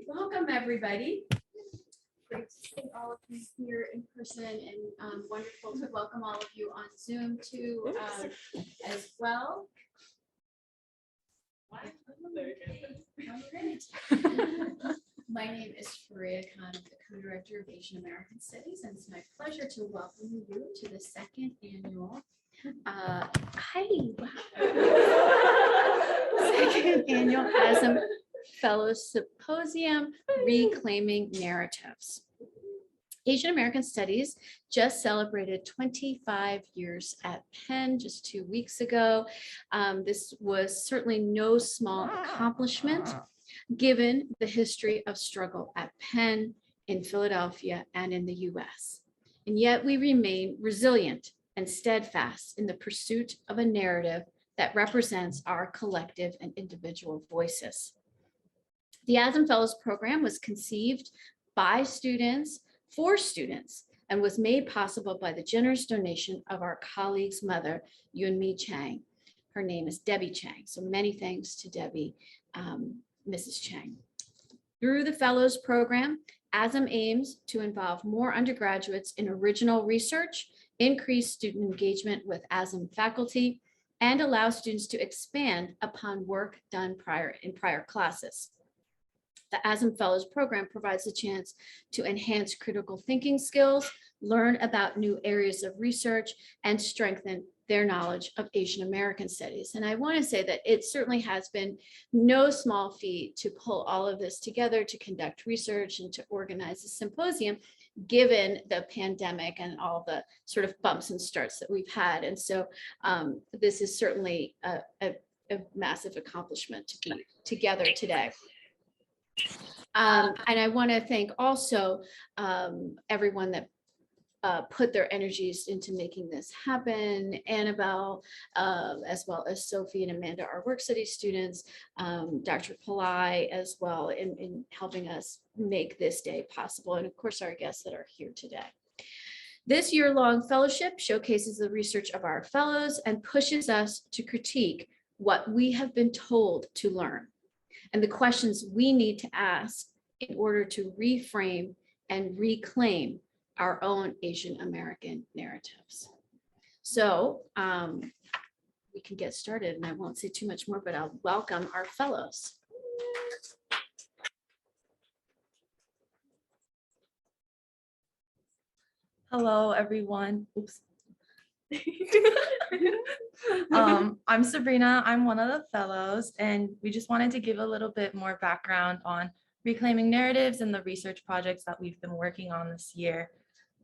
Welcome, everybody. Great to see all of you here in person, and wonderful to welcome all of you on Zoom too, as well. My name is Faria Khan, the co-director of Asian American Studies, and it's my pleasure to welcome you to the second annual second annual ASAM Fellows Symposium Reclaiming Narratives. Asian American Studies just celebrated 25 years at Penn just 2 weeks ago. This was certainly no small accomplishment, given the history of struggle at Penn, in Philadelphia, and in the US. And yet we remain resilient and steadfast in the pursuit of a narrative that represents our collective and individual voices. The ASAM Fellows program was conceived by students for students and was made possible by the generous donation of our colleague's mother, Yunmi Chang. Her name is Debbie Chang. So many thanks to Debbie, Mrs. Chang. Through the Fellows program, ASAM aims to involve more undergraduates in original research, increase student engagement with ASAM faculty, and allow students to expand upon work done in prior classes. The ASAM Fellows program provides a chance to enhance critical thinking skills, learn about new areas of research, and strengthen their knowledge of Asian American studies. And I want to say that it certainly has been no small feat to pull all of this together, to conduct research and to organize a symposium, given the pandemic and all the sort of bumps and starts that we've had. And so this is certainly a massive accomplishment to be together today. And I want to thank also everyone that put their energies into making this happen. Annabelle, as well as Sophie and Amanda, our work study students, Dr. Pillai as well in helping us make this day possible. And of course, our guests that are here today. This year-long fellowship showcases the research of our fellows and pushes us to critique what we have been told to learn and the questions we need to ask in order to reframe and reclaim our own Asian American narratives. So we can get started, and I won't say too much more, but I'll welcome our fellows. Hello, everyone. Oops. I'm Sabrina. I'm one of the fellows, and we just wanted to give a little bit more background on reclaiming narratives and the research projects that we've been working on this year.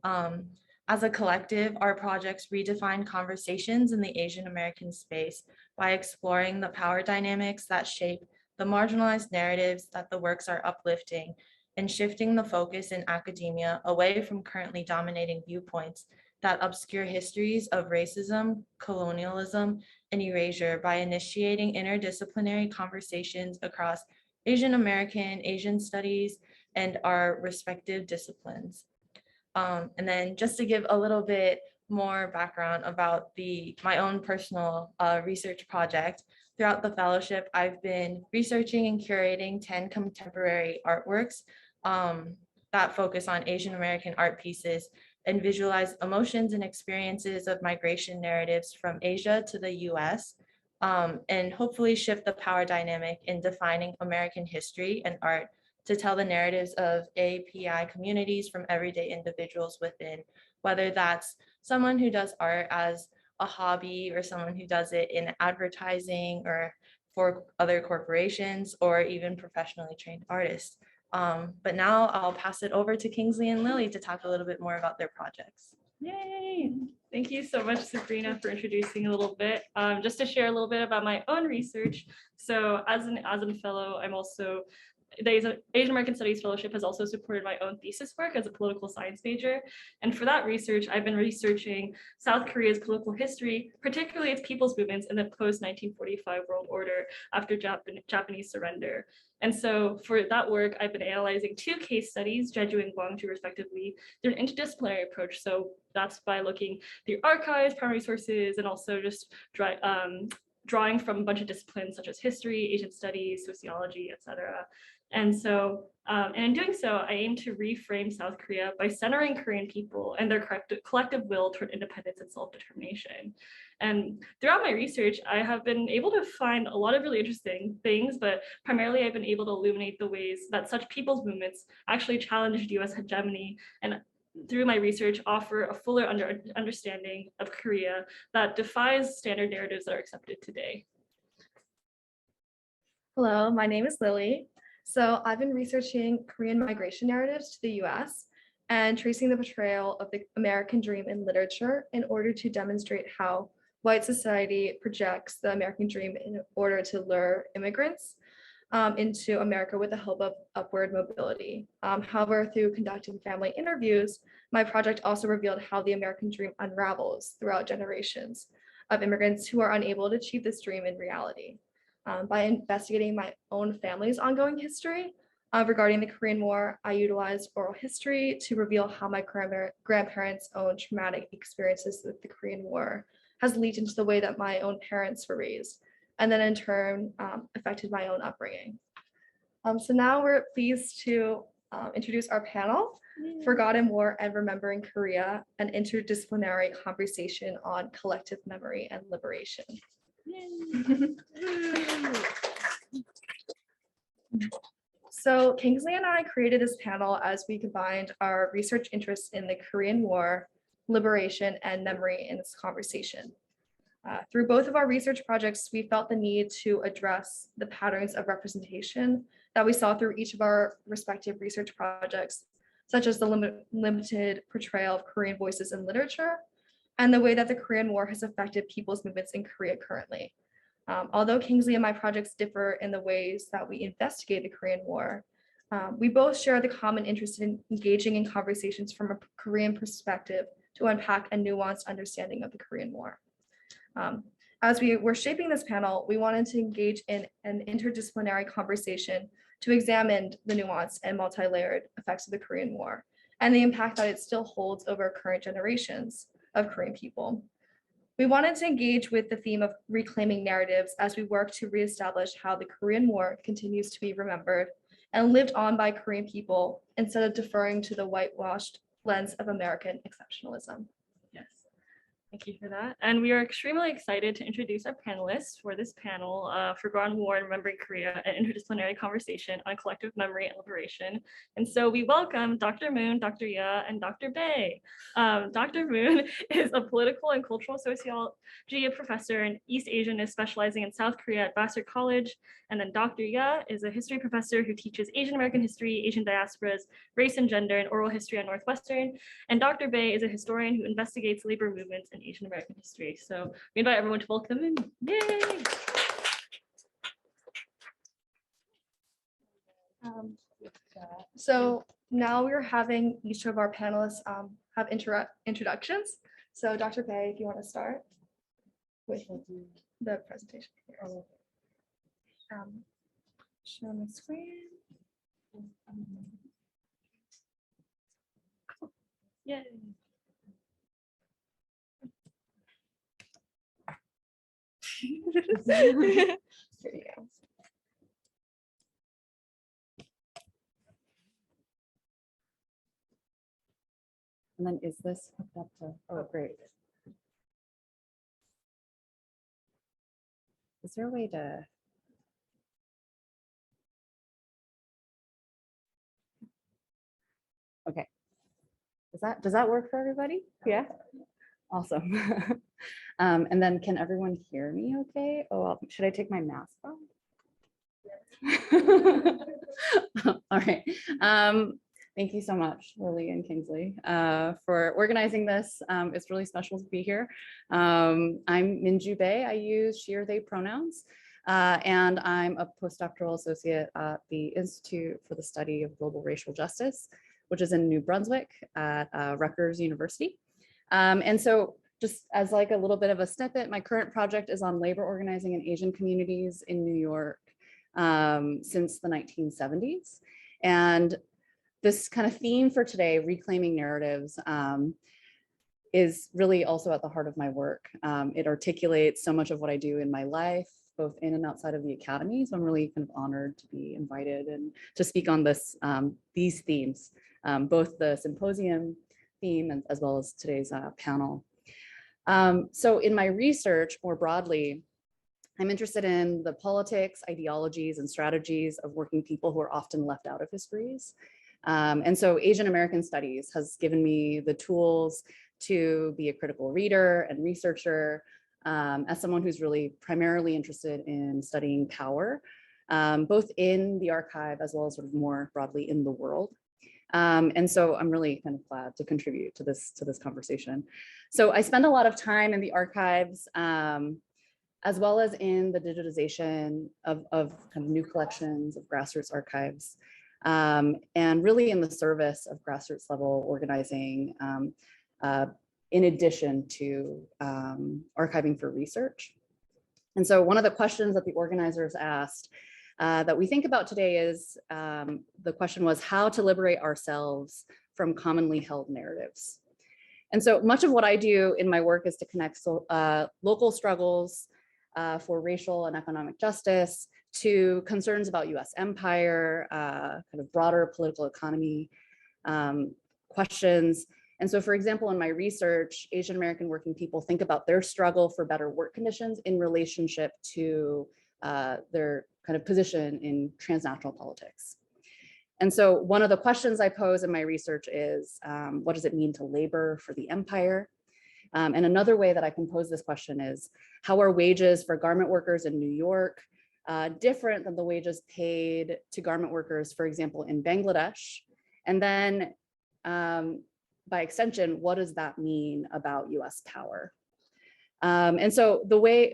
As a collective, our projects redefine conversations in the Asian American space by exploring the power dynamics that shape the marginalized narratives that the works are uplifting and shifting the focus in academia away from currently dominating viewpoints that obscure histories of racism, colonialism, and erasure by initiating interdisciplinary conversations across Asian American, Asian studies, and our respective disciplines. And then just to give a little bit more background about my own personal research project, throughout the fellowship, I've been researching and curating 10 contemporary artworks that focus on Asian American art pieces and visualize emotions and experiences of migration narratives from Asia to the US, and hopefully shift the power dynamic in defining American history and art to tell the narratives of API communities from everyday individuals within, whether that's someone who does art as a hobby or someone who does it in advertising or for other corporations or even professionally trained artists. But now I'll pass it over to Kingsley and Lily to talk a little bit more about their projects. Yay! Thank you so much, Sabrina, for introducing a little bit. Just to share a little bit about my own research. So as an ASAM Fellow, I'm also the Asian American Studies Fellowship has also supported my own thesis work as a political science major. And for that research, I've been researching South Korea's political history, particularly its people's movements in the post-1945 world order after Japanese surrender. And so for that work, I've been analyzing 2 case studies, Jeju and Gwangju respectively, through an interdisciplinary approach. So that's by looking through archives, primary sources, and also just drawing from a bunch of disciplines such as history, Asian studies, sociology, etc. And so, and in doing so, I aim to reframe South Korea by centering Korean people and their collective will toward independence and self-determination. And throughout my research, I have been able to find a lot of really interesting things, but primarily I've been able to illuminate the ways that such people's movements actually challenged US hegemony, and through my research offer a fuller understanding of Korea that defies standard narratives that are accepted today. Hello, my name is Lily. So I've been researching Korean migration narratives to the US and tracing the portrayal of the American dream in literature in order to demonstrate how white society projects the American dream in order to lure immigrants into America with the hope of upward mobility. However, through conducting family interviews, my project also revealed how the American dream unravels throughout generations of immigrants who are unable to achieve this dream in reality. By investigating my own family's ongoing history regarding the Korean War, I utilized oral history to reveal how my grandparents' own traumatic experiences with the Korean War has leaked into the way that my own parents were raised, and then in turn affected my own upbringing. So now we're pleased to introduce our panel, Forgotten War and Remembering Korea, an interdisciplinary conversation on collective memory and liberation. So Kingsley and I created this panel as we combined our research interests in the Korean War, liberation, and memory in this conversation. Through both of our research projects, we felt the need to address the patterns of representation that we saw through each of our respective research projects, such as the limited portrayal of Korean voices in literature, and the way that the Korean War has affected people's movements in Korea currently. Although Kingsley and my projects differ in the ways that we investigate the Korean War, we both share the common interest in engaging in conversations from a Korean perspective to unpack a nuanced understanding of the Korean War. As we were shaping this panel, we wanted to engage in an interdisciplinary conversation to examine the nuanced and multi-layered effects of the Korean War and the impact that it still holds over current generations of Korean people. We wanted to engage with the theme of reclaiming narratives as we work to reestablish how the Korean War continues to be remembered and lived on by Korean people instead of deferring to the whitewashed lens of American exceptionalism. Yes, thank you for that. And we are extremely excited to introduce our panelists for this panel, Forgotten War and Remembering Korea, an interdisciplinary conversation on collective memory and liberation. And so we welcome Dr. Moon, Dr. Ya, and Dr. Bae. Dr. Moon is a political and cultural sociology professor and East Asianist specializing in South Korea at Vassar College. And then Dr. Ya is a history professor who teaches Asian American history, Asian diasporas, race and gender, and oral history at Northwestern. And Dr. Bae is a historian who investigates labor movements in Asian American history. So we invite everyone to welcome them in. Yay! So now we're having each of our panelists have introductions. So Dr. Bae, if you want to start with the presentation. Share my screen. Yay! There you go. And then is this hooked up to, oh, great. Is there a way to? Okay. Does that work for everybody? Yeah. Awesome. And then can everyone hear me okay? Oh, well, should I take my mask off? All right. Thank you so much, Lily and Kingsley, for organizing this. It's really special to be here. I'm Minju Bae. I use she, her, they pronouns, and I'm a postdoctoral associate at the Institute for the Study of Global Racial Justice, which is in New Brunswick at Rutgers University. And so just as like a little bit of a snippet, my current project is on labor organizing in Asian communities in New York since the 1970s. And this kind of theme for today, reclaiming narratives, is really also at the heart of my work. It articulates so much of what I do in my life, both in and outside of the academy. So I'm really kind of honored to be invited and to speak on these themes, both the symposium theme and as well as today's panel. So in my research more broadly, I'm interested in the politics, ideologies, and strategies of working people who are often left out of histories. And so Asian American studies has given me the tools to be a critical reader and researcher, as someone who's really primarily interested in studying power, both in the archive as well as sort of more broadly in the world. And so I'm really kind of glad to contribute to this conversation. So I spend a lot of time in the archives, as well as in the digitization of kind of new collections of grassroots archives, and really in the service of grassroots level organizing, in addition to archiving for research. And so one of the questions that the organizers asked that we think about today is, the question was how to liberate ourselves from commonly held narratives. And so much of what I do in my work is to connect local struggles for racial and economic justice to concerns about US empire, kind of broader political economy questions. And so, for example, in my research, Asian American working people think about their struggle for better work conditions in relationship to their kind of position in transnational politics. And so one of the questions I pose in my research is, what does it mean to labor for the empire? And another way that I can pose this question is, how are wages for garment workers in New York different than the wages paid to garment workers, for example, in Bangladesh? And then by extension, what does that mean about US power? And so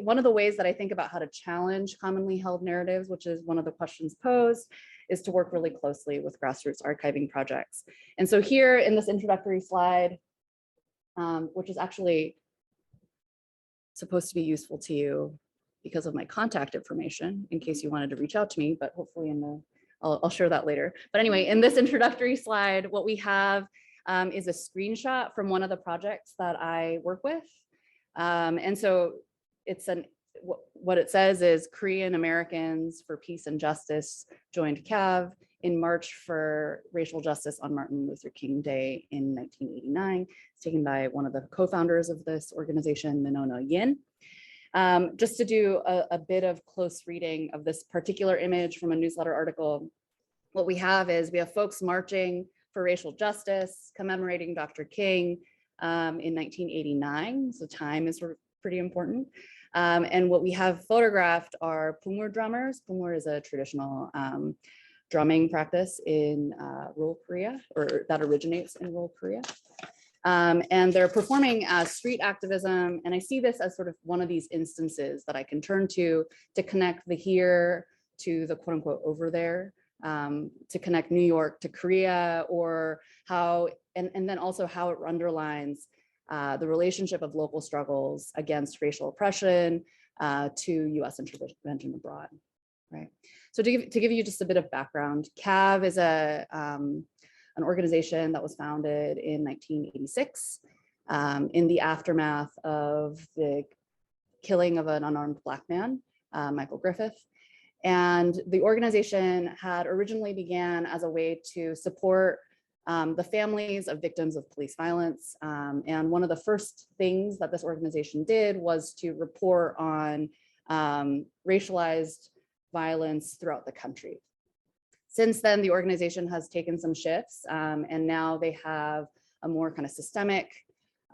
one of the ways that I think about how to challenge commonly held narratives, which is one of the questions posed, is to work really closely with grassroots archiving projects. And so here in this introductory slide, which is actually supposed to be useful to you because of my contact information, in case you wanted to reach out to me, but hopefully I'll share that later. But anyway, in this introductory slide, what we have is a screenshot from one of the projects that I work with. And so what it says is Korean Americans for Peace and Justice joined CAV in March for racial justice on Martin Luther King Day in 1989. It's taken by one of the co-founders of this organization, Minona Yin. Just to do a bit of close reading of this particular image from a newsletter article, what we have is we have folks marching for racial justice, commemorating Dr. King in 1989. So time is sort of pretty important. And what we have photographed are pumur drummers. Pumur is a traditional drumming practice in rural Korea, or that originates in rural Korea. And they're performing as street activism. And I see this as sort of one of these instances that I can turn to connect the here to the quote unquote over there, to connect New York to Korea, or how, and then also how it underlines the relationship of local struggles against racial oppression to US intervention abroad, right? So to give you just a bit of background, CAV is an organization that was founded in 1986 in the aftermath of the killing of an unarmed Black man, Michael Griffith. And the organization had originally began as a way to support the families of victims of police violence. And one of the first things that this organization did was to report on racialized violence throughout the country. Since then, the organization has taken some shifts, and now they have a more kind of systemic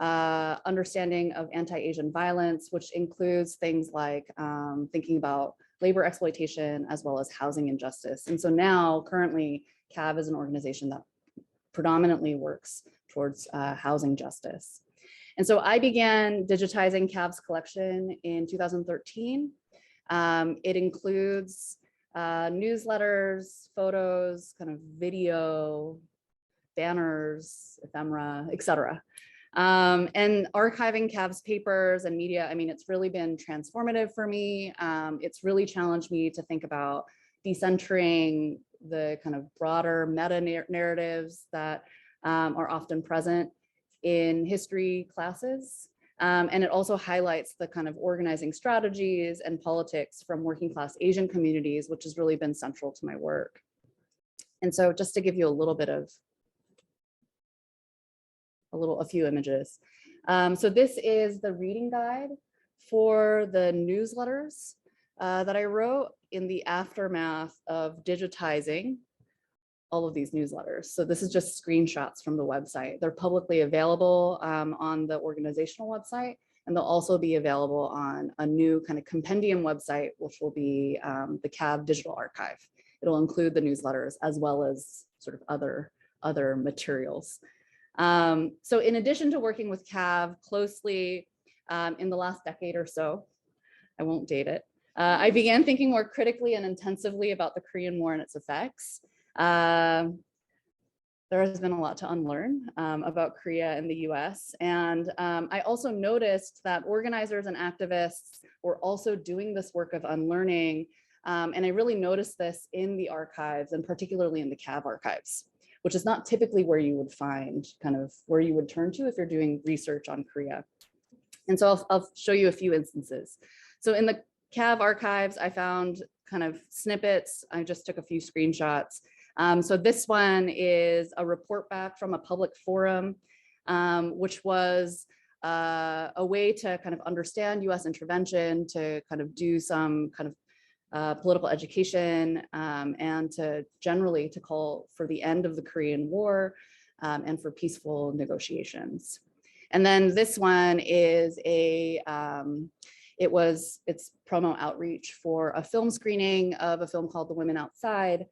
understanding of anti-Asian violence, which includes things like thinking about labor exploitation as well as housing injustice. And so now, currently, CAV is an organization that predominantly works towards housing justice. And so I began digitizing CAV's collection in 2013. It includes newsletters, photos, kind of video, banners, ephemera, etc. And archiving CAV's papers and media, I mean, it's really been transformative for me. It's really challenged me to think about decentering the kind of broader meta narratives that are often present in history classes. And it also highlights the kind of organizing strategies and politics from working class Asian communities, which has really been central to my work. And so just to give you a little bit of a few images. So this is the reading guide for the newsletters that I wrote in the aftermath of digitizing all of these newsletters. So this is just screenshots from the website. They're publicly available on the organizational website, and they'll also be available on a new kind of compendium website, which will be the CAV Digital Archive. It'll include the newsletters as well as sort of other materials. So in addition to working with CAV closely in the last decade or so, I won't date it, I began thinking more critically and intensively about the Korean War and its effects. There has been a lot to unlearn about Korea and the US. And I also noticed that organizers and activists were also doing this work of unlearning. And I really noticed this in the archives, and particularly in the CAV archives, which is not typically where you would find kind of where you would turn to if you're doing research on Korea. And so I'll show you a few instances. So in the CAV archives, I found kind of snippets. I just took a few screenshots. So this one is a report back from a public forum, which was a way to kind of understand US intervention, to kind of do some kind of political education, and to generally to call for the end of the Korean War and for peaceful negotiations. And then this one is it's promo outreach for a film screening of a film called The Women Outside,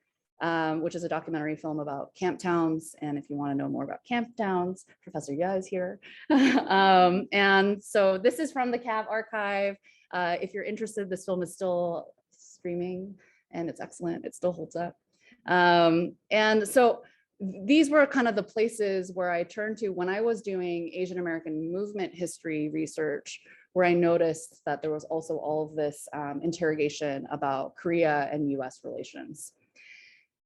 which is a documentary film about camp towns. And if you want to know more about camp towns, Professor Ya is here. And so this is from the CAV archive. If you're interested, this film is still streaming and it's excellent. It still holds up. And so these were kind of the places where I turned to when I was doing Asian American movement history research, where I noticed that there was also all of this interrogation about Korea and US relations.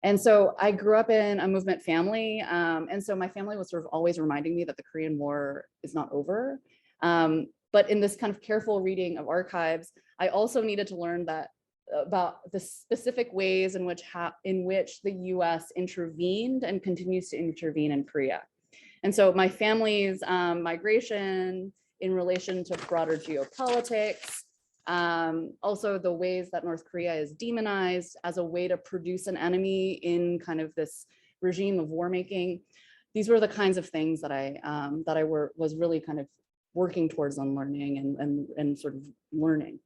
And so I grew up in a movement family. And so my family was sort of always reminding me that the Korean War is not over. But in this kind of careful reading of archives, I also needed to learn about the specific ways in which the US intervened and continues to intervene in Korea. And so my family's migration in relation to broader geopolitics, also the ways that North Korea is demonized as a way to produce an enemy in kind of this regime of war making. These were the kinds of things that I was really kind of working towards unlearning and sort of learning.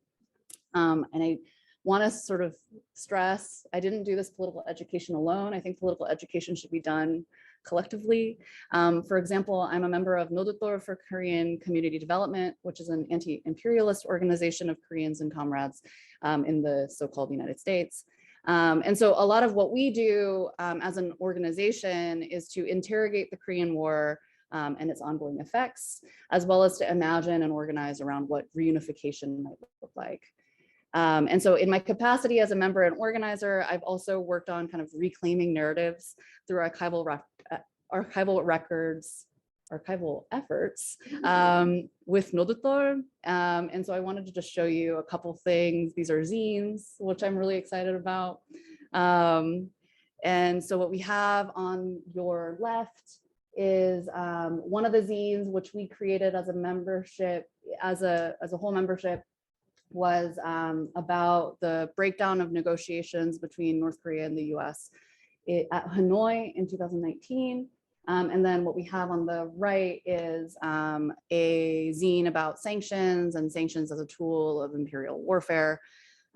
And I want to sort of stress, I didn't do this political education alone. I think political education should be done collectively. For example, I'm a member of Nodotor for Korean Community Development, which is an anti-imperialist organization of Koreans and comrades in the so-called United States. And so a lot of what we do as an organization is to interrogate the Korean War and its ongoing effects, as well as to imagine and organize around what reunification might look like. And so in my capacity as a member and organizer, I've also worked on kind of reclaiming narratives through archival efforts with Nodotor. And so I wanted to just show you a couple things. These are zines, which I'm really excited about. And so what we have on your left is one of the zines which we created as a membership, as a whole membership, was about the breakdown of negotiations between North Korea and the US at Hanoi in 2019. And then what we have on the right is a zine about sanctions and sanctions as a tool of imperial warfare.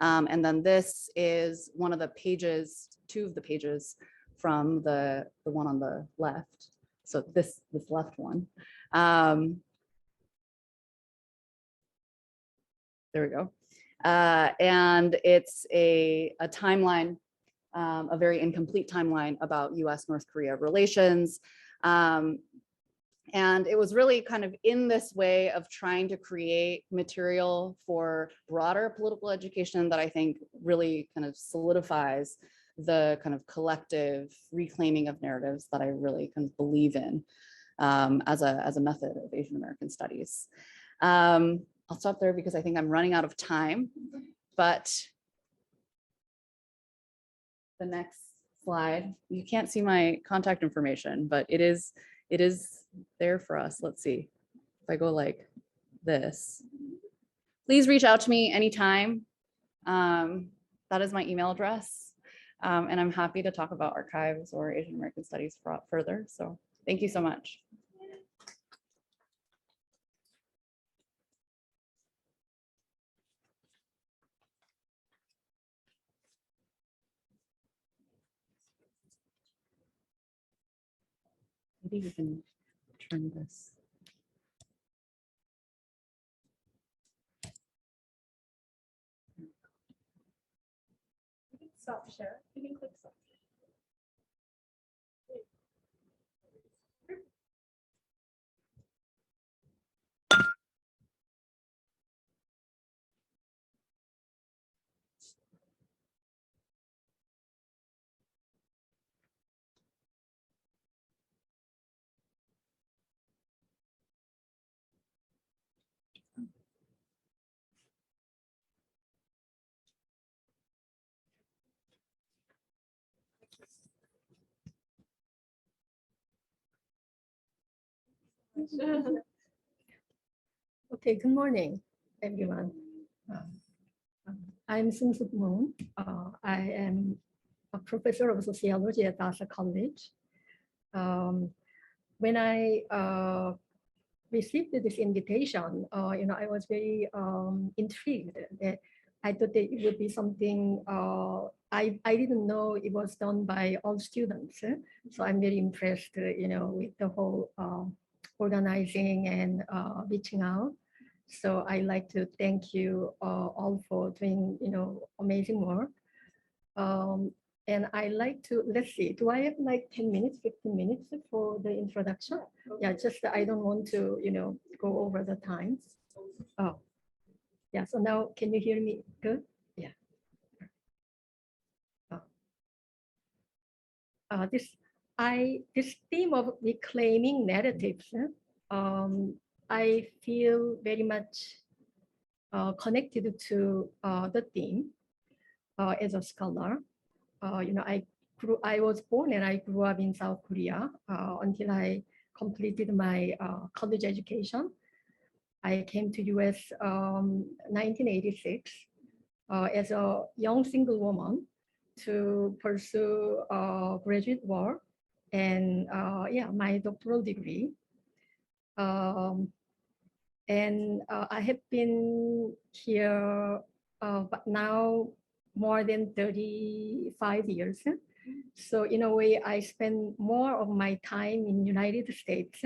And then this is one of the pages, two of the pages from the one on the left. So this left one. There we go. And it's a timeline, a very incomplete timeline about US-North Korea relations. And it was really kind of in this way of trying to create material for broader political education that I think really kind of solidifies the kind of collective reclaiming of narratives that I really kind of believe in. as a method of Asian American studies. I'll stop there because I think I'm running out of time, but the next slide, you can't see my contact information, but it is there for us. Let's see if I go like this. Please reach out to me anytime. That is my email address. And I'm happy to talk about archives or Asian American studies further. So thank you so much. Maybe we can turn this. Stop share. You can click stop. Okay, good morning, everyone. I'm Seungsook Moon. I am a professor of sociology at ASAM College. When I received this invitation, I was very intrigued. That I thought that it would be something I didn't know it was done by all students. So I'm very impressed, with the whole organizing and reaching out. So I like to thank you all for doing, amazing work. And I like to, let's see, do I have like 10 minutes, 15 minutes for the introduction? Yeah, just I don't want to, go over the time. Oh, yeah, so now can you hear me good? Yeah. This theme of reclaiming narratives, I feel very much connected to the theme as a scholar. I was born and I grew up in South Korea until I completed my college education. I came to US 1986 as a young single woman to pursue graduate work and my doctoral degree. I have been here, but now more than 35 years. So in a way, I spend more of my time in United States.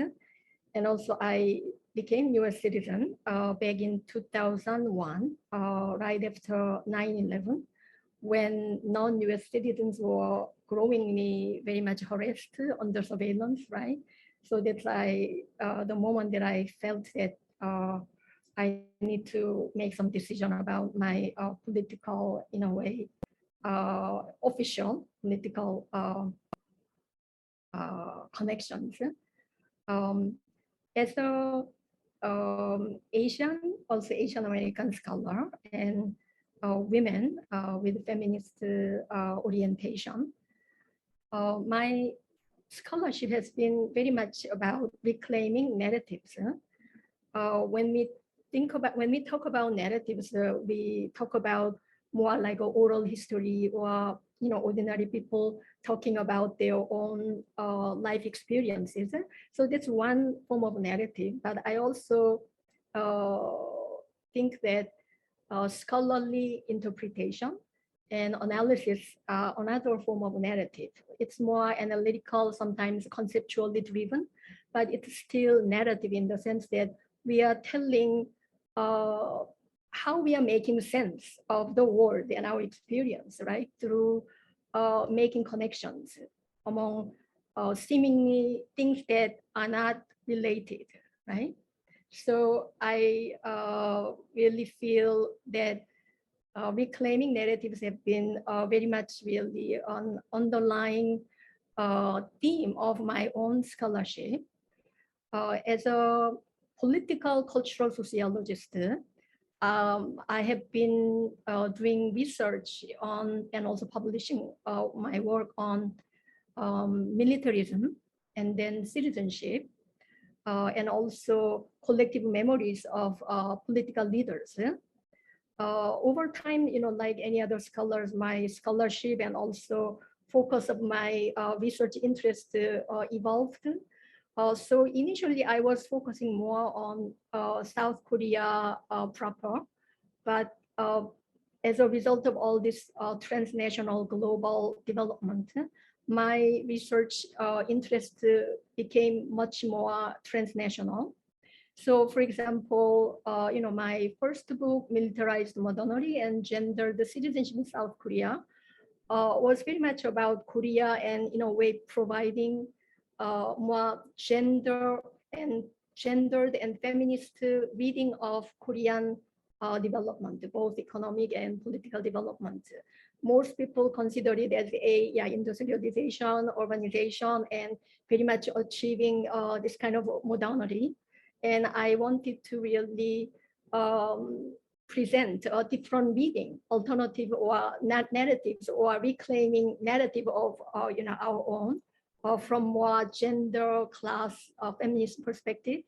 And also I became US citizen back in 2001, right after 9/11, when non-US citizens were growingly very much harassed under surveillance, right? So that's the moment that I felt that I need to make some decision about my political, in a way, official political connections. As a also Asian American scholar and women with feminist orientation, my scholarship has been very much about reclaiming narratives. When we talk about narratives, we talk about more like an oral history or ordinary people talking about their own life experiences. So that's one form of narrative. But I also think that scholarly interpretation and analysis are another form of narrative. It's more analytical, sometimes conceptually driven, but it's still narrative in the sense that we are telling how we are making sense of the world and our experience, right? Through making connections among seemingly things that are not related, right? So I really feel that reclaiming narratives have been very much really an underlying theme of my own scholarship. as a political cultural sociologist, I have been doing research on and also publishing my work on militarism and then citizenship, and also collective memories of political leaders. Over time, like any other scholars, my scholarship and also focus of my research interest evolved. So initially, I was focusing more on South Korea proper, but as a result of all this transnational global development, my research interest became much more transnational. So, for example, my first book, Militarized Modernity and Gendered Citizenship in South Korea, was very much about Korea and, in a way, providing more gendered and feminist reading of Korean development, both economic and political development. Most people consider it as a industrialization, urbanization, and very much achieving this kind of modernity. And I wanted to really present a different reading, alternative or narratives, or reclaiming narrative of our own from more gender, class, feminist perspective.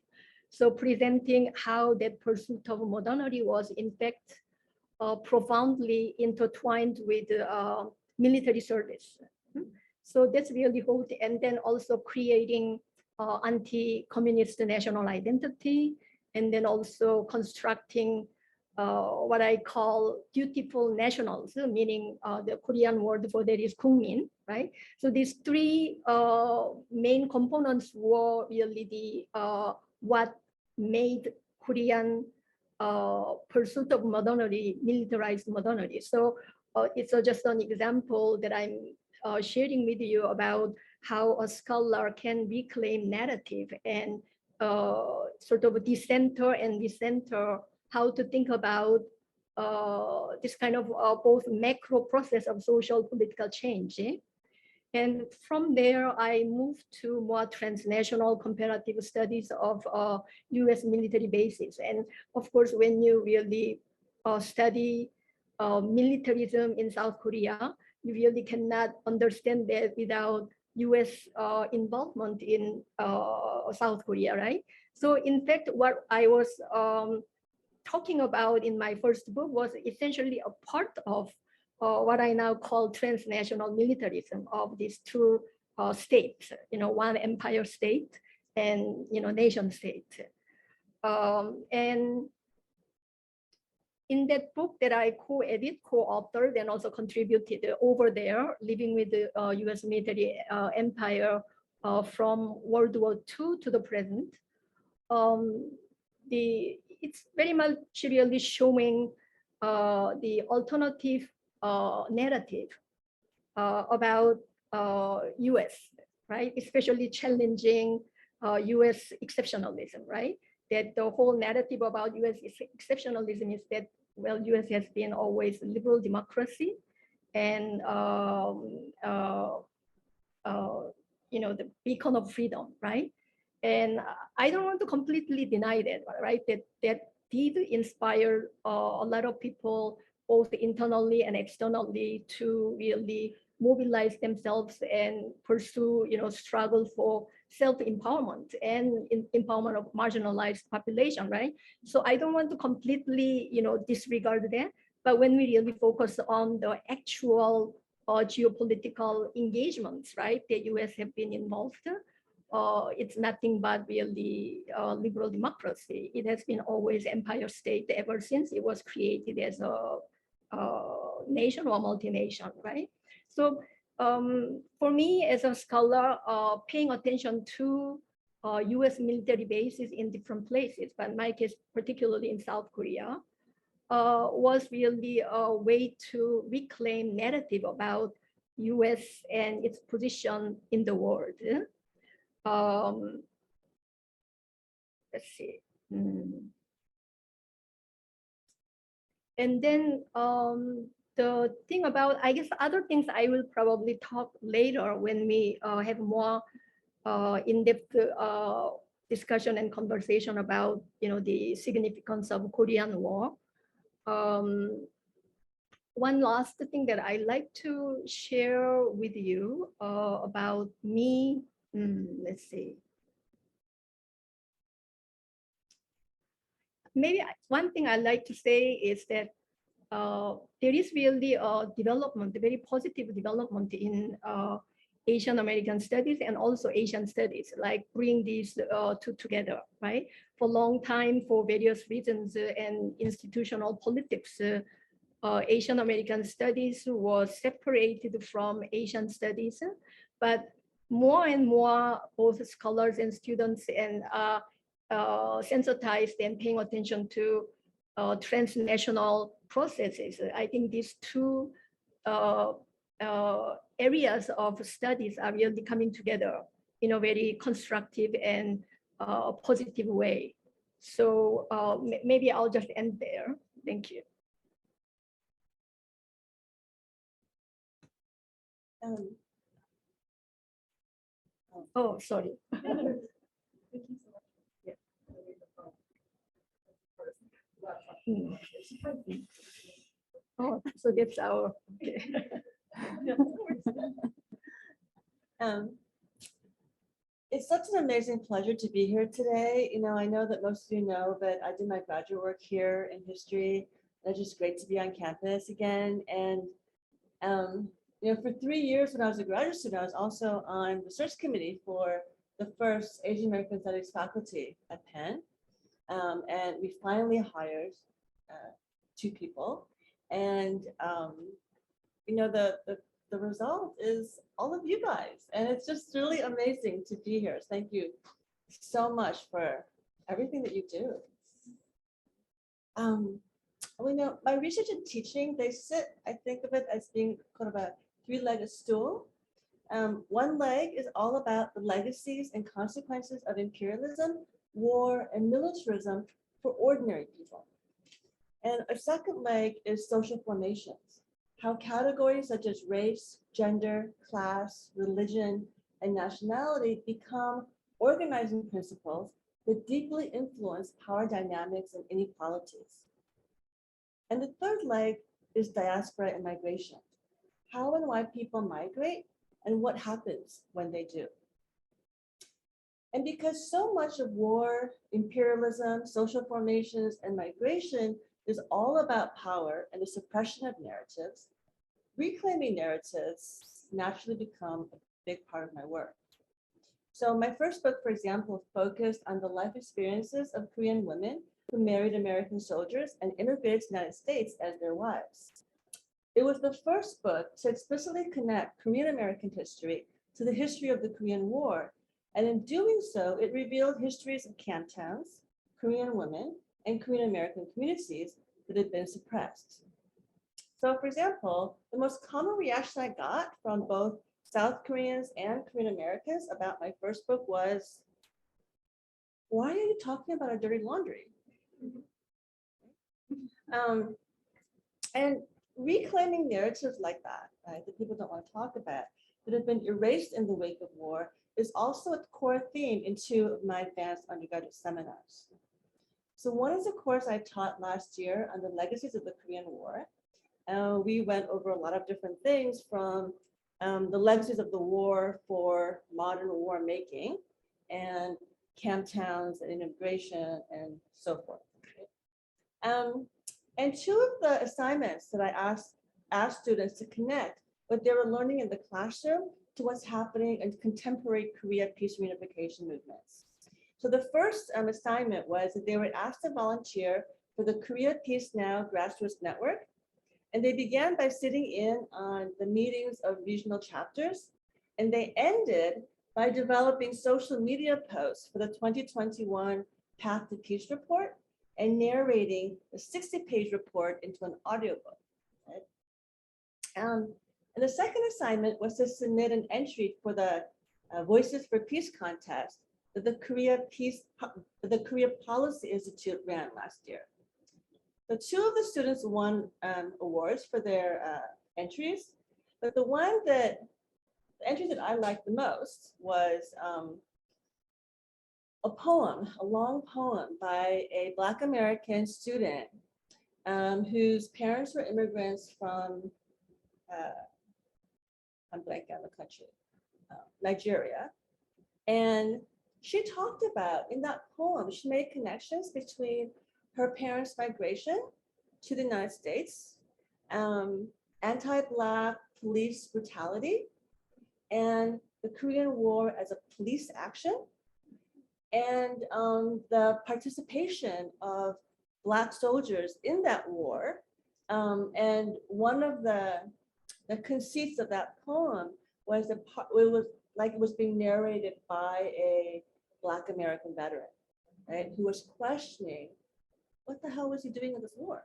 So presenting how that pursuit of modernity was in fact profoundly intertwined with military service. So that's really hold, and then also creating anti-communist national identity, and then also constructing what I call dutiful nationals, meaning the Korean word for that is 국민, right? So these three main components were really the what made Korean pursuit of modernity, militarized modernity. So it's just an example that I'm sharing with you about how a scholar can reclaim narrative and sort of decenter and recenter how to think about this kind of both macro process of social political change. And from there, I moved to more transnational comparative studies of US military bases. And of course, when you really study militarism in South Korea, you really cannot understand that without US involvement in South Korea, right? So in fact, what I was talking about in my first book was essentially a part of what I now call transnational militarism of these two states, one empire state and nation state. And in that book that I co-edit, co-authored, and also contributed over there, living with the US military empire from World War II to the present, it's very much really showing the alternative narrative about US, right? Especially challenging US exceptionalism, right? That the whole narrative about US exceptionalism is that, well, US has been always liberal democracy and the beacon of freedom, right? And I don't want to completely deny that, right? That did inspire a lot of people, both internally and externally, to really mobilize themselves and pursue, struggle for self-empowerment and empowerment of marginalized population, right? So I don't want to completely, disregard that. But when we really focus on the actual geopolitical engagements, right, the US have been involved, it's nothing but really liberal democracy. It has been always empire state ever since it was created as a nation or multination, right? So for me as a scholar, paying attention to US military bases in different places, but in my case, particularly in South Korea, was really a way to reclaim narrative about US and its position in the world. Let's see. And then the thing about, I guess, other things I will probably talk later when we have more in-depth discussion and conversation about, the significance of Korean War. One last thing that I like to share with you about me, let's see. Maybe one thing I like to say is that there is really a development, a very positive development in Asian American studies and also Asian studies, like bring these two together, right? For a long time, for various reasons and institutional politics, Asian American studies was separated from Asian studies, but more and more both scholars and students and sensitized and paying attention to transnational processes. I think these two areas of studies are really coming together in a very constructive and positive way. So maybe I'll just end there. Thank you. Oh, sorry. Oh, so that's our. Okay. It's such an amazing pleasure to be here today. I know that most of you know, but I did my graduate work here in history. It's just great to be on campus again. And for 3 years when I was a graduate student, I was also on the search committee for the first Asian American Studies faculty at Penn. And we finally hired 2 people. And, the result is all of you guys. And it's just really amazing to be here. Thank you so much for everything that you do. My research and teaching, they sit, I think of it as being kind of a 3-legged stool. One leg is all about the legacies and consequences of imperialism, war, and militarism for ordinary people. And a second leg is social formations, how categories such as race, gender, class, religion, and nationality become organizing principles that deeply influence power dynamics and inequalities. And the third leg is diaspora and migration, how and why people migrate and what happens when they do. And because so much of war, imperialism, social formations, and migration is all about power and the suppression of narratives, reclaiming narratives naturally become a big part of my work. So my first book, for example, focused on the life experiences of Korean women who married American soldiers and immigrated to the United States as their wives. It was the first book to explicitly connect Korean American history to the history of the Korean War. And in doing so, it revealed histories of camp towns, Korean women, and Korean American communities that had been suppressed. So for example, the most common reaction I got from both South Koreans and Korean Americans about my first book was, why are you talking about our dirty laundry? And reclaiming narratives like that, right, that people don't want to talk about, that have been erased in the wake of war, is also a core theme in 2 of my advanced undergraduate seminars. So one is a course I taught last year on the legacies of the Korean War. We went over a lot of different things from the legacies of the war for modern war making and camp towns and immigration and so forth. And 2 of the assignments that I asked students to connect what they were learning in the classroom to what's happening in contemporary Korea peace reunification movements. So the first assignment was that they were asked to volunteer for the Korea Peace Now grassroots network. And they began by sitting in on the meetings of regional chapters. And they ended by developing social media posts for the 2021 Path to Peace report and narrating the 60-page report into an audiobook. Right? And the second assignment was to submit an entry for the Voices for Peace contest that the Korea Policy Institute ran last year. So 2 of the students won awards for their entries, but the entry that I liked the most was a poem, a long poem by a Black American student whose parents were immigrants from, I'm blanking on the country, Nigeria. And she talked about, in that poem, she made connections between her parents' migration to the United States, anti-Black police brutality, and the Korean War as a police action, and the participation of Black soldiers in that war. And one of the conceits of that poem was it was like it was being narrated by a Black American veteran, right, who was questioning what the hell was he doing in this war.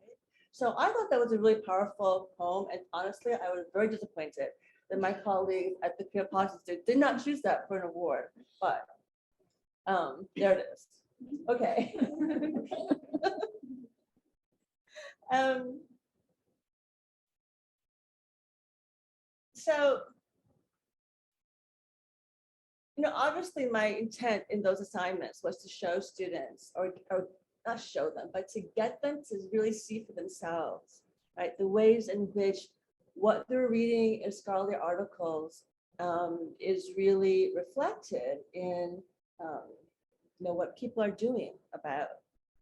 Right? So I thought that was a really powerful poem, and honestly, I was very disappointed that my colleagues at the Queer Politics Institute did not choose that for an award, but there it is. Okay. So, obviously my intent in those assignments was to show students, or not show them, but to get them to really see for themselves, right, the ways in which what they're reading in scholarly articles is really reflected in what people are doing about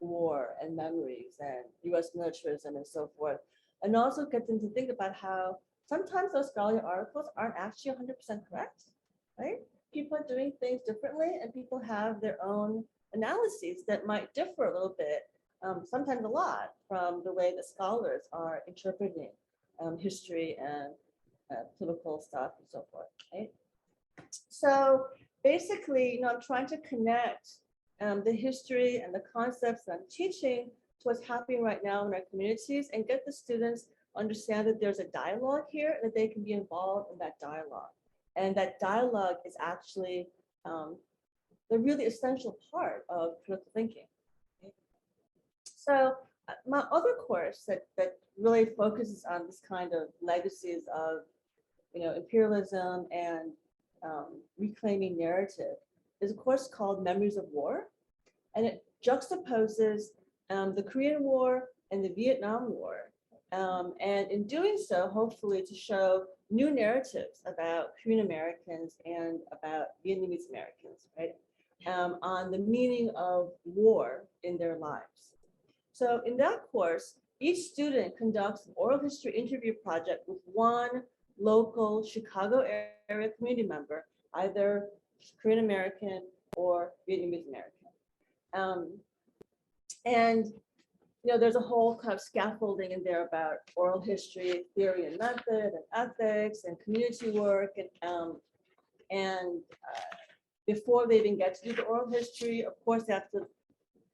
war and memories and US militarism and so forth. And also get them to think about how sometimes those scholarly articles aren't actually 100% correct, right? People are doing things differently, and people have their own analyses that might differ a little bit, sometimes a lot, from the way that scholars are interpreting history and political stuff and so forth, right? So basically, I'm trying to connect the history and the concepts that I'm teaching to what's happening right now in our communities, and get the students understand that there's a dialogue here, that they can be involved in that dialogue. And that dialogue is actually the really essential part of critical thinking. Okay? So my other course that really focuses on this kind of legacies of imperialism and reclaiming narrative is a course called Memories of War. And it juxtaposes the Korean War and the Vietnam War. And in doing so, hopefully to show new narratives about Korean Americans and about Vietnamese Americans, right? On the meaning of war in their lives. So in that course, each student conducts an oral history interview project with one local Chicago area community member, either Korean American or Vietnamese American. And there's a whole kind of scaffolding in there about oral history, theory and method, and ethics, and community work, and before they even get to do the oral history, of course, they have to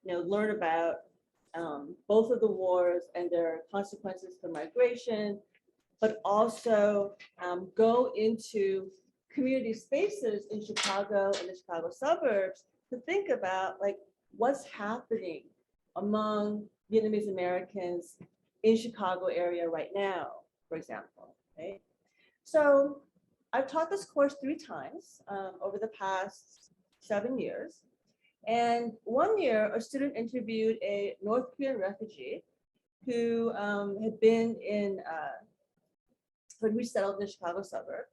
learn about both of the wars and their consequences for migration, but also go into community spaces in Chicago and the Chicago suburbs to think about what's happening among Vietnamese Americans in Chicago area right now, for example, right? So I've taught this course 3 times over the past 7 years. And one year, a student interviewed a North Korean refugee who had been when we settled in the Chicago suburb.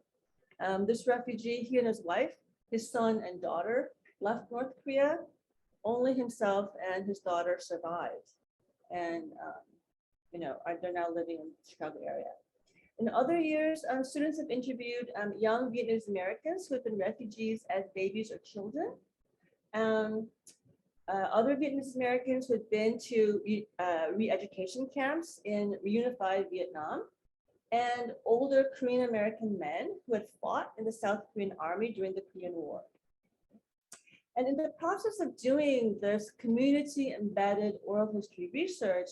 This refugee, he and his wife, his son and daughter left North Korea. Only himself and his daughter survived. And they're now living in the Chicago area. In other years, students have interviewed young Vietnamese Americans who have been refugees as babies or children. Other Vietnamese Americans who had been to re-education camps in reunified Vietnam, and older Korean American men who had fought in the South Korean Army during the Korean War. And in the process of doing this community-embedded oral history research,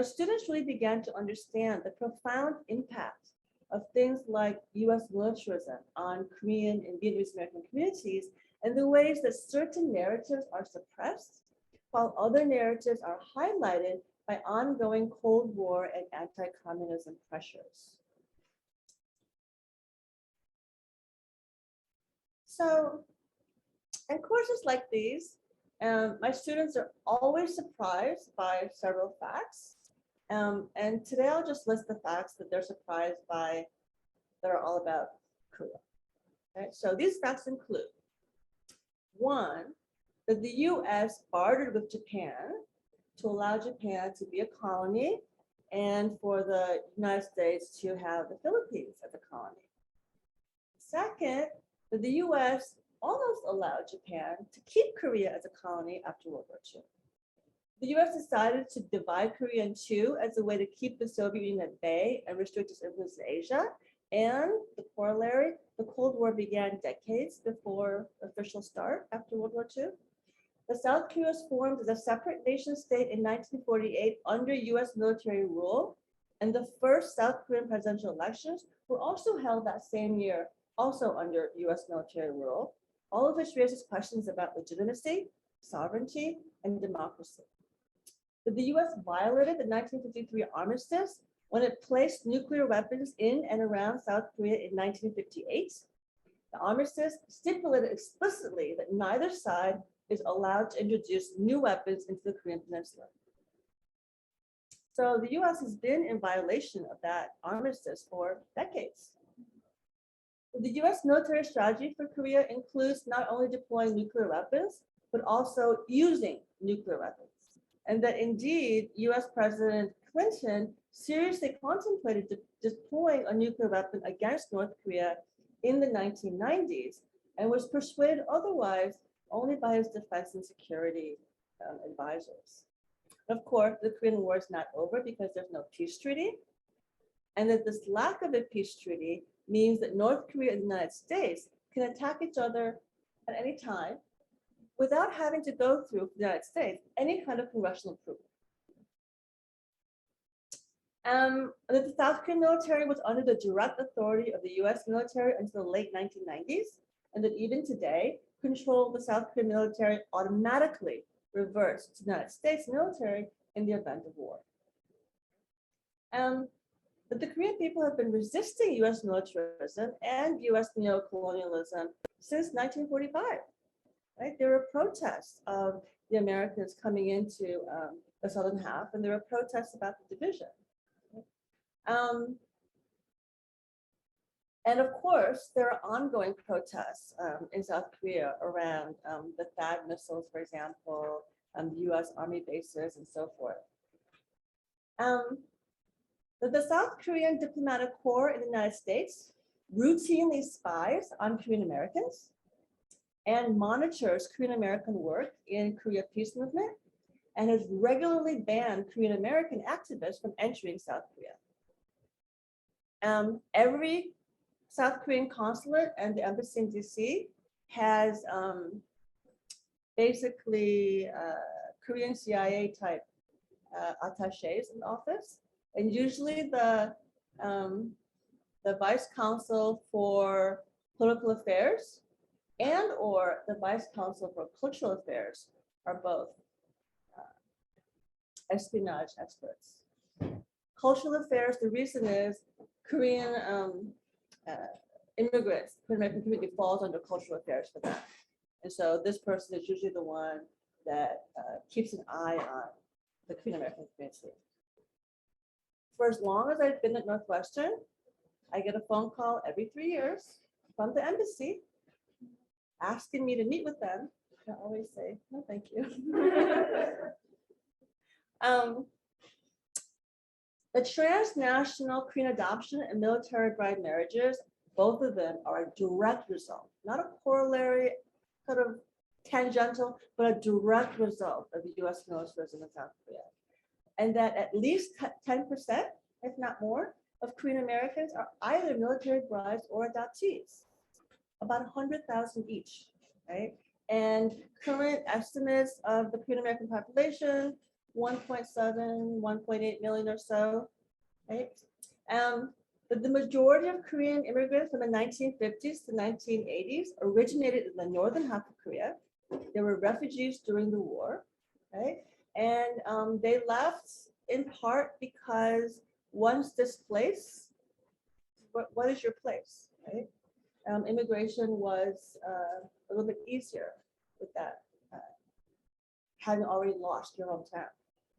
students really began to understand the profound impact of things like US militarism on Korean and Vietnamese American communities, and the ways that certain narratives are suppressed, while other narratives are highlighted by ongoing Cold War and anti-communism pressures. So And courses like these, my students are always surprised by several facts. And today I'll just list the facts that they're surprised by that are all about Korea. Okay, so these facts include: one, that the US bartered with Japan to allow Japan to be a colony and for the United States to have the Philippines as a colony. Second, that the US almost allowed Japan to keep Korea as a colony after World War II. The US decided to divide Korea in two as a way to keep the Soviet Union at bay and restrict its influence in Asia. And the corollary, the Cold War began decades before the official start after World War II. The South Korea was formed as a separate nation state in 1948 under US military rule. And the first South Korean presidential elections were also held that same year, also under US military rule, all of which raises questions about legitimacy, sovereignty, and democracy. But the US violated the 1953 armistice when it placed nuclear weapons in and around South Korea in 1958. The armistice stipulated explicitly that neither side is allowed to introduce new weapons into the Korean Peninsula. So the US has been in violation of that armistice for decades. The US military strategy for Korea includes not only deploying nuclear weapons, but also using nuclear weapons. And that indeed, US President Clinton seriously contemplated deploying a nuclear weapon against North Korea in the 1990s and was persuaded otherwise only by his defense and security advisors. Of course, the Korean War is not over because there's no peace treaty, and that this lack of a peace treaty means that North Korea and the United States can attack each other at any time without having to go through the United States any kind of congressional approval. That the South Korean military was under the direct authority of the US military until the late 1990s, and that even today, control of the South Korean military automatically reverts to the United States military in the event of war. But the Korean people have been resisting US militarism and US neocolonialism since 1945. Right? There were protests of the Americans coming into the southern half, and there were protests about the division. And of course, there are ongoing protests in South Korea around the THAAD missiles, for example, US Army bases and so forth. The South Korean diplomatic corps in the United States routinely spies on Korean Americans and monitors Korean American work in Korea peace movement, and has regularly banned Korean American activists from entering South Korea. Every South Korean consulate and the embassy in DC has basically Korean CIA type attaches in office, and usually the vice consul for political affairs and or the vice consul for cultural affairs are both espionage experts. Cultural affairs, the reason is Korean immigrants, Korean American community falls under cultural affairs for that. And so this person is usually the one that keeps an eye on the Korean American community. For as long as I've been at Northwestern, I get a phone call every 3 years from the embassy asking me to meet with them. I always say, no, thank you. The transnational Korean adoption and military bride marriages, both of them are a direct result, not a corollary, kind of tangential, but a direct result of the US militarism in South Korea. And that at least 10%, if not more, of Korean Americans are either military brides or adoptees, about 100,000 each, right? And current estimates of the Korean American population, 1.7, 1.8 million or so, right? But the majority of Korean immigrants from the 1950s to 1980s originated in the northern half of Korea. They were refugees during the war, right? And they left in part because once displaced, what is your place, right? Immigration was a little bit easier. with that, having already lost your hometown.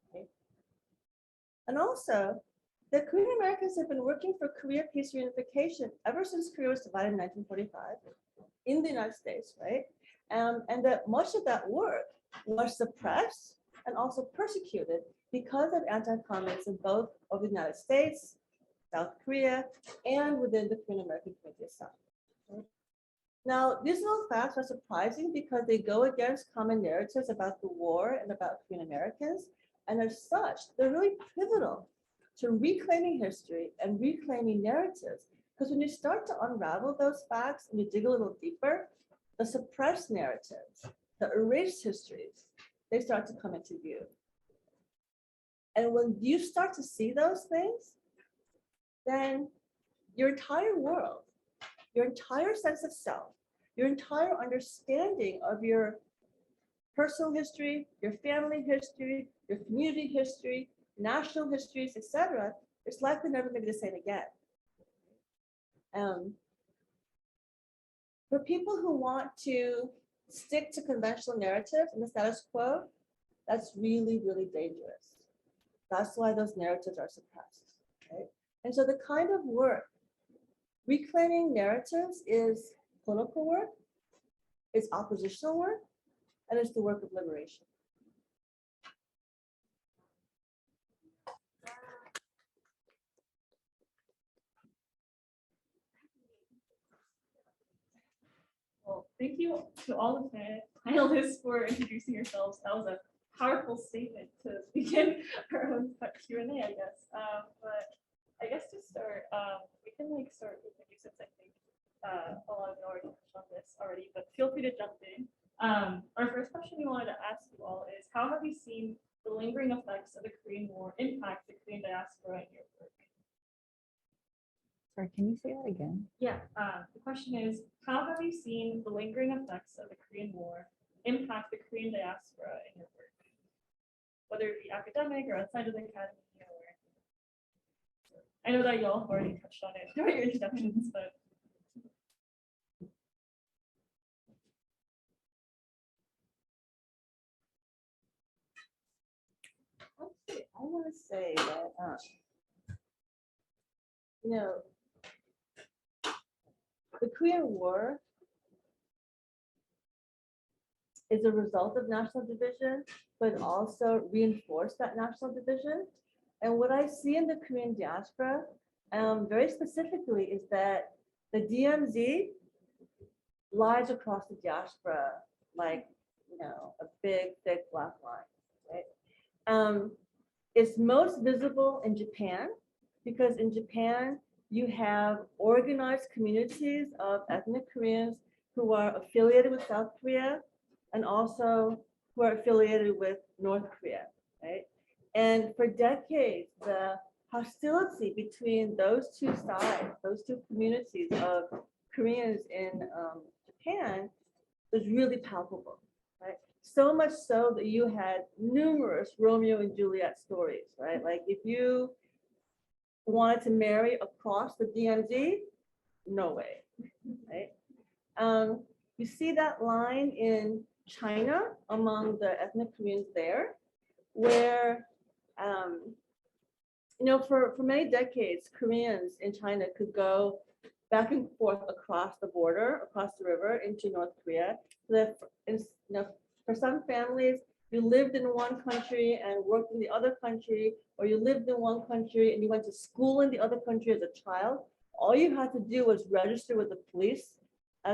Okay? And also, the Korean Americans have been working for Korea peace reunification ever since Korea was divided in 1945 in the United States, right? And that much of that work was suppressed and also persecuted because of anti-communism, both of the United States, South Korea, and within the Korean American community itself. Now, these little facts are surprising because they go against common narratives about the war and about Korean Americans. And as such, they're really pivotal to reclaiming history and reclaiming narratives. Because when you start to unravel those facts and you dig a little deeper, the suppressed narratives, the erased histories, they start to come into view. And when you start to see those things, then your entire world, your entire sense of self, your entire understanding of your personal history, your family history, your community history, national histories, etc., it's likely never going to be the same again. For people who want to stick to conventional narratives and the status quo, that's really, really dangerous. That's why those narratives are suppressed. Okay? And so the kind of work, reclaiming narratives is political work, it's oppositional work, and it's the work of liberation. Well, thank you to all the panelists for introducing yourselves. That was a powerful statement to begin our own Q&A, I guess. But I guess to start, we can start with you since I think a lot of you already touched on this already, but feel free to jump in. Our first question we wanted to ask you all is, how have you seen the lingering effects of the Korean War impact the Korean diaspora in your work? Sorry, can you say that again? Yeah, the question is, how have you seen the lingering effects of the Korean War impact the Korean diaspora in your work? Whether it be academic or outside of the academy, or I know that y'all have already touched on it during your introductions, but I want to say that, the Korean War is a result of national division, but also reinforced that national division. And what I see in the Korean diaspora, very specifically, is that the DMZ lies across the diaspora like, a big, thick black line, right? It's most visible in Japan, because in Japan, you have organized communities of ethnic Koreans who are affiliated with South Korea and also who are affiliated with North Korea, right? And for decades, the hostility between those two sides, those two communities of Koreans in Japan was really palpable, right? So much so that you had numerous Romeo and Juliet stories, right? Like if you wanted to marry across the DMZ, no way, right? You see that line in China among the ethnic Koreans there, where, for many decades, Koreans in China could go back and forth across the border, across the river into North Korea. So that, for some families, you lived in one country and worked in the other country, or you lived in one country and you went to school in the other country as a child. All you had to do was register with the police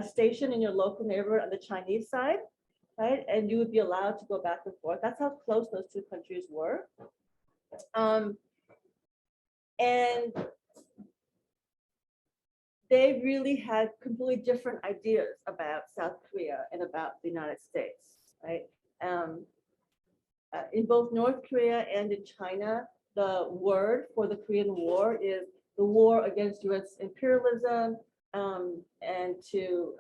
station in your local neighborhood on the Chinese side, right? And you would be allowed to go back and forth. That's how close those two countries were. And they really had completely different ideas about South Korea and about the United States, right? In both North Korea and in China, the word for the Korean War is the war against US imperialism, and to,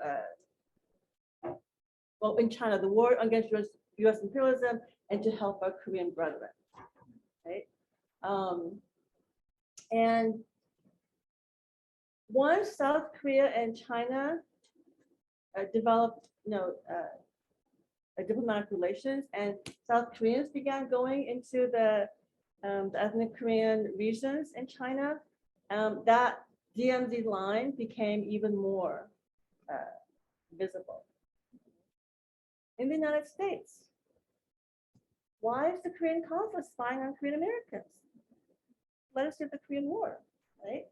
well, in China, the war against US imperialism and to help our Korean brethren, right? And once South Korea and China developed, diplomatic relations, and South Koreans began going into the ethnic Korean regions in China, that DMZ line became even more visible. In the United States, why is the Korean consulate spying on Korean Americans? Let us see the Korean War, right?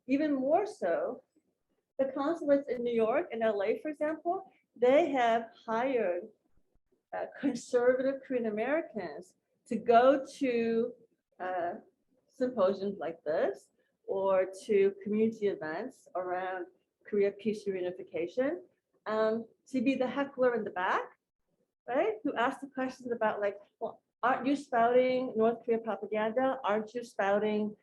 Even more so, the consulates in New York and LA, for example, they have hired conservative Korean Americans to go to symposiums like this or to community events around Korea peace reunification, to be the heckler in the back, right? Who asks the questions about like, well, aren't you spouting North Korea propaganda? Aren't you spouting,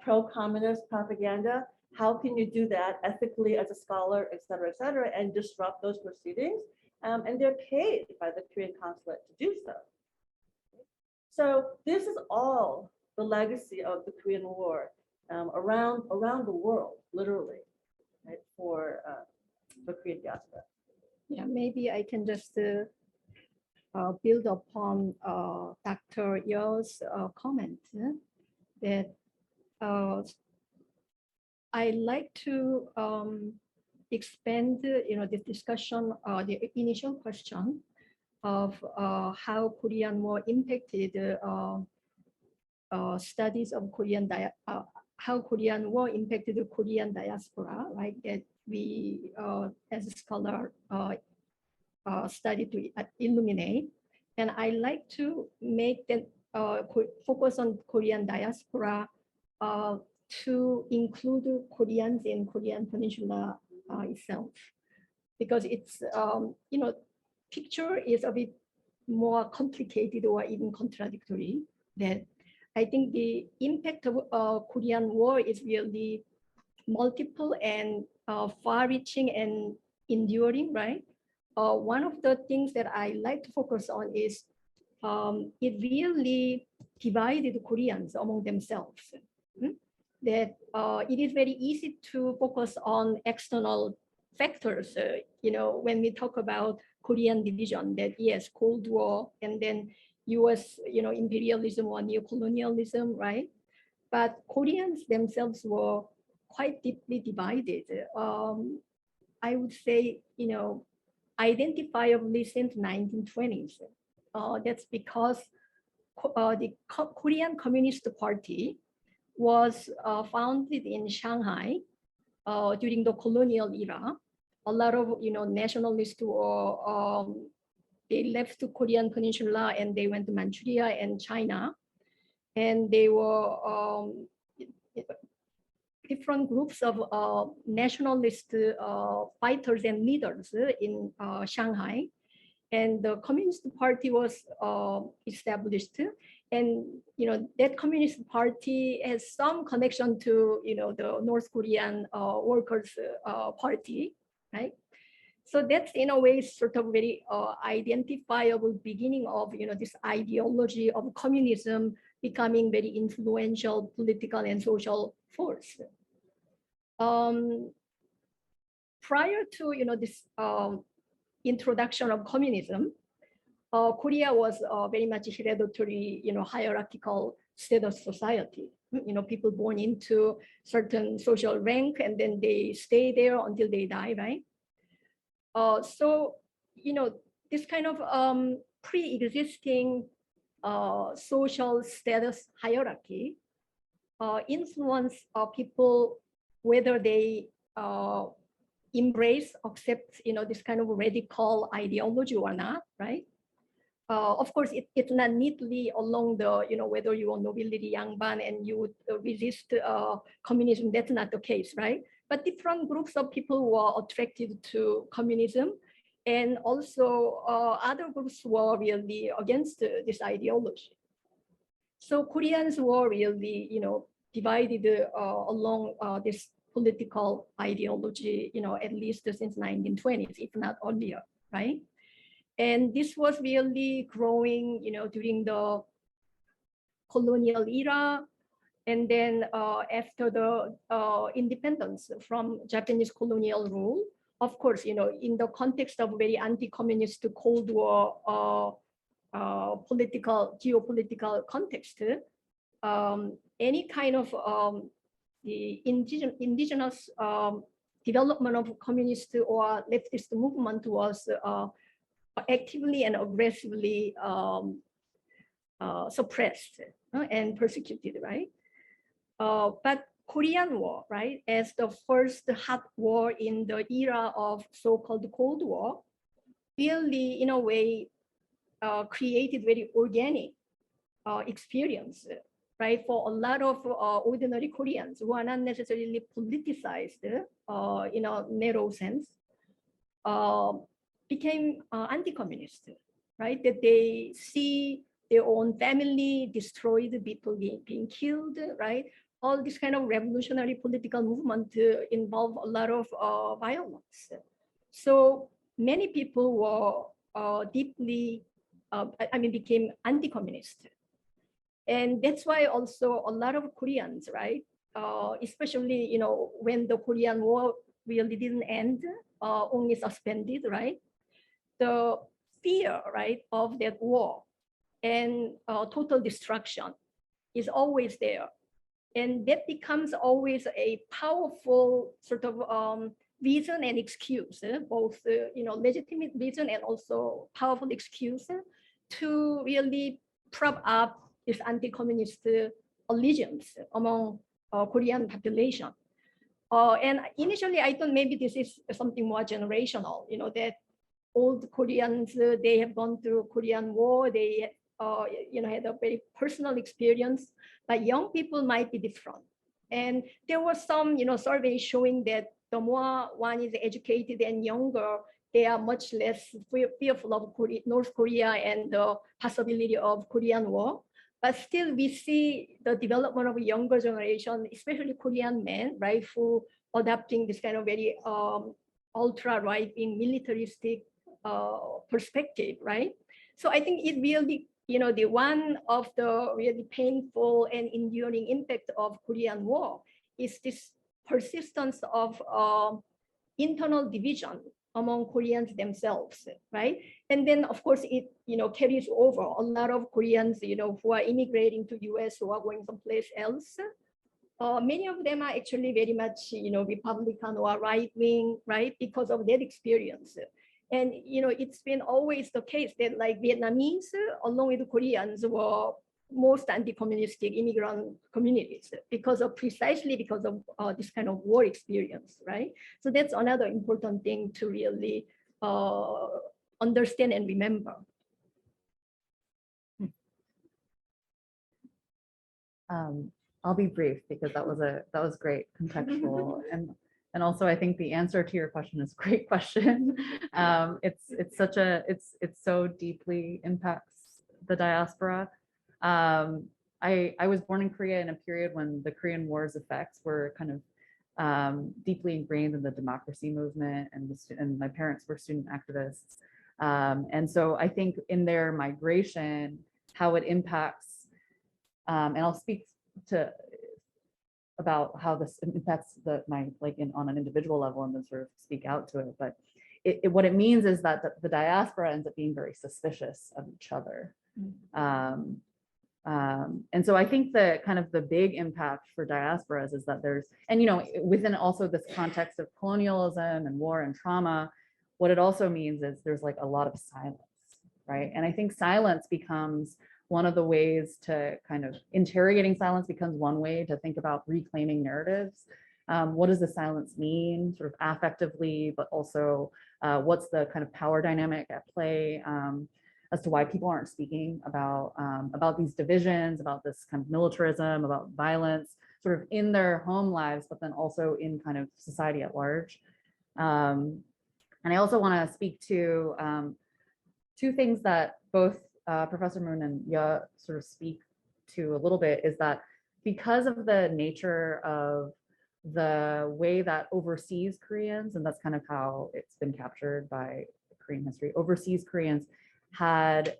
pro-communist propaganda? How can you do that ethically as a scholar, et cetera, and disrupt those proceedings? And they're paid by the Korean consulate to do so. So this is all the legacy of the Korean War around the world, literally, right, for the Korean diaspora. Yeah, maybe I can just build upon Dr. Yeo's comment that I like to expand, this discussion, the initial question of how Korean War impacted studies of how Korean War impacted the Korean diaspora, right? That we, as a scholar, study to illuminate. And I like to make that focus on Korean diaspora to include Koreans in Korean Peninsula itself, because it's, picture is a bit more complicated or even contradictory. That I think the impact of Korean War is really multiple and far-reaching and enduring, right? One of the things that I like to focus on is it really divided Koreans among themselves. That it is very easy to focus on external factors, when we talk about Korean division, that yes, Cold War, and then US, imperialism or neocolonialism, right? But Koreans themselves were quite deeply divided. I would say, identifiably since 1920s. That's because the Korean Communist Party was founded in Shanghai during the colonial era. A lot of nationalists were they left the Korean Peninsula and they went to Manchuria and China, and they were different groups of nationalist fighters and leaders in Shanghai. And the Communist Party was established, and that Communist Party has some connection to the North Korean Workers' Party, right? So that's in a way sort of very identifiable beginning of this ideology of communism becoming very influential political and social force. Prior to this introduction of communism, Korea was very much hereditary, hierarchical status society. People born into certain social rank and then they stay there until they die, right? So, this kind of pre-existing social status hierarchy influence people whether they embrace, accept, this kind of radical ideology or not, right? Of course, it's not neatly along the, whether you are nobility, yangban, and you would resist communism. That's not the case, right? But different groups of people were attracted to communism, and also other groups were really against this ideology. So Koreans were really, divided along this political ideology, at least since 1920s, if not earlier, right? And this was really growing, during the colonial era, and then after the independence from Japanese colonial rule, of course, in the context of very anti-communist Cold War geopolitical context, any kind of the indigenous development of communist or leftist movement was actively and aggressively suppressed and persecuted, right? But Korean War, right, as the first hot war in the era of so-called Cold War, really, in a way, created very organic experience, right, for a lot of ordinary Koreans who are not necessarily politicized in a narrow sense, became anti-communist, right? That they see their own family destroyed, people being killed, right? All this kind of revolutionary political movement involve a lot of violence. So many people were deeply, became anti-communist. And that's why also a lot of Koreans, right? Especially, when the Korean War really didn't end, only suspended, right? The fear, right, of that war and total destruction is always there. And that becomes always a powerful sort of reason and excuse, both legitimate reason and also powerful excuse to really prop up this anti-communist allegiance among Korean population. And initially, I thought maybe this is something more generational, that old Koreans, they have gone through Korean War, they had a very personal experience, but young people might be different. And there was some, surveys showing that the more one is educated and younger, they are much less fearful of North Korea and the possibility of Korean War. But still, we see the development of a younger generation, especially Korean men, right, who adopting this kind of very ultra right-wing militaristic perspective, right? So I think it really, the one of the really painful and enduring impact of Korean War is this persistence of internal division among Koreans themselves, right? And then, of course, it carries over. A lot of Koreans, who are immigrating to US, who are going someplace else, many of them are actually very much, Republican or right-wing, right? Because of that experience. And, it's been always the case that like Vietnamese, along with Koreans, were most anti-communistic immigrant communities precisely because of this kind of war experience, right? So that's another important thing to really understand and remember. I'll be brief because that was great contextual and also I think the answer to your question is a great question. It's so deeply impacts the diaspora. I was born in Korea in a period when the Korean War's effects were kind of deeply ingrained in the democracy movement, and my parents were student activists. And so I think in their migration, how it impacts, and I'll speak about how this impacts on an individual level and then sort of speak out to it. But what it means is that the diaspora ends up being very suspicious of each other. And so I think the big impact for diasporas is that there's, and within also this context of colonialism and war and trauma, what it also means is there's like a lot of silence, right? And I think silence becomes one of the ways to interrogating silence becomes one way to think about reclaiming narratives. What does the silence mean, sort of affectively, but also what's the kind of power dynamic at play as to why people aren't speaking about these divisions, about this kind of militarism, about violence, sort of in their home lives, but then also in kind of society at large. And I also want to speak to two things that both Professor Moon and Ya sort of speak to a little bit, is that because of the nature of the way that overseas Koreans, and that's kind of how it's been captured by Korean history, overseas Koreans had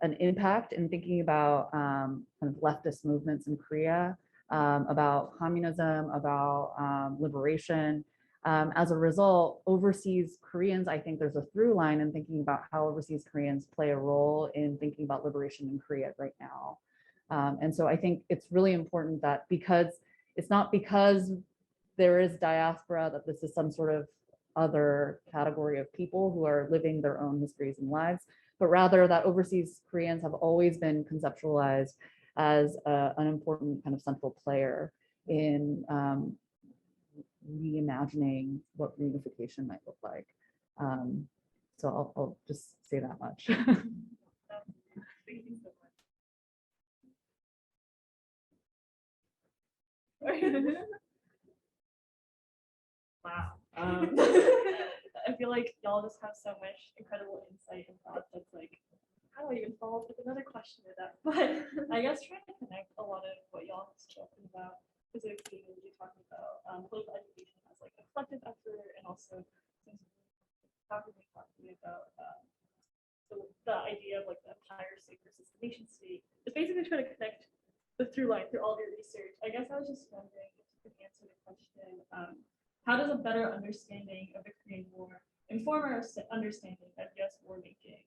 an impact in thinking about kind of leftist movements in Korea, about communism, about liberation. As a result, overseas Koreans, I think there's a through line in thinking about how overseas Koreans play a role in thinking about liberation in Korea right now. And so I think it's really important that it's not because there is diaspora that this is some sort of other category of people who are living their own histories and lives, but rather that overseas Koreans have always been conceptualized as an important kind of central player in reimagining what reunification might look like. So I'll just say that much. Thank you so much. Wow. I feel like y'all just have so much incredible insight and thoughts that's like, how do I even follow up with another question with that? But I guess trying to connect a lot of what y'all was talking about, specifically when you're talking about political education as like a collective effort, and also talking about the idea of like the empire state versus the nation state. It's basically trying to connect the through line through all of your research. I guess I was just wondering if you could answer the question. How does a better understanding of the Korean War inform our understanding of U.S. war making,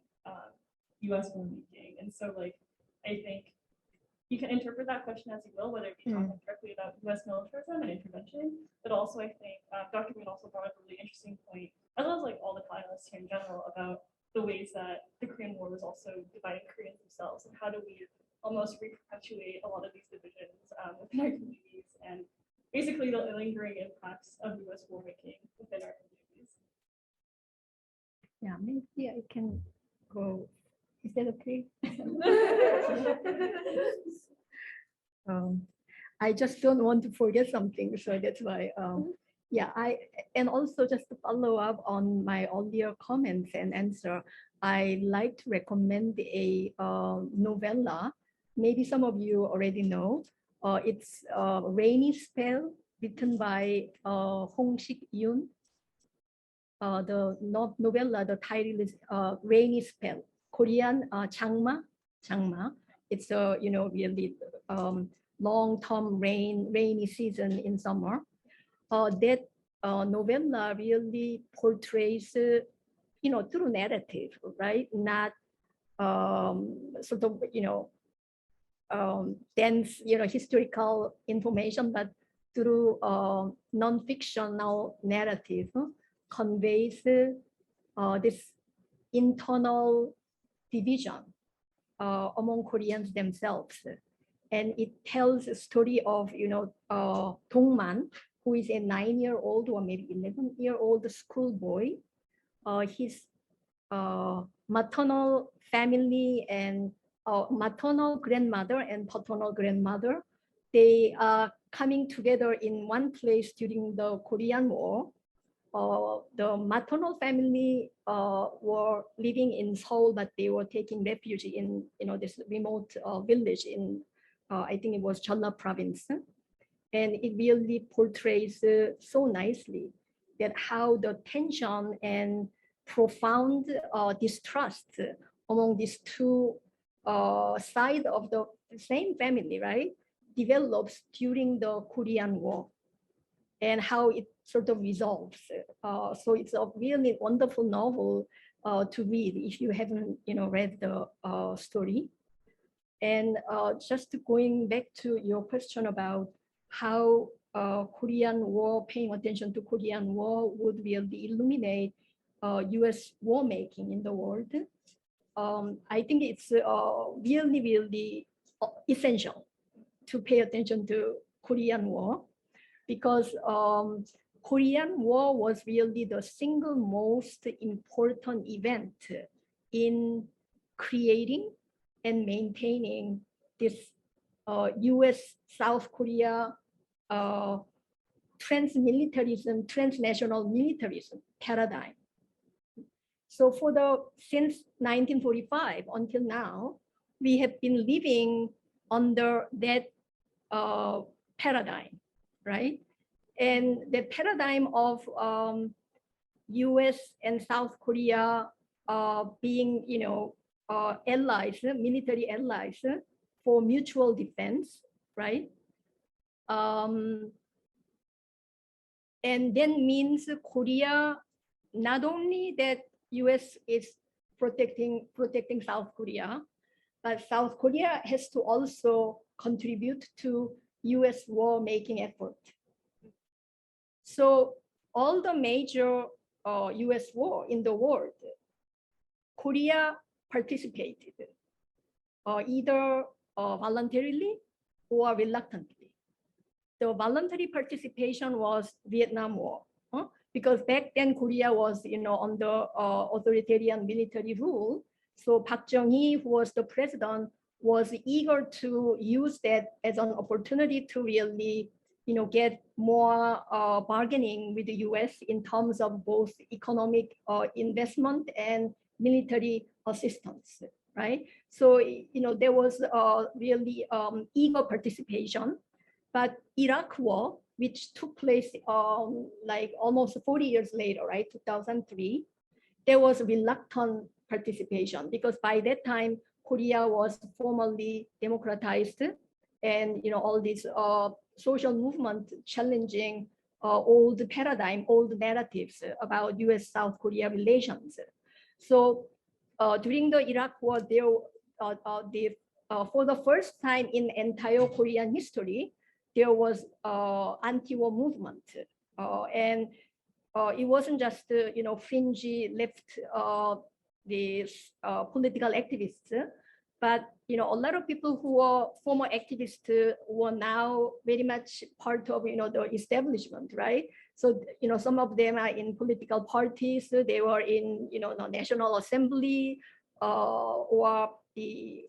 And so, like, I think you can interpret that question as you will, whether it be talking directly about U.S. militarism and intervention, but also I think Dr. Moon also brought up a really interesting point, as well as like all the panelists here in general, about the ways that the Korean War was also dividing Koreans themselves, and how do we almost re-perpetuate a lot of these divisions within our communities, and basically the lingering impacts of U.S. war making within our communities. Yeah, maybe I can go. Is that okay? I just don't want to forget something, so that's why. Yeah, and also just to follow up on my earlier comments and answer, I like to recommend a novella. Maybe some of you already know. It's Rainy Spell, written by Seungsook Moon. The novella, the title is Rainy Spell, Korean 장마. It's a really long-term rainy season in summer. That novella really portrays, through narrative, right? Not sort of, dense, historical information, but through non-fictional narrative conveys this internal division among Koreans themselves. And it tells a story of, Dongman, who is a 9-year-old or maybe 11-year-old schoolboy. His maternal family and maternal grandmother and paternal grandmother, they are coming together in one place during the Korean War. The maternal family were living in Seoul, but they were taking refuge in this remote village in I think it was Jeolla province. And it really portrays so nicely that how the tension and profound distrust among these two sides of the same family, right, develops during the Korean War, and how it sort of resolves. So it's a really wonderful novel to read if you haven't, read the story. And just going back to your question about how Korean War, paying attention to Korean War would really illuminate US war making in the world. I think it's really, really essential to pay attention to Korean War, because Korean War was really the single most important event in creating and maintaining this US South Korea transnational militarism paradigm. So since 1945 until now, we have been living under that paradigm, right? And the paradigm of US and South Korea being, allies, military allies for mutual defense, right? And then means Korea, not only that US is protecting South Korea, but South Korea has to also contribute to US war making effort. So all the major US war in the world, Korea participated either voluntarily or reluctantly. The voluntary participation was Vietnam War, because back then Korea was, under authoritarian military rule. So Park Chung-hee, who was the president, was eager to use that as an opportunity to really, get more bargaining with the US in terms of both economic investment and military assistance, right? So, there was really eager participation. But Iraq War, which took place like almost 40 years later, right, 2003, there was reluctant participation because by that time, Korea was formally democratized and, all these social movement challenging old paradigm, old narratives about US-South Korea relations. So during the Iraq War, for the first time in entire Korean history, there was anti-war movement, and it wasn't just fringy left political activists, but a lot of people who were former activists were now very much part of the establishment, right? So some of them are in political parties. They were in the National Assembly or the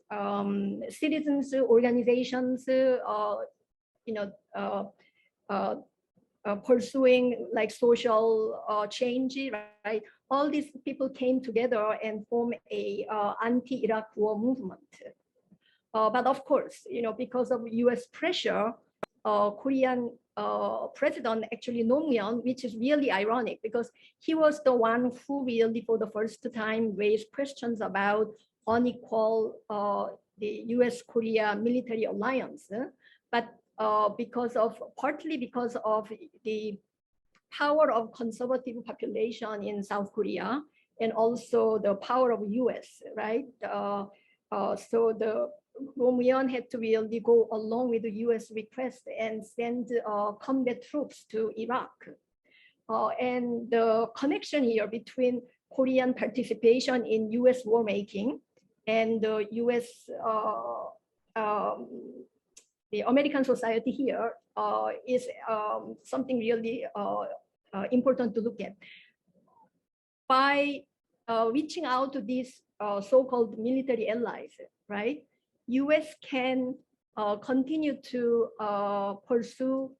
citizens organizations. Pursuing like social change, right? All these people came together and formed a anti-Iraq war movement. But of course, because of US pressure, Korean president actually Noong-yeon, which is really ironic because he was the one who really for the first time raised questions about unequal the US-Korea military alliance. But partly because of the power of conservative population in South Korea and also the power of US, right? So the Noong-yeon had to really go along with the US request and send combat troops to Iraq. And the connection here between Korean participation in US war making and the US the American society here is something really important to look at. By reaching out to these so-called military allies, right? US can continue to pursue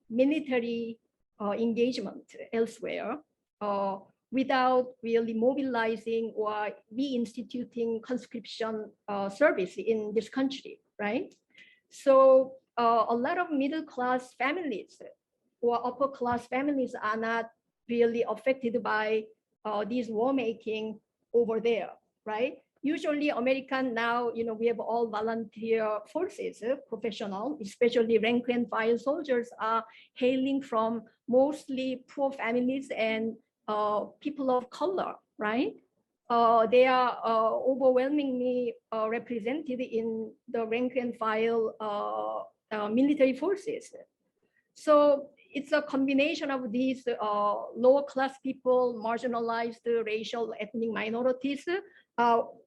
military engagement elsewhere without really mobilizing or reinstituting conscription service in this country, right? So a lot of middle-class families or upper-class families are not really affected by these war making over there, right? Usually American now, we have all volunteer forces, professional, especially rank and file soldiers are hailing from mostly poor families and people of color, right? They are overwhelmingly represented in the rank and file military forces. So it's a combination of these lower class people, marginalized racial ethnic minorities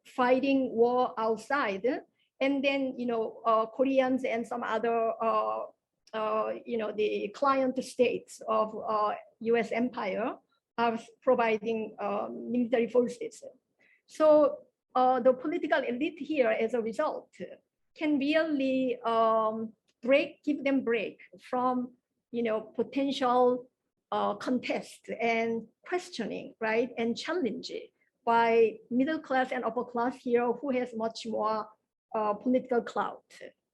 fighting war outside. And then, Koreans and some other, the client states of US empire are providing military forces. So the political elite here, as a result, can really give them break from potential contest and questioning, right, and challenge by middle class and upper class here who has much more political clout,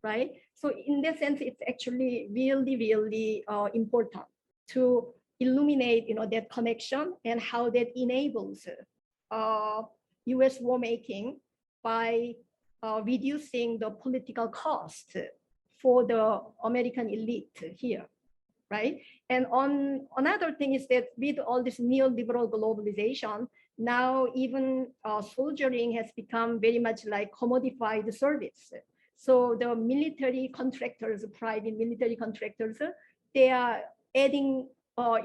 right? So in that sense, it's actually really, really important to illuminate, that connection and how that enables U.S. war making by reducing the political cost for the American elite here. right? And on another thing is that with all this neoliberal globalization, now even soldiering has become very much like commodified service. So the military contractors, private military contractors, they are adding,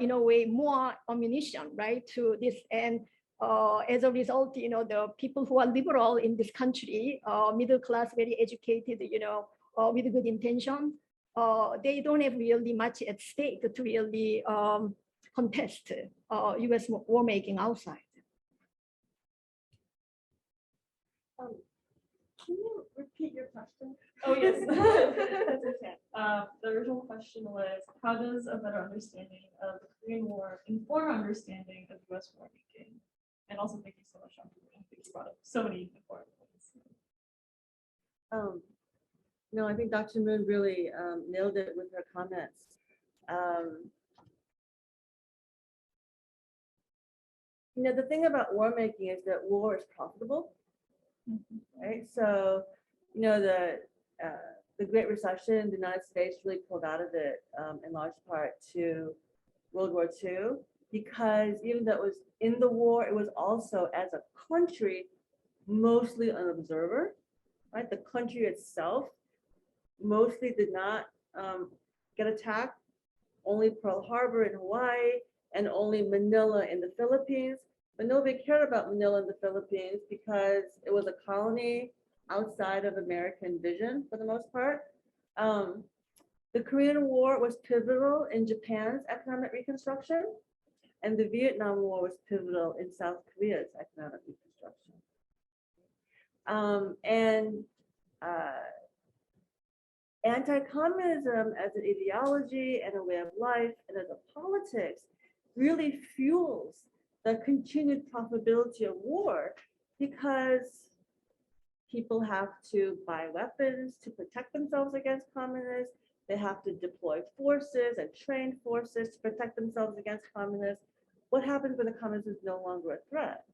in a way, more ammunition, right, to this. And as a result, the people who are liberal in this country, middle class, very educated, with good intention, they don't have really much at stake to really contest U.S. war making outside. Can you repeat your question? Oh, yes. The original question was, how does a better understanding of the Korean War inform our understanding of US war making? And also, thank you so much, Dr. Moon. I think you brought up so many important points. No, I think Dr. Moon really nailed it with her comments. The thing about war making is that war is profitable, right? So, the Great Recession, the United States really pulled out of it in large part to World War II, because even though it was in the war, it was also as a country mostly an observer, right? The country itself mostly did not get attacked, only Pearl Harbor in Hawaii and only Manila in the Philippines. But nobody cared about Manila in the Philippines because it was a colony outside of American vision for the most part. The Korean War was pivotal in Japan's economic reconstruction, and the Vietnam War was pivotal in South Korea's economic reconstruction. Anti-communism as an ideology and a way of life and as a politics really fuels the continued profitability of war, because people have to buy weapons to protect themselves against communists. They have to deploy forces and train forces to protect themselves against communists. What happens when the communist is no longer a threat?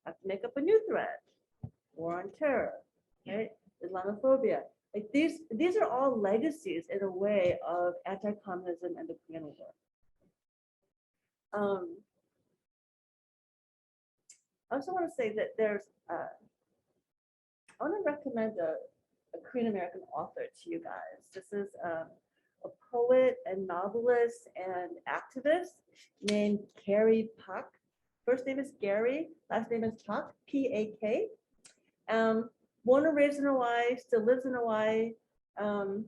Have to make up a new threat. War on terror, right? Islamophobia. Like these are all legacies in a way of anti-communism and the Korean War. I also want to say that there's, I want to recommend a Korean American author to you guys. This is a poet and novelist and activist named Gary Pak. First name is Gary, last name is Pak, P-A-K. Born and raised in Hawaii, still lives in Hawaii. A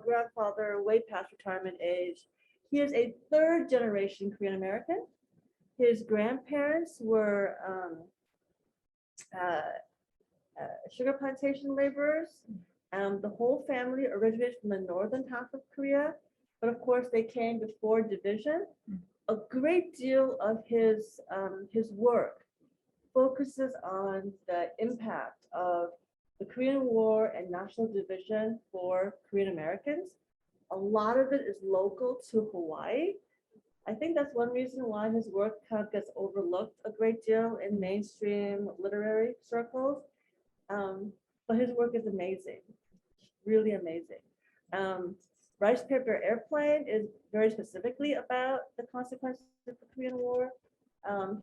grandfather way past retirement age. He is a third generation Korean American. His grandparents were sugar plantation laborers. The whole family originated from the northern half of Korea, but of course they came before division. A great deal of his work focuses on the impact of the Korean War and national division for Korean Americans. A lot of it is local to Hawaii. I think that's one reason why his work kind of gets overlooked a great deal in mainstream literary circles. But his work is amazing, really amazing. Rice Paper Airplane is very specifically about the consequences of the Korean War.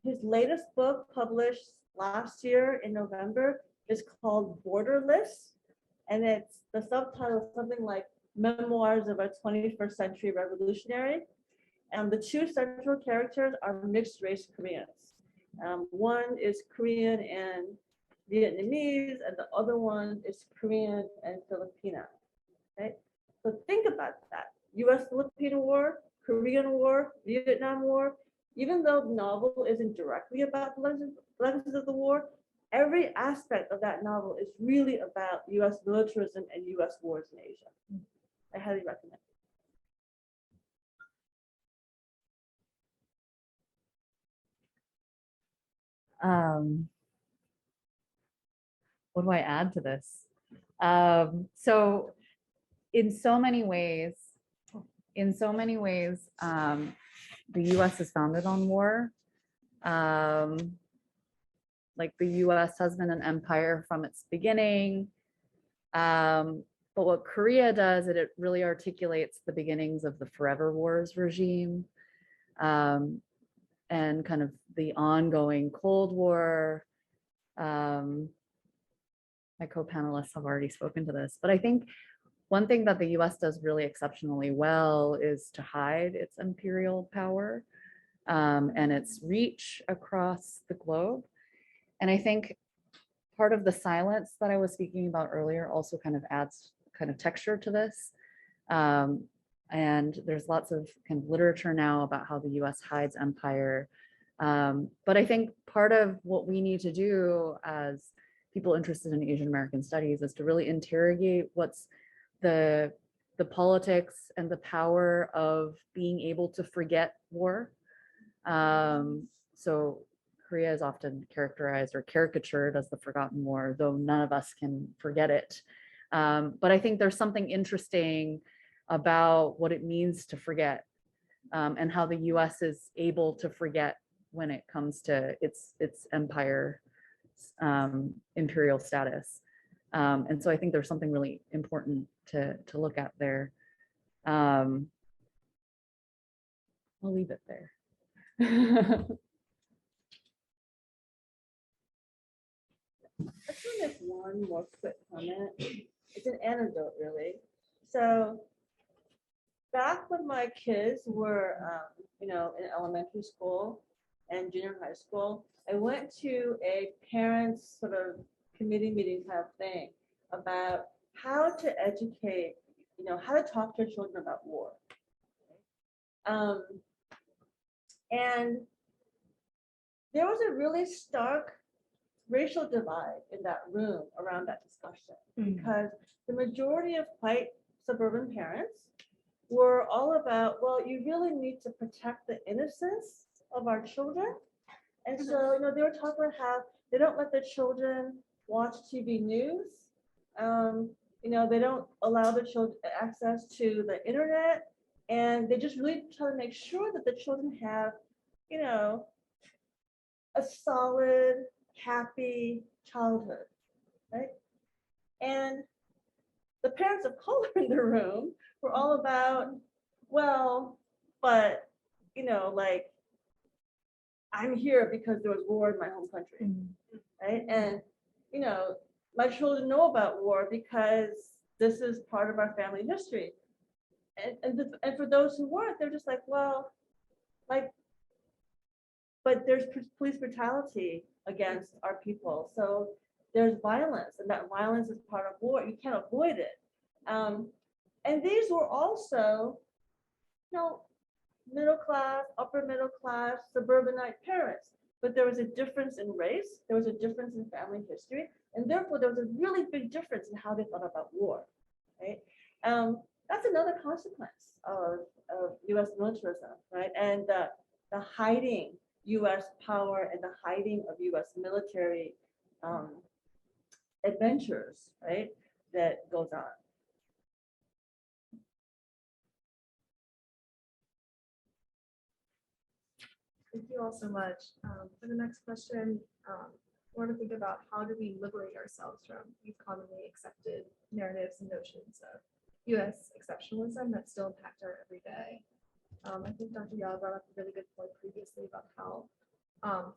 His latest book, published last year in November, is called Borderless, and it's the subtitle is something like Memoirs of a 21st Century Revolutionary. And the two central characters are mixed race Koreans. One is Korean and Vietnamese, and the other one is Korean and Filipino. Okay? So think about that. US-Philippine War, Korean War, Vietnam War. Even though the novel isn't directly about the legacies of the war, every aspect of that novel is really about US militarism and US wars in Asia. I highly recommend it. What do I add to this? So in so many ways, the US is founded on war. Like the US has been an empire from its beginning. But But what Korea does, it really articulates the beginnings of the forever wars regime, and kind of the ongoing Cold War. My co-panelists have already spoken to this, but I think one thing that the US does really exceptionally well is to hide its imperial power and its reach across the globe. And I think part of the silence that I was speaking about earlier also kind of adds kind of texture to this. And there's lots of kind of literature now about how the US hides empire. But I think part of what we need to do as people interested in Asian American studies is to really interrogate what's the politics and the power of being able to forget war. So Korea is often characterized or caricatured as the forgotten war, though none of us can forget it. But I think there's something interesting about what it means to forget, and how the US is able to forget when it comes to its empire, imperial status. And so I think there's something really important to look at there. I'll leave it there. I just want to make one more quick comment. It's an anecdote, really. So back when my kids were, in elementary school and junior high school, I went to a parents sort of committee meeting kind of thing about how to educate, how to talk to your children about war. And there was a really stark racial divide in that room around that discussion, because the majority of white suburban parents were all about, well, you really need to protect the innocence of our children. And so, they were talking about how they don't let their children watch TV news. They don't allow their children access to the internet. And they just really try to make sure that the children have, a solid, happy childhood, right? And the parents of color in the room were all about, well, but, I'm here because there was war in my home country, right? And, my children know about war because this is part of our family history. And for those who weren't, they're just like, well, but there's police brutality against our people. So there's violence, and that violence is part of war. You can't avoid it. And these were also, middle class, upper middle class, suburbanite parents. But there was a difference in race. There was a difference in family history. And therefore, there was a really big difference in how they thought about war, right? That's another consequence of US militarism, right? And the hiding US power and the hiding of US military adventures, right, that goes on. Thank you all so much. For the next question, I want to think about how do we liberate ourselves from these commonly accepted narratives and notions of US exceptionalism that still impact our everyday. I think Dr. Yao brought up a really good point previously about how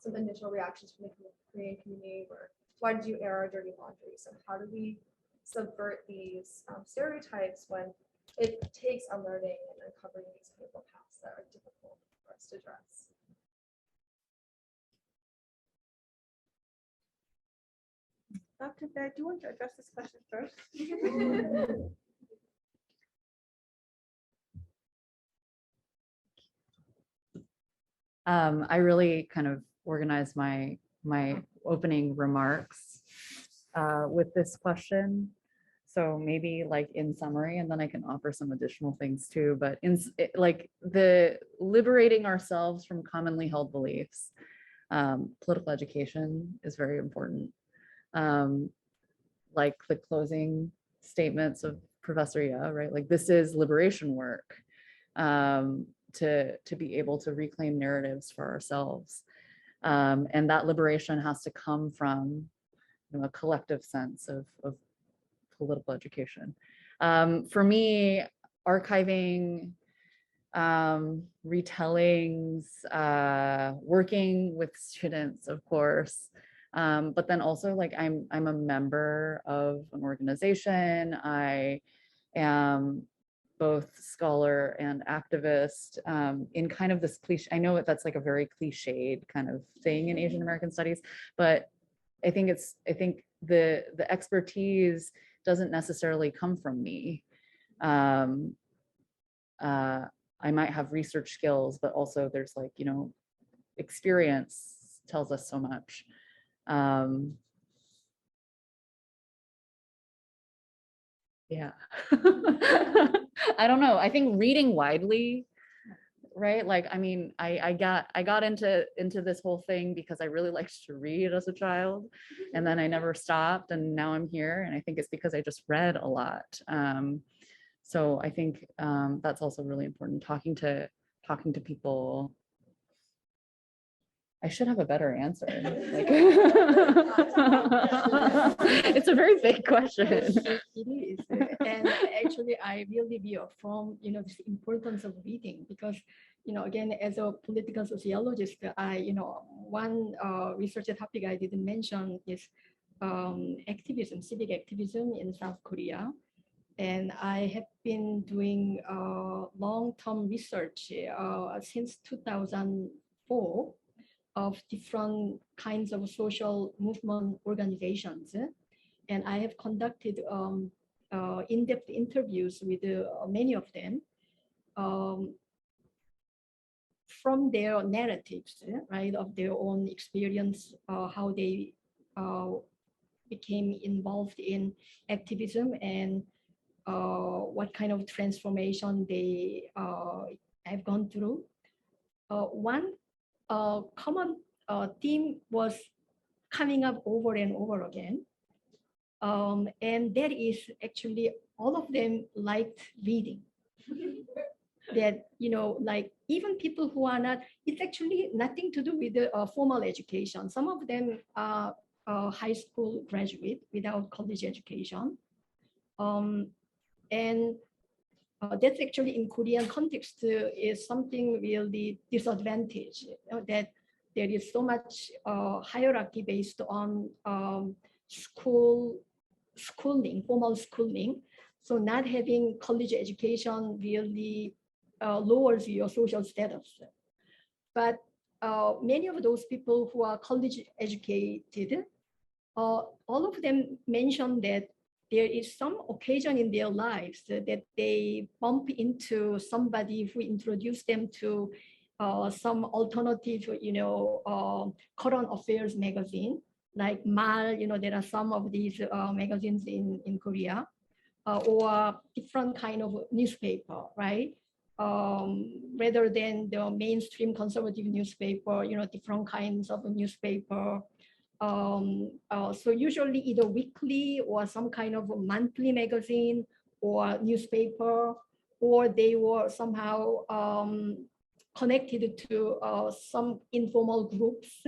some initial reactions from the Korean community were, why did you air our dirty laundry? So how do we subvert these stereotypes when it takes unlearning and uncovering these painful paths that are difficult for us to address? Dr. Beck, do you want to address this question first? I really kind of organized my opening remarks with this question. So maybe like in summary, and then I can offer some additional things too, but like the liberating ourselves from commonly held beliefs. Political education is very important. Like the closing statements of Professor Ya, right? Like this is liberation work. To be able to reclaim narratives for ourselves. And that liberation has to come from a collective sense of political education. For me, archiving, retellings, working with students, of course, but then also like I'm a member of an organization. I am both scholar and activist, in kind of this cliche. I know that's like a very cliched kind of thing in Asian American studies, but I think the expertise doesn't necessarily come from me. I might have research skills, but also there's like, you know, experience tells us so much. Yeah. I don't know. I think reading widely, right? Like, I mean, I got into this whole thing because I really liked to read as a child, and then I never stopped, and now I'm here. And I think it's because I just read a lot. So I think that's also really important. Talking to people. I should have a better answer. Like, it's a very big question. It is. And actually, I really reaffirm, you know, the importance of reading because, you know, again, as a political sociologist, one research topic I didn't mention is activism, civic activism in South Korea. And I have been doing long-term research since 2004 of different kinds of social movement organizations. And I have conducted in-depth interviews with many of them from their narratives, right, of their own experience, how they became involved in activism and what kind of transformation they have gone through. One common theme was coming up over and over again. And that is actually all of them liked reading. That, you know, like even people who are not, it's actually nothing to do with the formal education. Some of them are high school graduate without college education. And that's actually in Korean context is something really disadvantaged, that there is so much hierarchy based on schooling, formal schooling. So not having college education really lowers your social status. But many of those people who are college educated, all of them mention that there is some occasion in their lives that they bump into somebody who introduced them to some alternative, you know, current affairs magazine, like Mal, you know, there are some of these magazines in Korea, or different kind of newspaper, right? Rather than the mainstream conservative newspaper, you know, different kinds of newspaper. So usually either weekly or some kind of a monthly magazine or newspaper, or they were somehow connected to some informal groups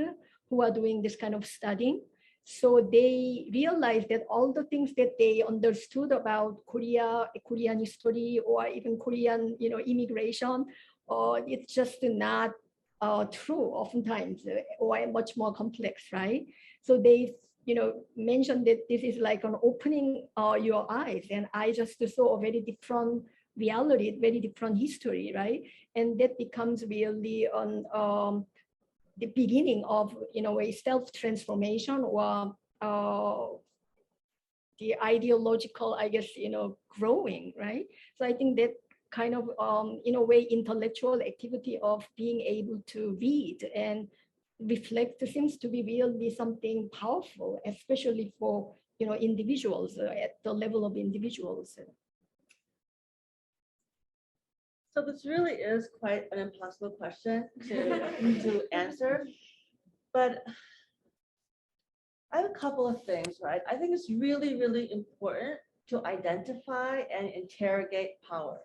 who are doing this kind of studying. So they realized that all the things that they understood about Korea, Korean history, or even Korean, you know, immigration, it's just not true oftentimes, or much more complex, right? So they, you know, mentioned that this is like an opening your eyes, and I just saw a very different reality, very different history, right? And that becomes really on the beginning of, you know, a self-transformation or the ideological, I guess, you know, growing, right? So I think that kind of, in a way, intellectual activity of being able to read and reflect seems to be really something powerful, especially for, you know, individuals at the level of individuals. So this really is quite an impossible question to answer, but I have a couple of things, right? I think it's really, really important to identify and interrogate power,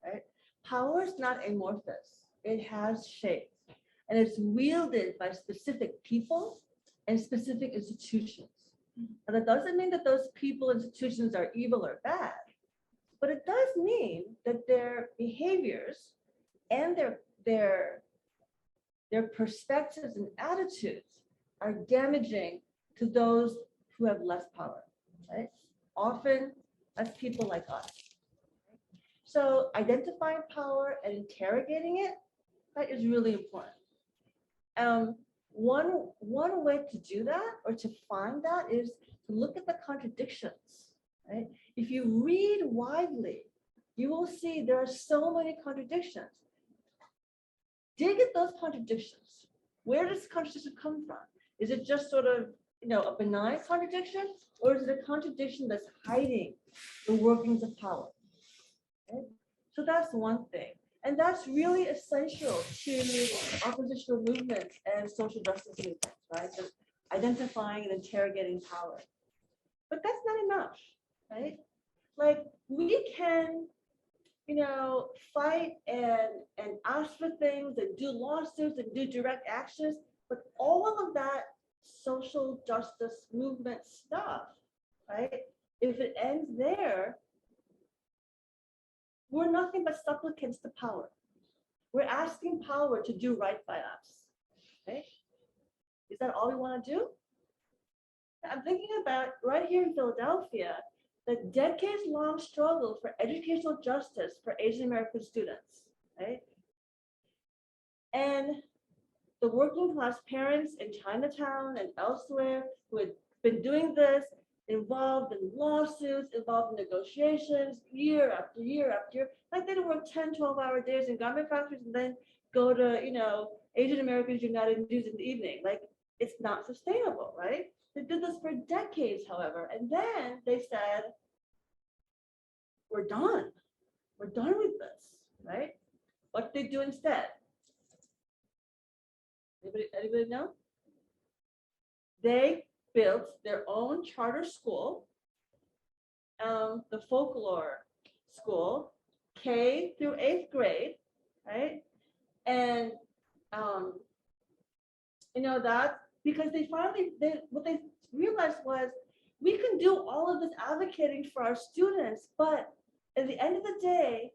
right? Power is not amorphous. It has shapes, and it's wielded by specific people and specific institutions. But that doesn't mean that those people, institutions are evil or bad. mean that their behaviors and their perspectives and attitudes are damaging to those who have less power, right? Often as people like us. So identifying power and interrogating it, that is really important. One way to do that or to find that is to look at the contradictions, right? If you read widely, you will see there are so many contradictions. Dig at those contradictions. Where does contradiction come from? Is it just sort of, a benign contradiction, or is it a contradiction that's hiding the workings of power? Okay? So that's one thing. And that's really essential to oppositional movements and social justice movements, right? So identifying and interrogating power. But that's not enough, right? Like we can, fight and ask for things and do lawsuits and do direct actions, but all of that social justice movement stuff, right? If it ends there, we're nothing but supplicants to power. We're asking power to do right by us, right? Is that all we want to do? I'm thinking about right here in Philadelphia, the decades-long struggle for educational justice for Asian American students, right? And the working class parents in Chinatown and elsewhere who had been doing this, involved in lawsuits, involved in negotiations, year after year after year, like they'd work 10, 12-hour days in garment factories and then go to, Asian Americans United News in the evening. Like, it's not sustainable, right? They did this for decades, however, and then they said, we're done. We're done with this, right? What did they do instead? Anybody know? They built their own charter school, the folklore school, K through 8th grade, right? And that because what they realized was we can do all of this advocating for our students, but at the end of the day,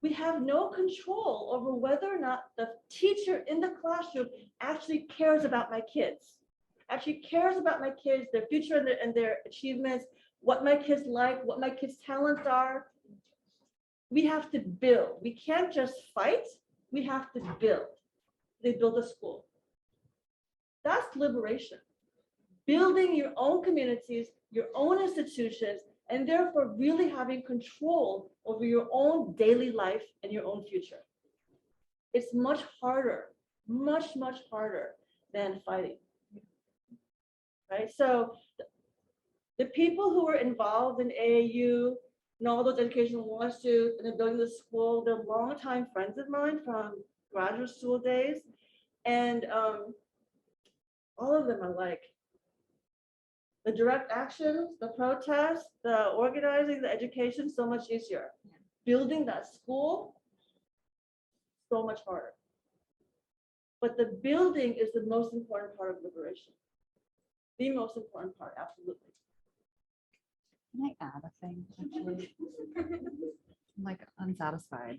we have no control over whether or not the teacher in the classroom actually cares about my kids, their future and their achievements, what my kids like, what my kids' talents are. We have to build. We can't just fight. We have to build. They build a school. That's liberation. Building your own communities, your own institutions, and therefore really having control over your own daily life and your own future. It's much harder, much, much harder than fighting, right? So the people who were involved in AAU and all those educational lawsuits and building the school, they're longtime friends of mine from graduate school days. And all of them are like, the direct actions, the protests, the organizing, the education, so much easier. Building that school, so much harder. But the building is the most important part of liberation. The most important part, absolutely. Can I add a thing? Actually, I'm like unsatisfied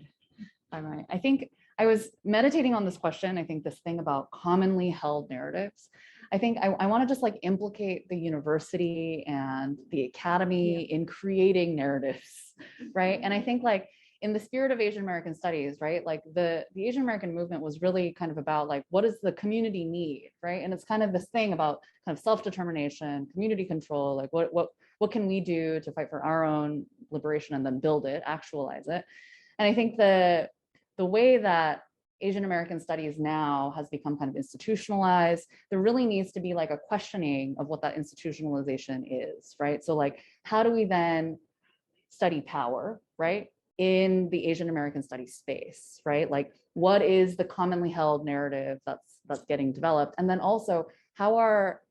by I think I was meditating on this question. I think this thing about commonly held narratives. I think I want to just like implicate the university and the academy in creating narratives, right? And I think like in the spirit of Asian American studies, right? Like the Asian American movement was really kind of about like, what does the community need, right? And it's kind of this thing about kind of self-determination, community control, like what can we do to fight for our own liberation and then build it, actualize it. And I think the way that Asian American studies now has become kind of institutionalized, there really needs to be like a questioning of what that institutionalization is, right? So like, how do we then study power, right? In the Asian American studies space, right? Like, what is the commonly held narrative that's getting developed? And then also, how are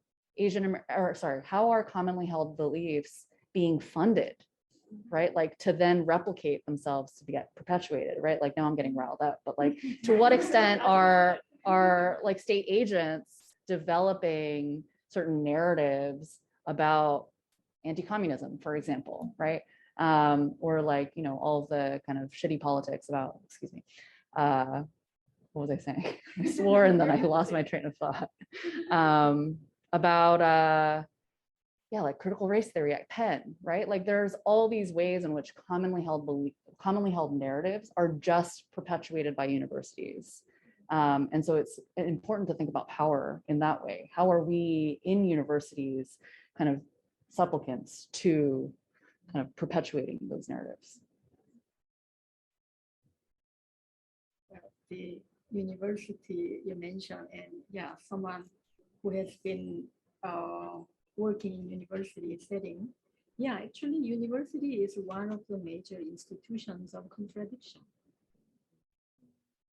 how are commonly held beliefs being funded, right? Like to then replicate themselves to get perpetuated, right? Like now I'm getting riled up, but like to what extent are like state agents developing certain narratives about anti-communism, for example, right? or like, you know, all of the kind of shitty politics about, excuse me, what was I saying? I swore and then I lost my train of thought. About yeah, like critical race theory at Penn, right? Like there's all these ways in which commonly held narratives are just perpetuated by universities. And so it's important to think about power in that way. How are we in universities kind of supplicants to kind of perpetuating those narratives? The university you mentioned, and yeah, someone who has been working in university setting. Yeah, actually, university is one of the major institutions of contradiction.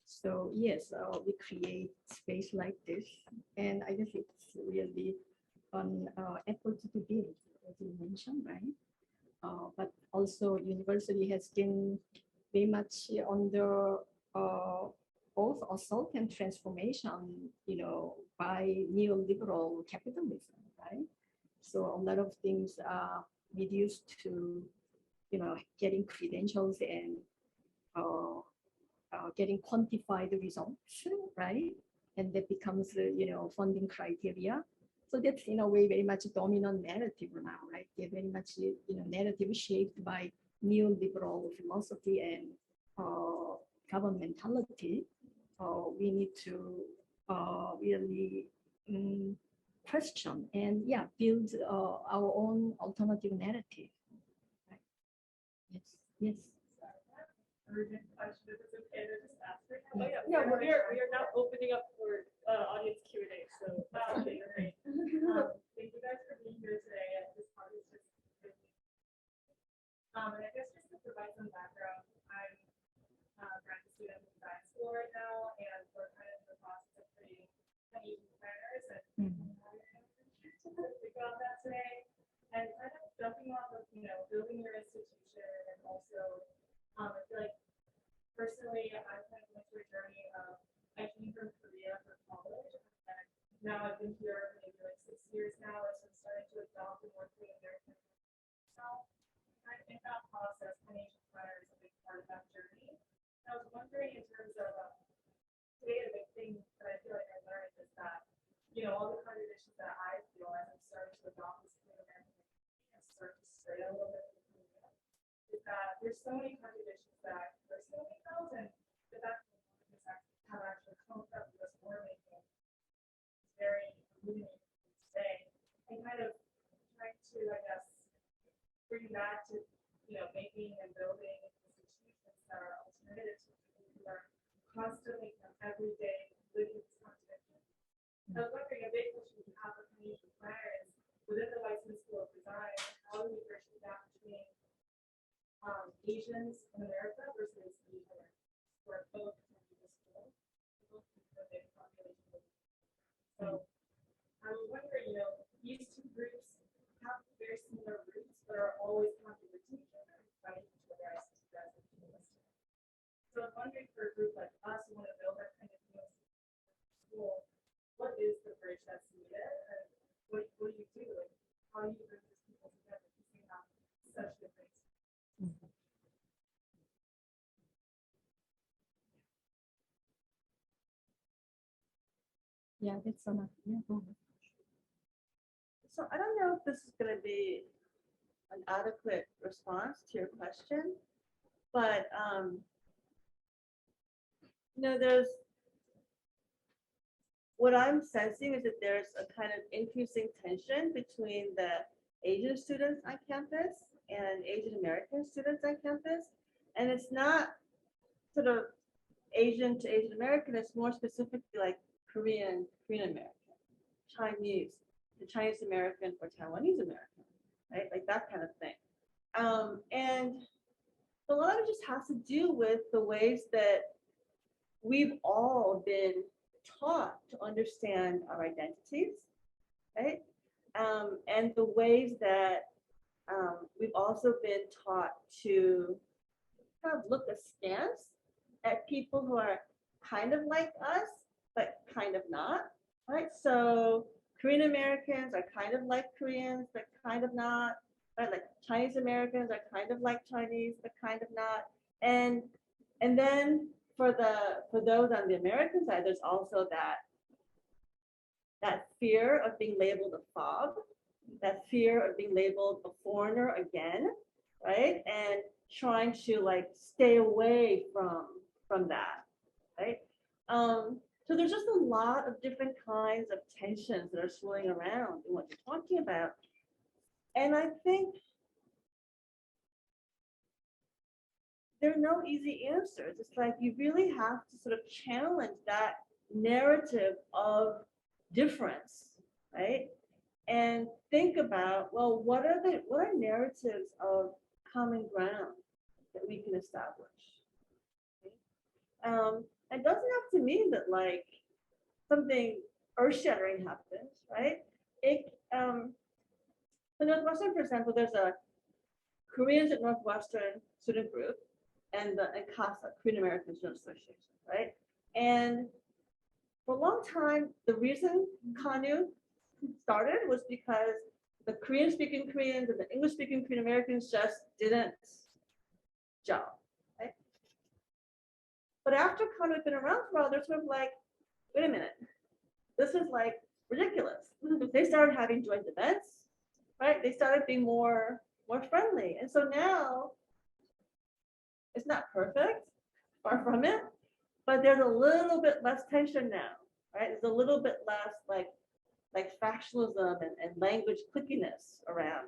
So yes, we create space like this, and I guess it's really an effort to build, as you mentioned, right? But also, university has been very much under both assault and transformation, you know, by neoliberal capitalism, right? So a lot of things are reduced to, you know, getting credentials and getting quantified results, right? And that becomes, you know, funding criteria. So that's in a way very much dominant narrative now, right? They're very much, you know, narrative shaped by neoliberal philosophy and governmentality. We need to really question and yeah, build our own alternative narrative. Right. Yes, yes. Urgent question, if it's okay to just ask right now. Oh, yeah, we are now opening up for audience Q&A, so okay, great. Thank you guys for being here today. This part is just and I guess just to provide some background, I'm a graduate student in Diaspora right now, and we're kind of in the process of creating Asian planners and think about that today, and kind of jumping off of, you know, building your institution, and also I feel like personally, I've kind of went through a journey of, I came from Korea for college, and now I've been here maybe like 6 years now, and so I'm starting to adopt and work with American myself. I think that process, Asian planner is a big part of that journey. And I was wondering in terms of, today a big thing that I feel like I learned is that, you know, all the contradictions that I feel as I'm starting to adopt this American and start to stray a little bit from Korea, is that there's so many contradictions that personally felt, and that have actually come from this war making is very illuminating today, and kind of trying to, I guess, bring that to, you know, making and building institutions that are alternative to people who are constantly and every day living this contradiction. I was wondering, a big question we have for Canadian planners within the Weissman School of Design, how do we bridge the gap between Asians in America versus Asian Americans, who are both attending the school, both the big population. So I was wondering, you know, these two groups have very similar roots, but are always contradicting each other and fighting each other as individuals. So I'm wondering, for a group like us who want to build that kind of school, what is the bridge that's needed, and what do you do? Like, how do you bring these people together because they have such different? Yeah, that's enough. Yeah, go ahead. So I don't know if this is going to be an adequate response to your question, but you know, there's what I'm sensing is that there's a kind of increasing tension between the Asian students on campus and Asian American students on campus, and it's not sort of Asian to Asian American. It's more specifically like Korean American, Chinese, the Chinese American or Taiwanese American, right? Like that kind of thing. And a lot of it just has to do with the ways that we've all been taught to understand our identities, right? And the ways that we've also been taught to kind of look askance at people who are kind of like us, but kind of not, right? So Korean Americans are kind of like Koreans, but kind of not. right? Like Chinese Americans are kind of like Chinese, but kind of not. And then for those on the American side, there's also that fear of being labeled a fob, that fear of being labeled a foreigner again, right? And trying to like stay away from that, right? So there's just a lot of different kinds of tensions that are swirling around in what you're talking about. And I think there are no easy answers. It's like you really have to sort of challenge that narrative of difference, right? And think about, well, what are narratives of common ground that we can establish? It doesn't have to mean that like something earth-shattering happens, right? So Northwestern, for example, there's a Koreans at Northwestern student group and CASA, Korean American Student Association, right? And for a long time, the reason KANU started was because the Korean-speaking Koreans and the English-speaking Korean Americans just didn't gel, right? But after KANU had been around for a while, they're sort of like, wait a minute, this is like ridiculous. They started having joint events, right? They started being more friendly. And so now it's not perfect, far from it, but there's a little bit less tension now, right? There's a little bit less like factionalism and language clickiness around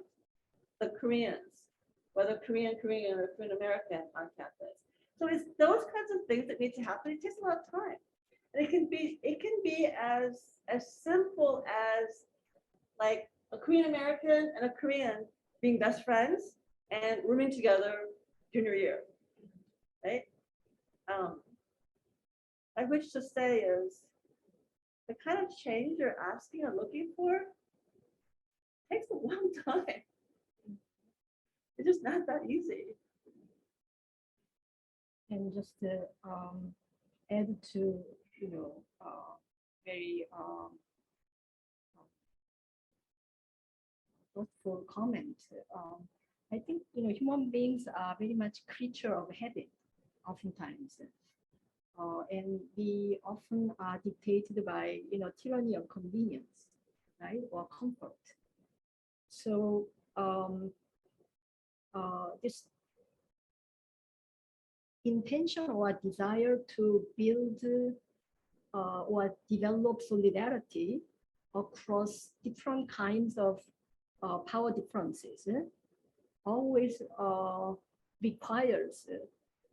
the Koreans, whether Korean or Korean American on campus. So it's those kinds of things that need to happen. It takes a lot of time. And it can be as simple as like a Korean American and a Korean being best friends and rooming together junior year, right? I wish to say is the kind of change you're asking or looking for takes a long time. It's just not that easy. And just to add to, very thoughtful comment. I think, human beings are very much creature of habit, oftentimes. And we often are dictated by, tyranny of convenience, right, or comfort. So this intention or desire to build or develop solidarity across different kinds of power differences always requires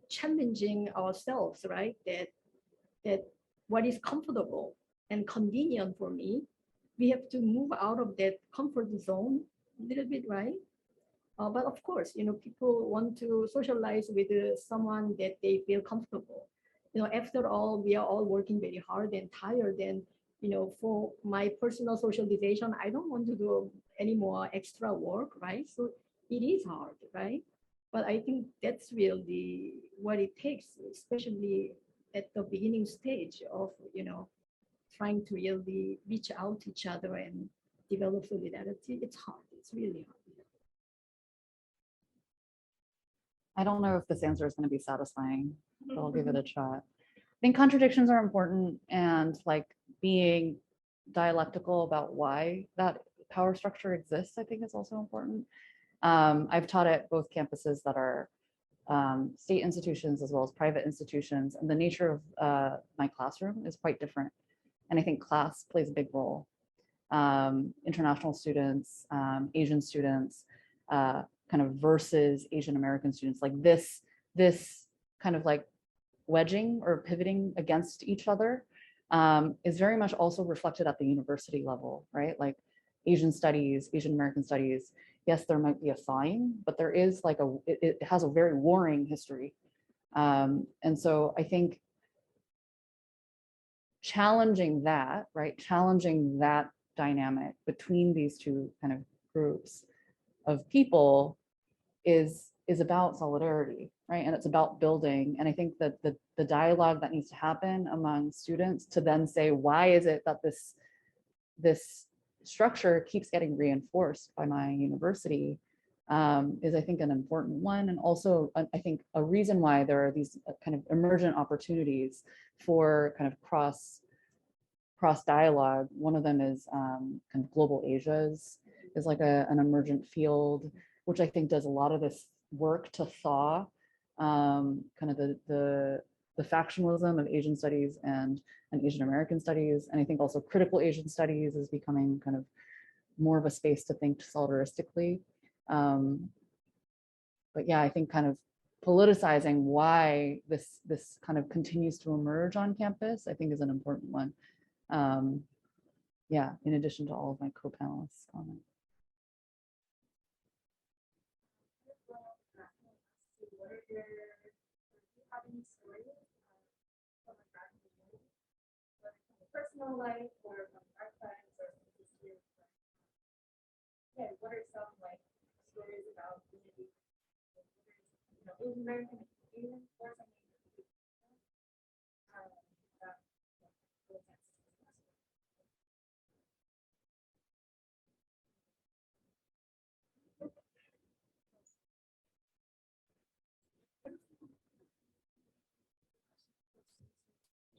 challenging ourselves, right? That what is comfortable and convenient for me, we have to move out of that comfort zone a little bit, right? But of course, people want to socialize with someone that they feel comfortable. After all, we are all working very hard and tired. And, for my personal socialization, I don't want to do any more extra work, right? So it is hard, right? But I think that's really what it takes, especially at the beginning stage of, trying to really reach out to each other and develop solidarity. It's hard. It's really hard. I don't know if this answer is going to be satisfying, but I'll give it a shot. I think contradictions are important, and like being dialectical about why that power structure exists, I think is also important. I've taught at both campuses that are state institutions as well as private institutions, and the nature of my classroom is quite different. And I think class plays a big role. International students, Asian students, kind of versus Asian American students, like this kind of like wedging or pivoting against each other is very much also reflected at the university level, right? Like Asian studies, Asian American studies, yes, there might be a thawing, but there is like it has a very warring history. And so I think challenging that, right? Challenging that dynamic between these two kind of groups of people is about solidarity, right? And it's about building. And I think that the dialogue that needs to happen among students to then say, why is it that this structure keeps getting reinforced by my university? is I think an important one, and also I think a reason why there are these kind of emergent opportunities for kind of cross dialogue. One of them is kind of global Asias is like an emergent field, which I think does a lot of this work to thaw kind of the factionalism of Asian studies and Asian American studies. And I think also critical Asian studies is becoming kind of more of a space to think solidaristically. But yeah, I think kind of politicizing why this kind of continues to emerge on campus, I think is an important one. Yeah, in addition to all of my co-panelists' comments. Personal life or from our friends or yeah, what are some like stories about community, Asian American experience or something that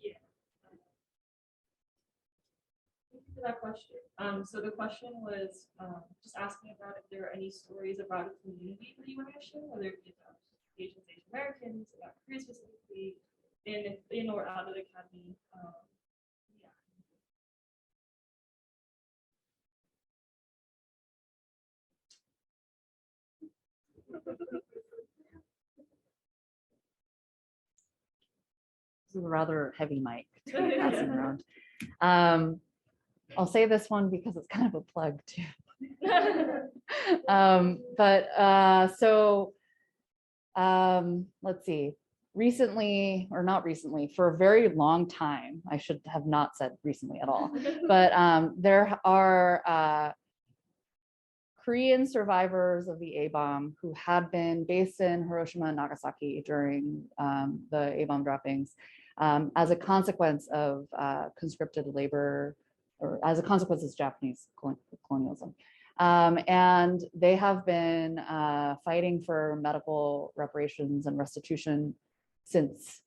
Yeah. Thank you for that question. So the question was just asking about if there are any stories about a community that you want to share, whether it be about Asians, Asian Americans, about Korea specifically, in or out of the academy. Yeah. This is a rather heavy mic to be passing around. I'll say this one because it's kind of a plug too. Let's see. Recently, or not recently, for a very long time, I should have not said recently at all, but there are Korean survivors of the A-bomb who had been based in Hiroshima and Nagasaki during the A-bomb droppings as a consequence of conscripted labor, or as a consequence of Japanese colonialism. And they have been fighting for medical reparations and restitution since,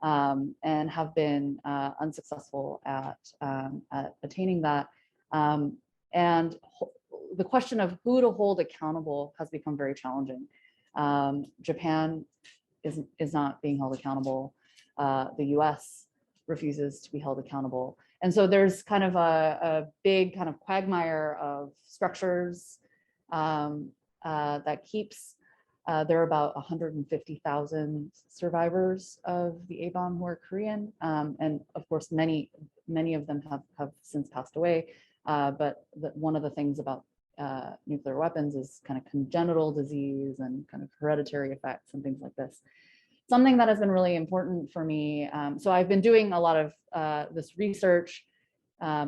and have been unsuccessful at attaining that. And the question of who to hold accountable has become very challenging. Japan is not being held accountable. The US refuses to be held accountable. And so there's kind of a big kind of quagmire of structures that keeps, there are about 150,000 survivors of the A-bomb who are Korean. And of course, many of them have since passed away. But one of the things about nuclear weapons is kind of congenital disease and kind of hereditary effects and things like this. Something that has been really important for me. So I've been doing a lot of this research.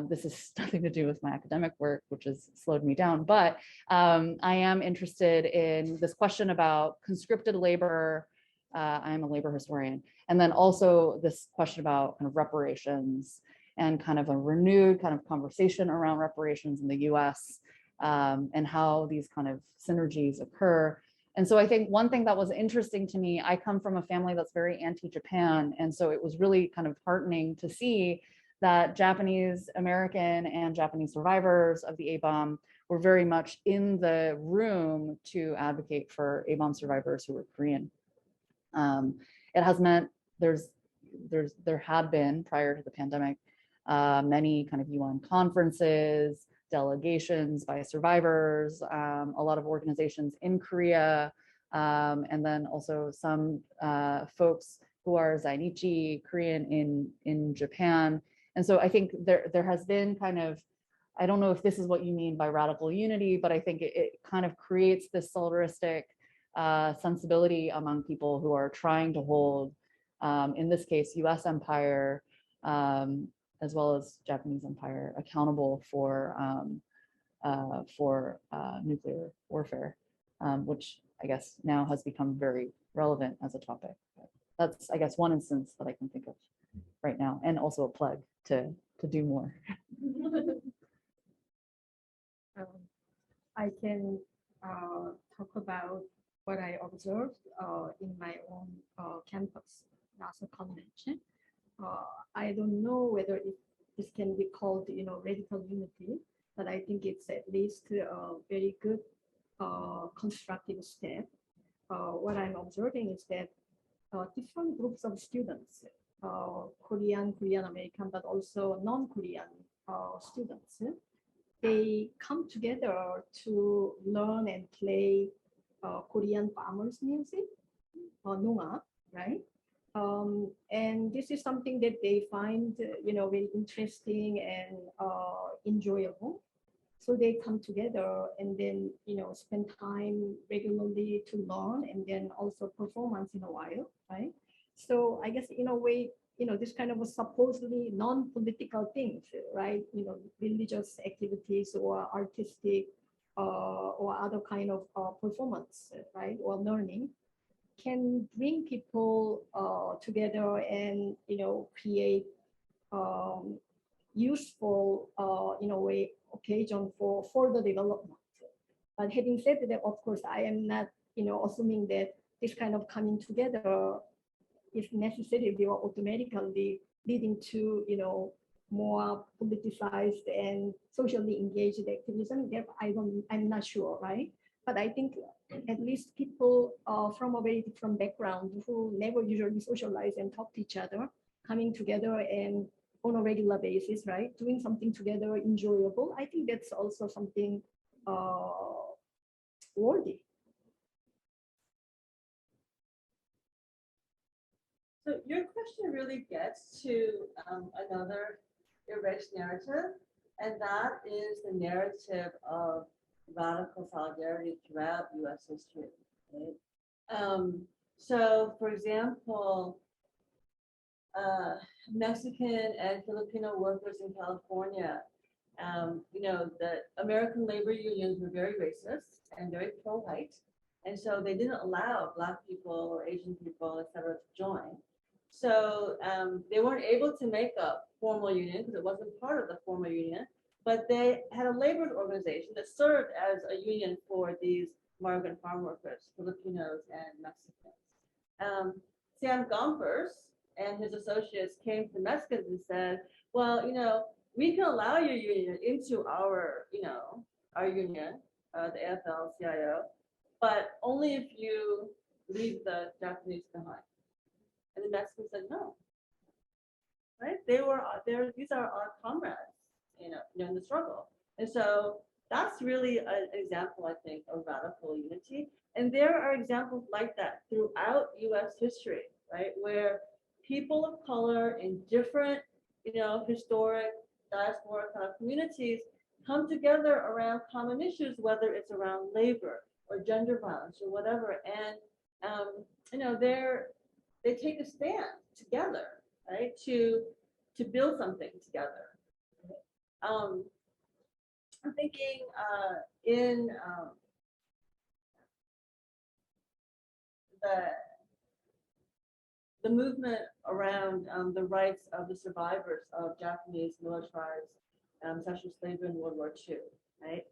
This is nothing to do with my academic work, which has slowed me down, but I am interested in this question about conscripted labor. I'm a labor historian. And then also this question about kind of reparations and kind of a renewed kind of conversation around reparations in the US and how these kind of synergies occur. And so I think one thing that was interesting to me, I come from a family that's very anti-Japan. And so it was really kind of heartening to see that Japanese American and Japanese survivors of the A-bomb were very much in the room to advocate for A-bomb survivors who were Korean. It has meant there had been, prior to the pandemic, many kind of UN conferences, delegations by survivors, a lot of organizations in Korea, and then also some folks who are Zainichi Korean in Japan. And so I think there has been kind of, I don't know if this is what you mean by radical unity, but I think it kind of creates this solidaristic sensibility among people who are trying to hold, in this case, US empire, as well as Japanese empire, accountable for nuclear warfare, which I guess now has become very relevant as a topic. But that's, I guess, one instance that I can think of right now, and also a plug to do more. I can talk about what I observed in my own campus, NASA College. I don't know whether this can be called, radical unity, but I think it's at least a very good constructive step. What I'm observing is that different groups of students, Korean American, but also non-Korean students, they come together to learn and play Korean farmers music, 농악, right? And this is something that they find, very interesting and enjoyable. So they come together and then, spend time regularly to learn and then also perform once in a while, right? So I guess in a way, this kind of a supposedly non-political things, right? Religious activities or artistic or other kind of performance, right? Or learning can bring people together and, create useful, in a way, occasion for further development. But having said that, of course, I am not, assuming that this kind of coming together is necessarily or automatically leading to, more politicized and socially engaged activism. I'm not sure, right? But I think at least people from a very different background who never usually socialize and talk to each other, coming together and on a regular basis, right? Doing something together enjoyable. I think that's also something worthy. So your question really gets to another erased narrative, and that is the narrative of radical solidarity throughout U.S. history. Right? So, for example, Mexican and Filipino workers in California, the American labor unions were very racist and very pro-white, and so they didn't allow Black people or Asian people, et cetera, to join. So they weren't able to make a formal union because it wasn't part of the formal union, but they had a labor organization that served as a union for these migrant farm workers, Filipinos and Mexicans. Sam Gompers and his associates came to Mexicans and said, well, we can allow your union into our union, the AFL-CIO, but only if you leave the Japanese behind. And the Mexicans said no. Right? These are our comrades, in the struggle. And so that's really an example, I think, of radical unity. And there are examples like that throughout U.S. history, right? Where people of color in different, historic diaspora kind of communities come together around common issues, whether it's around labor or gender violence or whatever. And, they take a stand together, right, to build something together. I'm thinking in the movement around the rights of the survivors of Japanese militarized sexual slavery in World War II, right?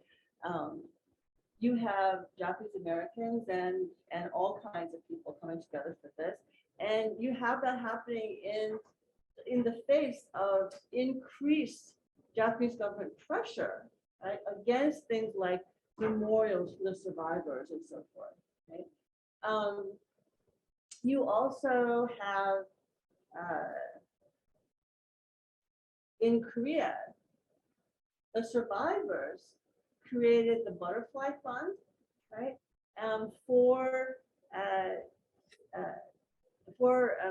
You have Japanese Americans and all kinds of people coming together for this. And you have that happening in the face of increased Japanese government pressure, right, against things like memorials for the survivors and so forth. Right? You also have in Korea, the survivors created the Butterfly Fund, right, for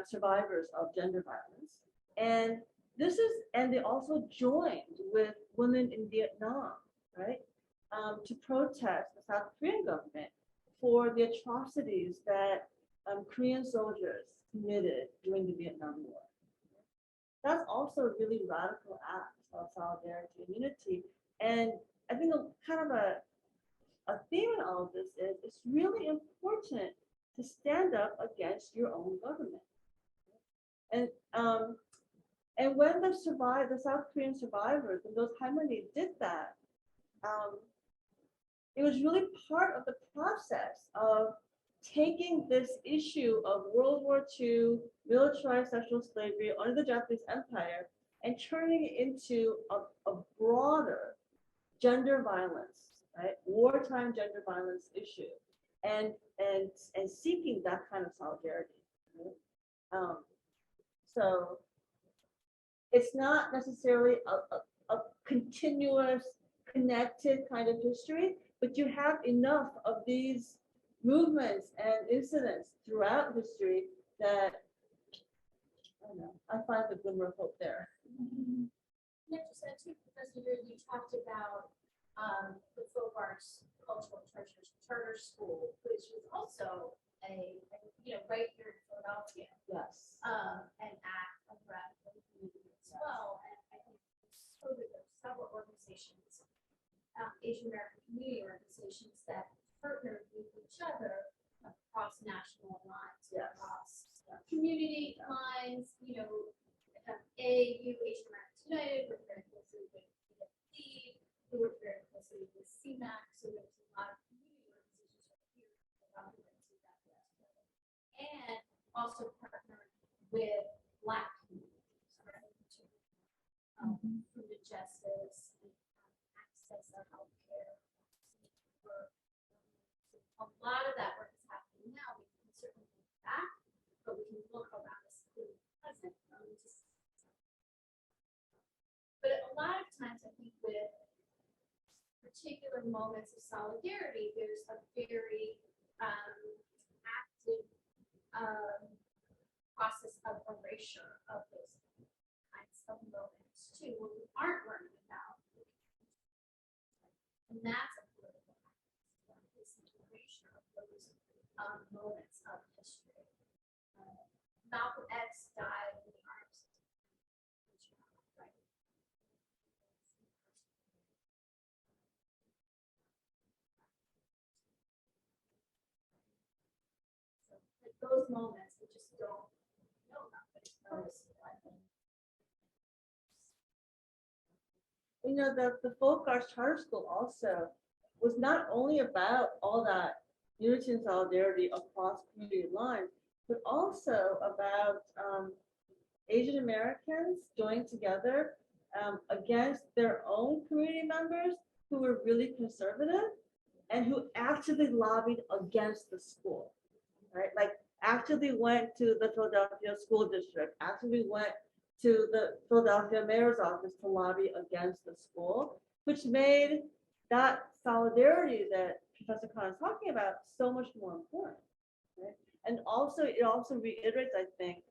survivors of gender violence. And they also joined with women in Vietnam, right, to protest the South Korean government for the atrocities that Korean soldiers committed during the Vietnam War. That's also a really radical act of solidarity and unity. And I think kind of a theme in all of this is it's really important to stand up against your own government. And when the South Korean survivors and those Haimani did that, it was really part of the process of taking this issue of World War II militarized sexual slavery under the Japanese Empire and turning it into a broader gender violence, right? Wartime gender violence issue, and seeking that kind of solidarity. Right? So it's not necessarily a continuous, connected kind of history, but you have enough of these movements and incidents throughout history that I don't know, I find the glimmer of hope there. Yeah, just add to Professor Yu, you talked about the folk arts cultural charter school, which was also a right here in Philadelphia, Yes. an act of radical community as well. And I think so that there are several organizations, Asian American community organizations that partnered with each other across national lines, Yes. across community lines, AU, Asian Americans United, worked very closely with EFD, who worked very closely with CMAC, so there's a lot of community organizations right here that do that together. And also partnered with Black communities, right? Food justice, access to healthcare. A lot of that work is happening now. We can certainly look back, but we can look around us in the present. But a lot of times, I think with particular moments of solidarity, there's a very active process of erasure of those kinds of moments too, when we aren't learning about. And that's a political act, this erasure of those moments of history. Malcolm X died in the arms of right? So like those moments we just don't know about, but it's noticeable, I think. The folk arts charter school also was not only about all that unity and solidarity across community lines, but also about Asian Americans joining together against their own community members who were really conservative and who actively lobbied against the school, right? Like actively went to the Philadelphia school district, actively went to the Philadelphia mayor's office to lobby against the school, which made that solidarity that Professor Khan is talking about so much more important, right? And also, it also reiterates, I think,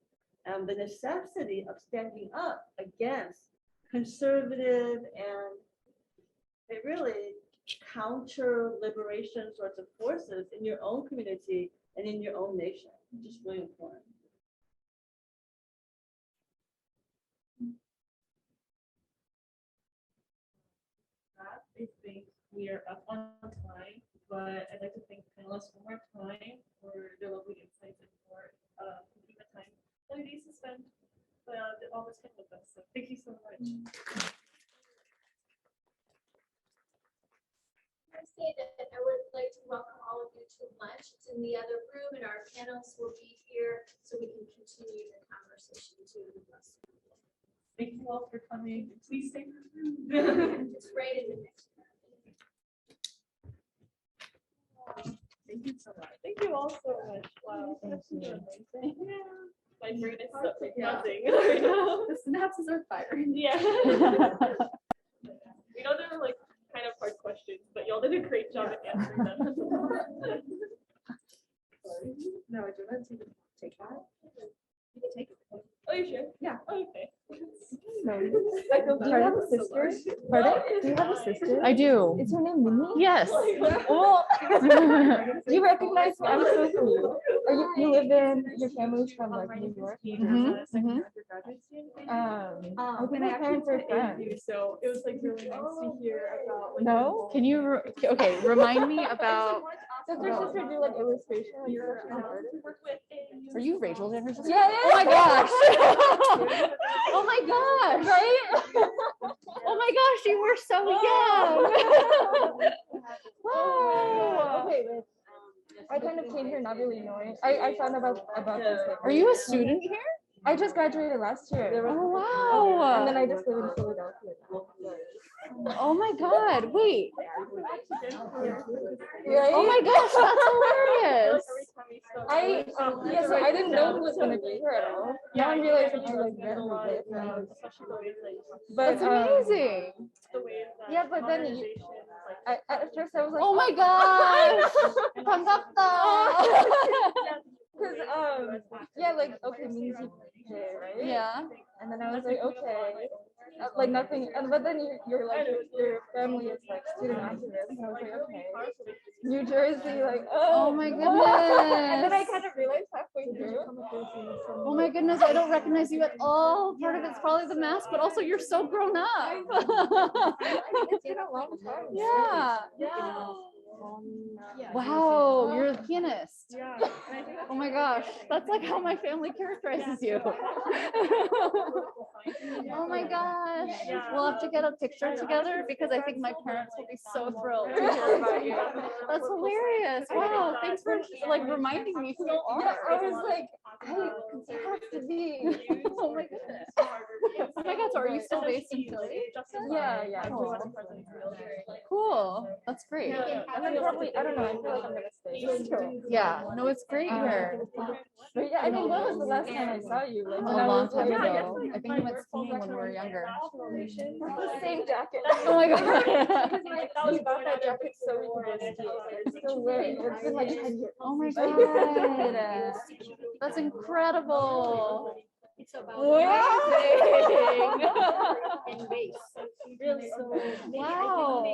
the necessity of standing up against conservative and really counter liberation sorts of forces in your own community and in your own nation, which is really important. I think we are up on time, but I'd like to thank the panelists one more time for their lovely insights and for taking the time to spend all this time with us. So thank you so much. I say that I would like to welcome all of you to lunch. It's in the other room, and our panelists will be here so we can continue the conversation too. Thank you all for coming. Please stay for food. It's right in the next room. Thank you so much. Thank you all so much. Wow. That's amazing. Yeah. My brain is so buzzing. The synapses are firing. Yeah. We know they were like kind of hard questions, but y'all did a great job at answering them. No, I do not take that. You can take it. Oh, you sure? Yeah. Oh, okay. Do you have a sister? Pardon? Do you have a sister? I do. Is her name Minnie? Yes. Well, do you recognize me? I'm so sweet. You live in, your family's from like New York? I think my parents are friends. So it was like really nice to hear about. Like, No? Can you, okay, remind me about, Does your sister do like illustration? Like, you're an artist? are you Rachel's younger sister? Yeah, Oh my gosh. Oh my gosh. Right? Oh my gosh, you were so young. Wow. Okay, wait. I kind of came here not really knowing. I found about this. Like, Are you a student here? I just graduated last year. Oh, wow. And then I just live in Philadelphia now. Oh my God, wait. Right? Oh my gosh, that's hilarious. Yeah, so I didn't know who was gonna be here at all. Now I'm realizing I like met who it is. But That's amazing. yeah, but then at first I was like, Oh my gosh. 반갑다. because yeah, like okay, Minju here, right? Yeah. And then I was like, okay, like nothing. And but then you're like your family is like student activists, and I was like, okay, New Jersey, like Oh my And then I goodness. kind of realized halfway through. Oh my goodness, I don't recognize you at all. Part of it's probably the mask, but also you're so grown up. It's been a long time. Yeah. Wow, you're a pianist. Oh my gosh, that's like how my family characterizes you. Oh my gosh, we'll have to get a picture together because I think my parents will be so thrilled to hear about you. That's hilarious. Wow, thanks for like reminding me who you Yeah, are. I was like, hey, it has to be. Oh my goodness. Oh my God, so are you still based in Philly? Yeah. Cool, that's great. And then probably, I don't know, I feel like I'm gonna stay. Yeah, no, it's great here. But yeah, I mean, when was the last time I saw you? Like, A when I long was time like, ago. I think we went skiing when we were younger. the same jacket. Oh my God. We bought that jacket so we could go ski. It's still wearing it. It's been like 10 years. Oh my God. That's incredible. It's about Wow.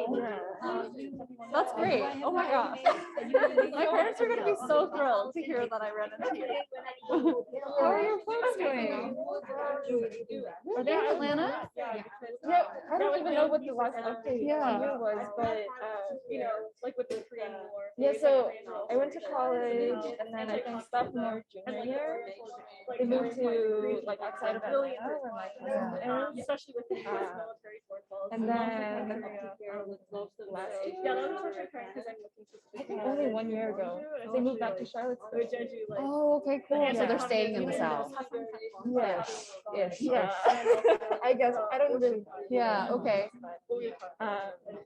That's great. Oh my gosh. My parents are going to be so thrilled to hear that I ran into you. How are your folks doing? Are they in Atlanta? Yeah, I don't even know what the last update Yeah. year was, but You know, like with the Korean War. yeah, so I went to college and then I think sophomore, junior year, they moved to like outside of Atlanta where my cousin is. Especially with the US military force. And then last year, I think only 1 year ago, they moved back to Charlottesville. Oh, okay, cool. So they're staying in the South. Yes, yeah. I guess, I don't really. Yeah, okay.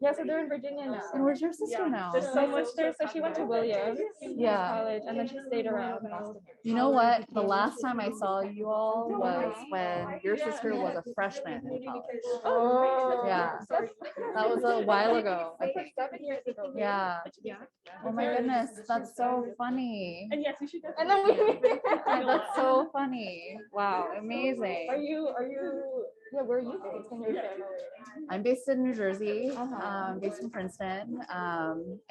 Yeah, so they're in Virginia now. And where's your sister now? There's so much there. So she went to Williams Yeah. College and then she stayed around Boston. You know what? The last time I saw you all was when your sister was a freshman in college. Oh, Yeah. That was a while ago, I think. 7 years ago. Yeah. Oh my goodness, that's so funny. And yes, we should go. And then That's so funny. Wow, amazing. Are you, yeah, where are you based in your family? I'm based in New Jersey, based in Princeton,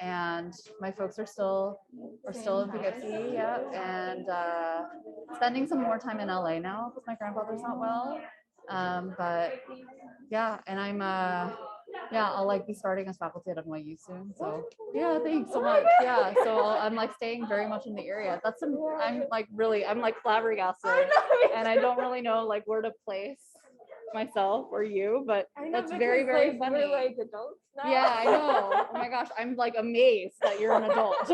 and my folks are still in Poughkeepsie, yeah, and spending some more time in LA now because my grandfather's not well. But yeah, and I'm I'll like be starting as faculty at NYU soon. So yeah, thanks so much. Yeah, so I'm like staying very much in the area. I'm like flabbergasted, and I don't really know like where to place myself or you, but that's very, very funny. We're like adults now. Yeah, I know. Oh my gosh, I'm like amazed that you're an adult.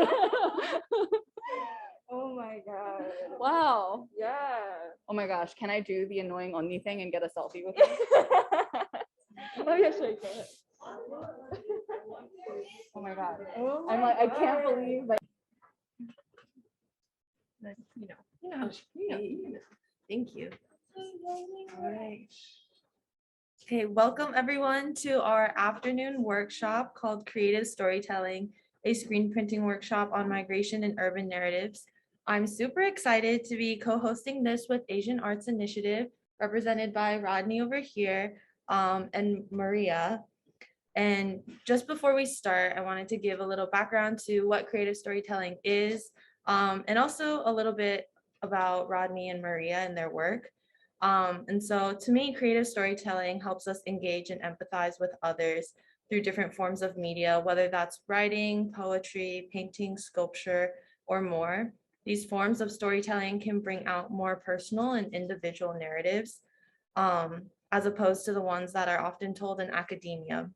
Oh my god. Wow. Yeah. Oh my gosh, can I do the annoying Onni thing and get a selfie with you? Oh yeah, sure. Go ahead. Oh my god. Oh I'm like, I can't believe that. Thank you. All right. Okay, welcome everyone to our afternoon workshop called Creative Storytelling, a screen printing workshop on migration and urban narratives. I'm super excited to be co-hosting this with Asian Arts Initiative, represented by Rodney over here, and Maria. And just before we start, I wanted to give a little background to what creative storytelling is, and also a little bit about Rodney and Maria and their work. And so to me, creative storytelling helps us engage and empathize with others through different forms of media, whether that's writing, poetry, painting, sculpture, or more. These forms of storytelling can bring out more personal and individual narratives, as opposed to the ones that are often told in academia.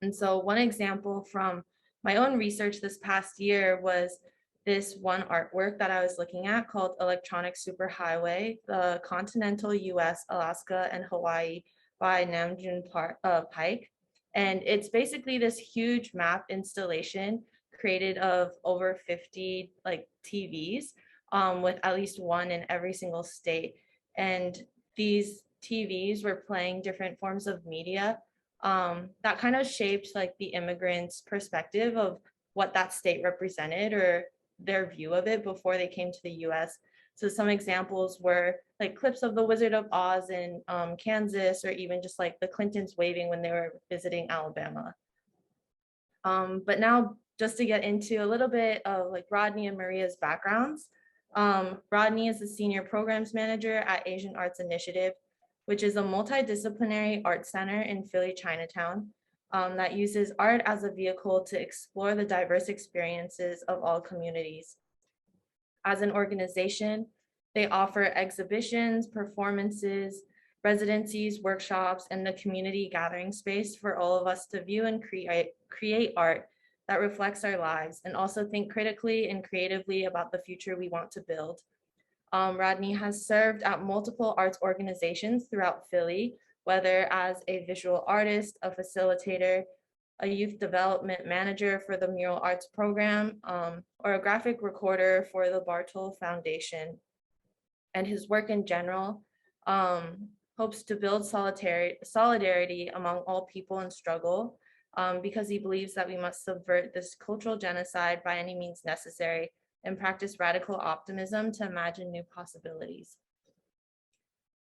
And so one example from my own research this past year was this one artwork that I was looking at called Electronic Superhighway, the Continental US, Alaska, and Hawaii by Namjoon Pike. And it's basically this huge map installation created of over 50 like TVs with at least one in every single state. And these TVs were playing different forms of media that kind of shaped like the immigrants' perspective of what that state represented or their view of it before they came to the US. So some examples were like clips of the Wizard of Oz in Kansas, or even just like the Clintons waving when they were visiting Alabama. But now just to get into a little bit of like Rodney and Maria's backgrounds. Rodney is the Senior Programs Manager at Asian Arts Initiative, which is a multidisciplinary art center in Philly, Chinatown, that uses art as a vehicle to explore the diverse experiences of all communities. As an organization, they offer exhibitions, performances, residencies, workshops, and the community gathering space for all of us to view and create art that reflects our lives, and also think critically and creatively about the future we want to build. Rodney has served at multiple arts organizations throughout Philly, whether as a visual artist, a facilitator, a youth development manager for the Mural Arts Program, or a graphic recorder for the Bartol Foundation. And his work in general hopes to build solidarity among all people in struggle, because he believes that we must subvert this cultural genocide by any means necessary and practice radical optimism to imagine new possibilities.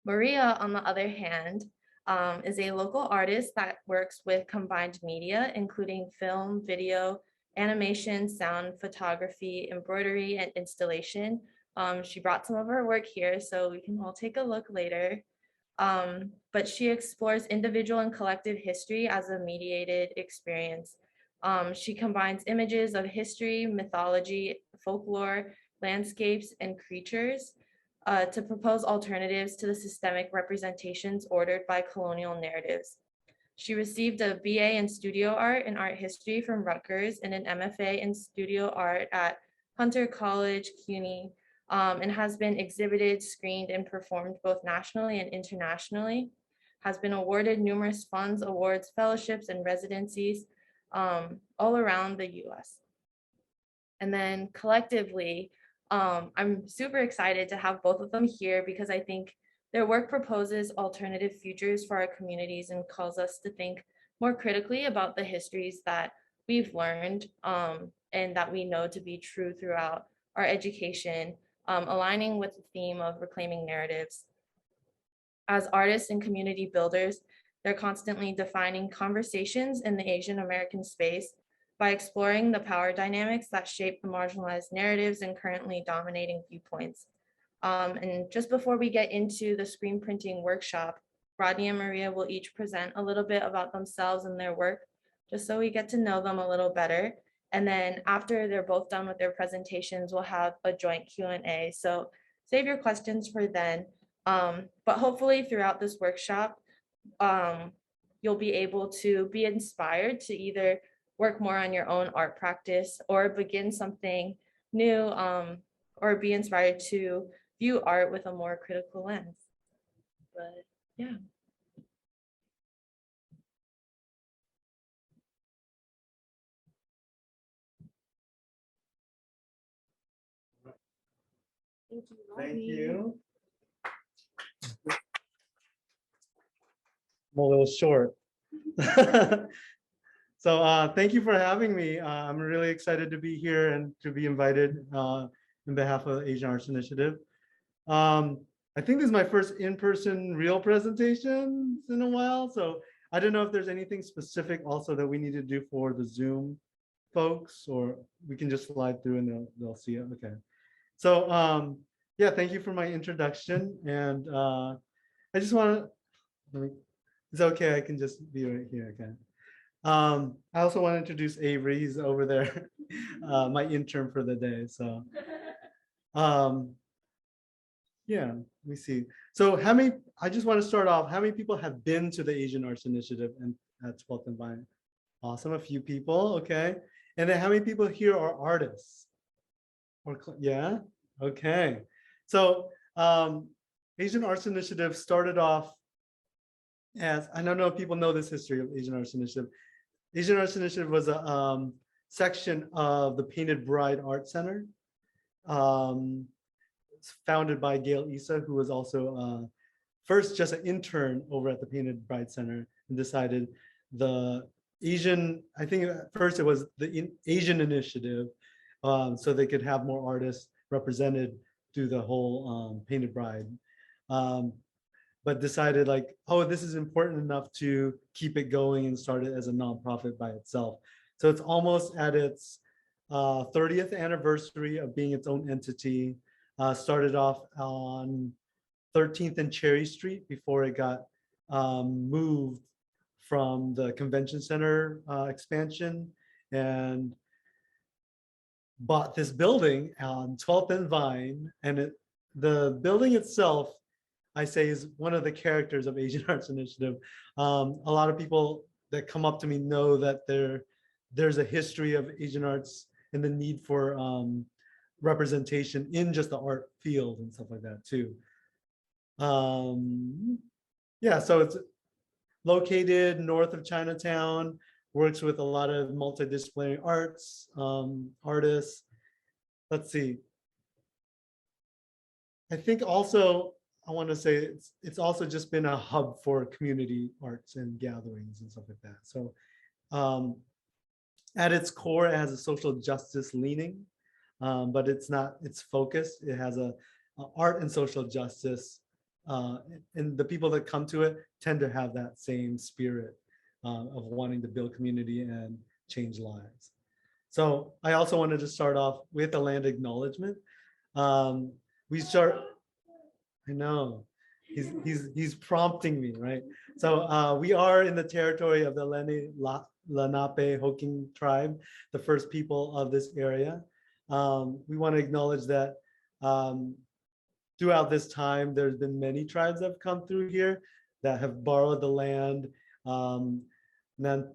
Maria, on the other hand, is a local artist that works with combined media, including film, video, animation, sound, photography, embroidery, and installation. She brought some of her work here, so we can all take a look later. But she explores individual and collective history as a mediated experience. She combines images of history, mythology, folklore, landscapes, and creatures to propose alternatives to the systemic representations ordered by colonial narratives. She received a BA in studio art and art history from Rutgers and an MFA in studio art at Hunter College, CUNY, and has been exhibited, screened, and performed both nationally and internationally, has been awarded numerous funds, awards, fellowships, and residencies all around the US. And then collectively, I'm super excited to have both of them here because I think their work proposes alternative futures for our communities and calls us to think more critically about the histories that we've learned and that we know to be true throughout our education, aligning with the theme of reclaiming narratives. As artists and community builders, they're constantly defining conversations in the Asian American space by exploring the power dynamics that shape the marginalized narratives and currently dominating viewpoints. And just before we get into the screen printing workshop, Rodney and Maria will each present a little bit about themselves and their work, just so we get to know them a little better. And then after they're both done with their presentations, we'll have a joint Q&A. So save your questions for then. But hopefully throughout this workshop, you'll be able to be inspired to either work more on your own art practice or begin something new, or be inspired to view art with a more critical lens. But yeah. Thank you, Thank Rodney. you. I'm a little short. So thank you for having me. I'm really excited to be here and to be invited on behalf of the Asian Arts Initiative. I think this is my first in-person real presentation in a while, so I don't know if there's anything specific also that we need to do for the Zoom folks, or we can just slide through and they'll see it. Okay. So yeah, thank you for my introduction. And I just want to, is it okay? I can just be right here. Okay. I also want to introduce Avery. He's over there, my intern for the day. So yeah, let me see. So how many, I just want to start off, how many people have been to the Asian Arts Initiative and at 12th and Vine? Awesome, a few people, okay. And then how many people here are artists? Or yeah, okay. So Asian Arts Initiative started off as, I don't know if people know this history of Asian Arts Initiative. Asian Arts Initiative was a section of the Painted Bride Art Center, founded by Gail Issa, who was also first just an intern over at the Painted Bride Center, and decided the Asian, I think at first it was the Asian Initiative, so they could have more artists represented through the whole Painted Bride. But decided like, oh, this is important enough to keep it going and start it as a nonprofit by itself. So it's almost at its 30th anniversary of being its own entity. Started off on 13th and Cherry Street before it got moved from the convention center expansion, and bought this building on 12th and Vine. And the building itself, I say, is one of the characters of Asian Arts Initiative. A lot of people that come up to me know that there's a history of Asian arts and the need for representation in just the art field and stuff like that too. Yeah, so it's located north of Chinatown, works with a lot of multidisciplinary arts, artists. Let's see. I think also, I want to say it's also just been a hub for community arts and gatherings and stuff like that. So at its core, it has a social justice leaning, but it's not, it's focused. It has a art and social justice, and the people that come to it tend to have that same spirit of wanting to build community and change lives. So I also wanted to start off with a land acknowledgement. I know, he's prompting me, right? So we are in the territory of the Lenape Hoking tribe, the first people of this area. We want to acknowledge that throughout this time, there's been many tribes that have come through here that have borrowed the land. Nanticoke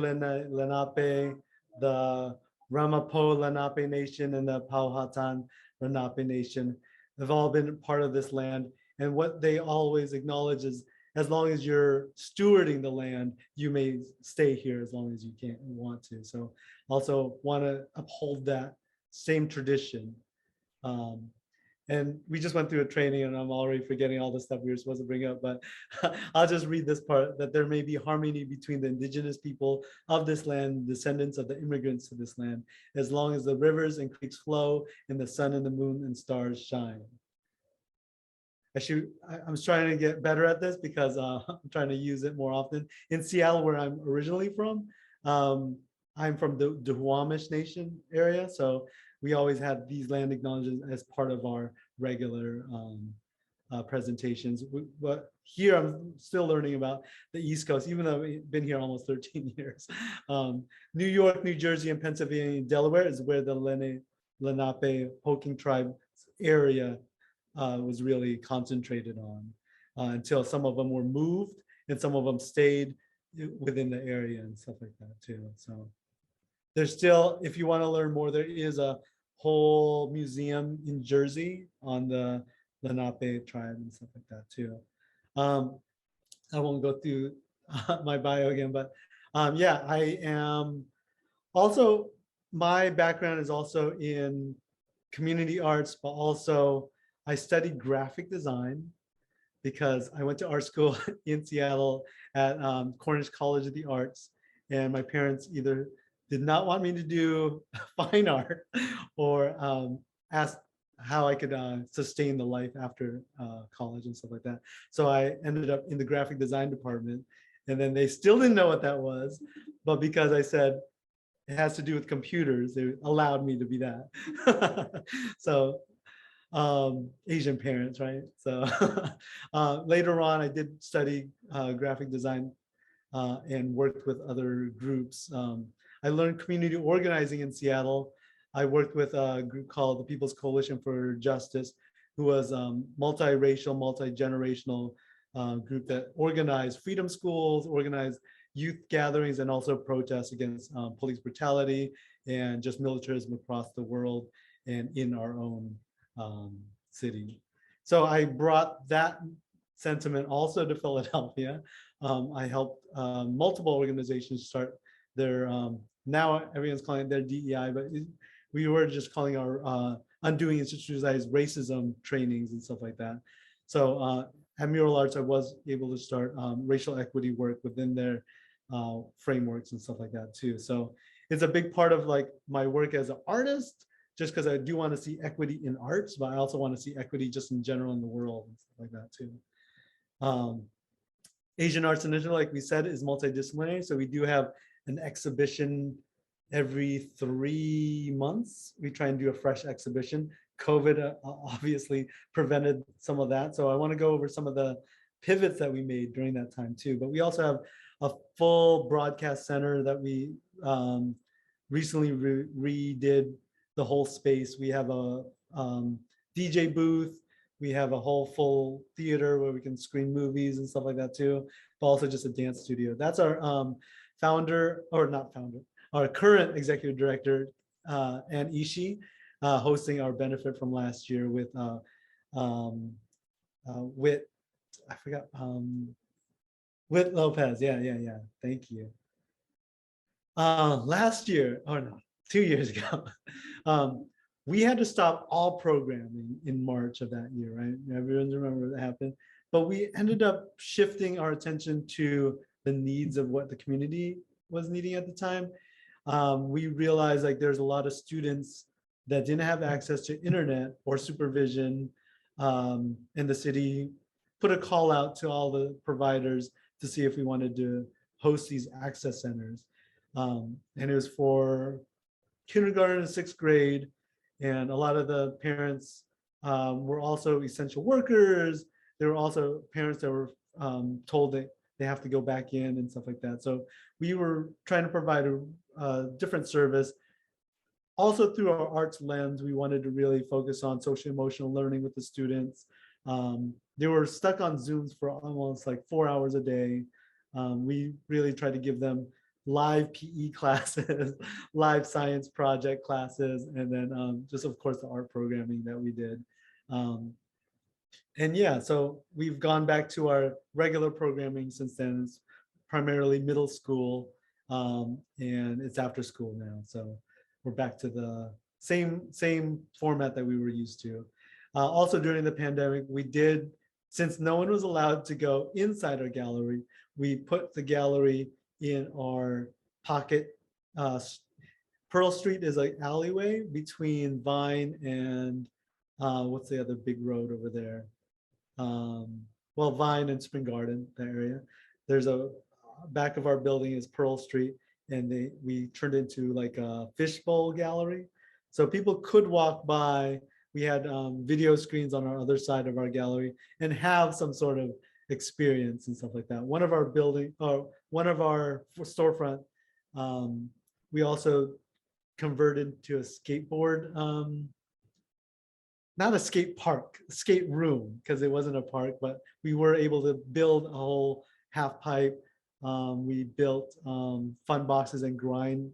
Lenape, the Ramapo Lenape Nation, and the Powhatan Lenape Nation have all been part of this land. And what they always acknowledge is, as long as you're stewarding the land, you may stay here as long as you can and want to. So also want to uphold that same tradition. And we just went through a training, and I'm already forgetting all the stuff we were supposed to bring up, but I'll just read this part, that there may be harmony between the indigenous people of this land, descendants of the immigrants to this land, as long as the rivers and creeks flow and the sun and the moon and stars shine. I'm trying to get better at this because I'm trying to use it more often. In Seattle, where I'm originally from, I'm from the Duwamish Nation area, so we always had these land acknowledgements as part of our regular presentations. But here I'm still learning about the East Coast, even though I've been here almost 13 years. New York, New Jersey, and Pennsylvania, and Delaware is where the Lenape Hoking tribe area was really concentrated on, until some of them were moved and some of them stayed within the area and stuff like that too. So there's still, if you want to learn more, there is a whole museum in Jersey on the Lenape tribe and stuff like that too. I won't go through my bio again, but yeah, I am also, my background is also in community arts, but also I studied graphic design because I went to art school in Seattle at Cornish College of the Arts, and my parents either did not want me to do fine art or asked how I could sustain the life after college and stuff like that. So I ended up in the graphic design department, and then they still didn't know what that was, but because I said it has to do with computers, they allowed me to be that. So Asian parents, right? So later on, I did study graphic design and worked with other groups. I learned community organizing in Seattle. I worked with a group called the People's Coalition for Justice, who was multiracial, multi-generational group that organized freedom schools, organized youth gatherings and also protests against police brutality and just militarism across the world and in our own city. So I brought that sentiment also to Philadelphia. I helped multiple organizations start their, now everyone's calling it their DEI, but we were just calling our undoing institutionalized racism trainings and stuff like that. So at Mural Arts, I was able to start racial equity work within their frameworks and stuff like that too. So it's a big part of like my work as an artist, just because I do want to see equity in arts, but I also want to see equity just in general in the world and stuff like that too. Asian Arts Initiative, like we said, is multidisciplinary. So we do have an exhibition every 3 months. We try and do a fresh exhibition. COVID obviously prevented some of that. So I want to go over some of the pivots that we made during that time too. But we also have a full broadcast center that we recently redid the whole space. We have a DJ booth. We have a whole full theater where we can screen movies and stuff like that too, but also just a dance studio. That's our founder, or not founder, our current executive director, Ann Ishii, hosting our benefit from last year with Whit, I forgot, Whit Lopez. Yeah. Thank you. Last year, or no, 2 years ago, we had to stop all programming in March of that year, right? Everyone remember that happened. But we ended up shifting our attention to the needs of what the community was needing at the time. We realized like there's a lot of students that didn't have access to internet or supervision, and the city put a call out to all the providers to see if we wanted to host these access centers. And it was for kindergarten to 6th grade. And a lot of the parents were also essential workers. There were also parents that were told that they have to go back in and stuff like that. So we were trying to provide a different service. Also through our arts lens, we wanted to really focus on social emotional learning with the students. They were stuck on Zooms for almost like 4 hours a day. We really tried to give them live PE classes, live science project classes, and then just of course the art programming that we did. And yeah, so we've gone back to our regular programming since then. It's primarily middle school, and it's after school now. So we're back to the same format that we were used to. Also during the pandemic, we did, since no one was allowed to go inside our gallery, we put the gallery in our pocket. Pearl Street is an alleyway between Vine and what's the other big road over there? Well, Vine and Spring Garden, that area. There's a back of our building is Pearl Street, and we turned into like a fishbowl gallery. So people could walk by. We had video screens on our other side of our gallery and have some sort of experience and stuff like that. One of our storefront, we also converted to a skateboard, not a skate park, skate room, because it wasn't a park, but we were able to build a whole half pipe. We built fun boxes and grind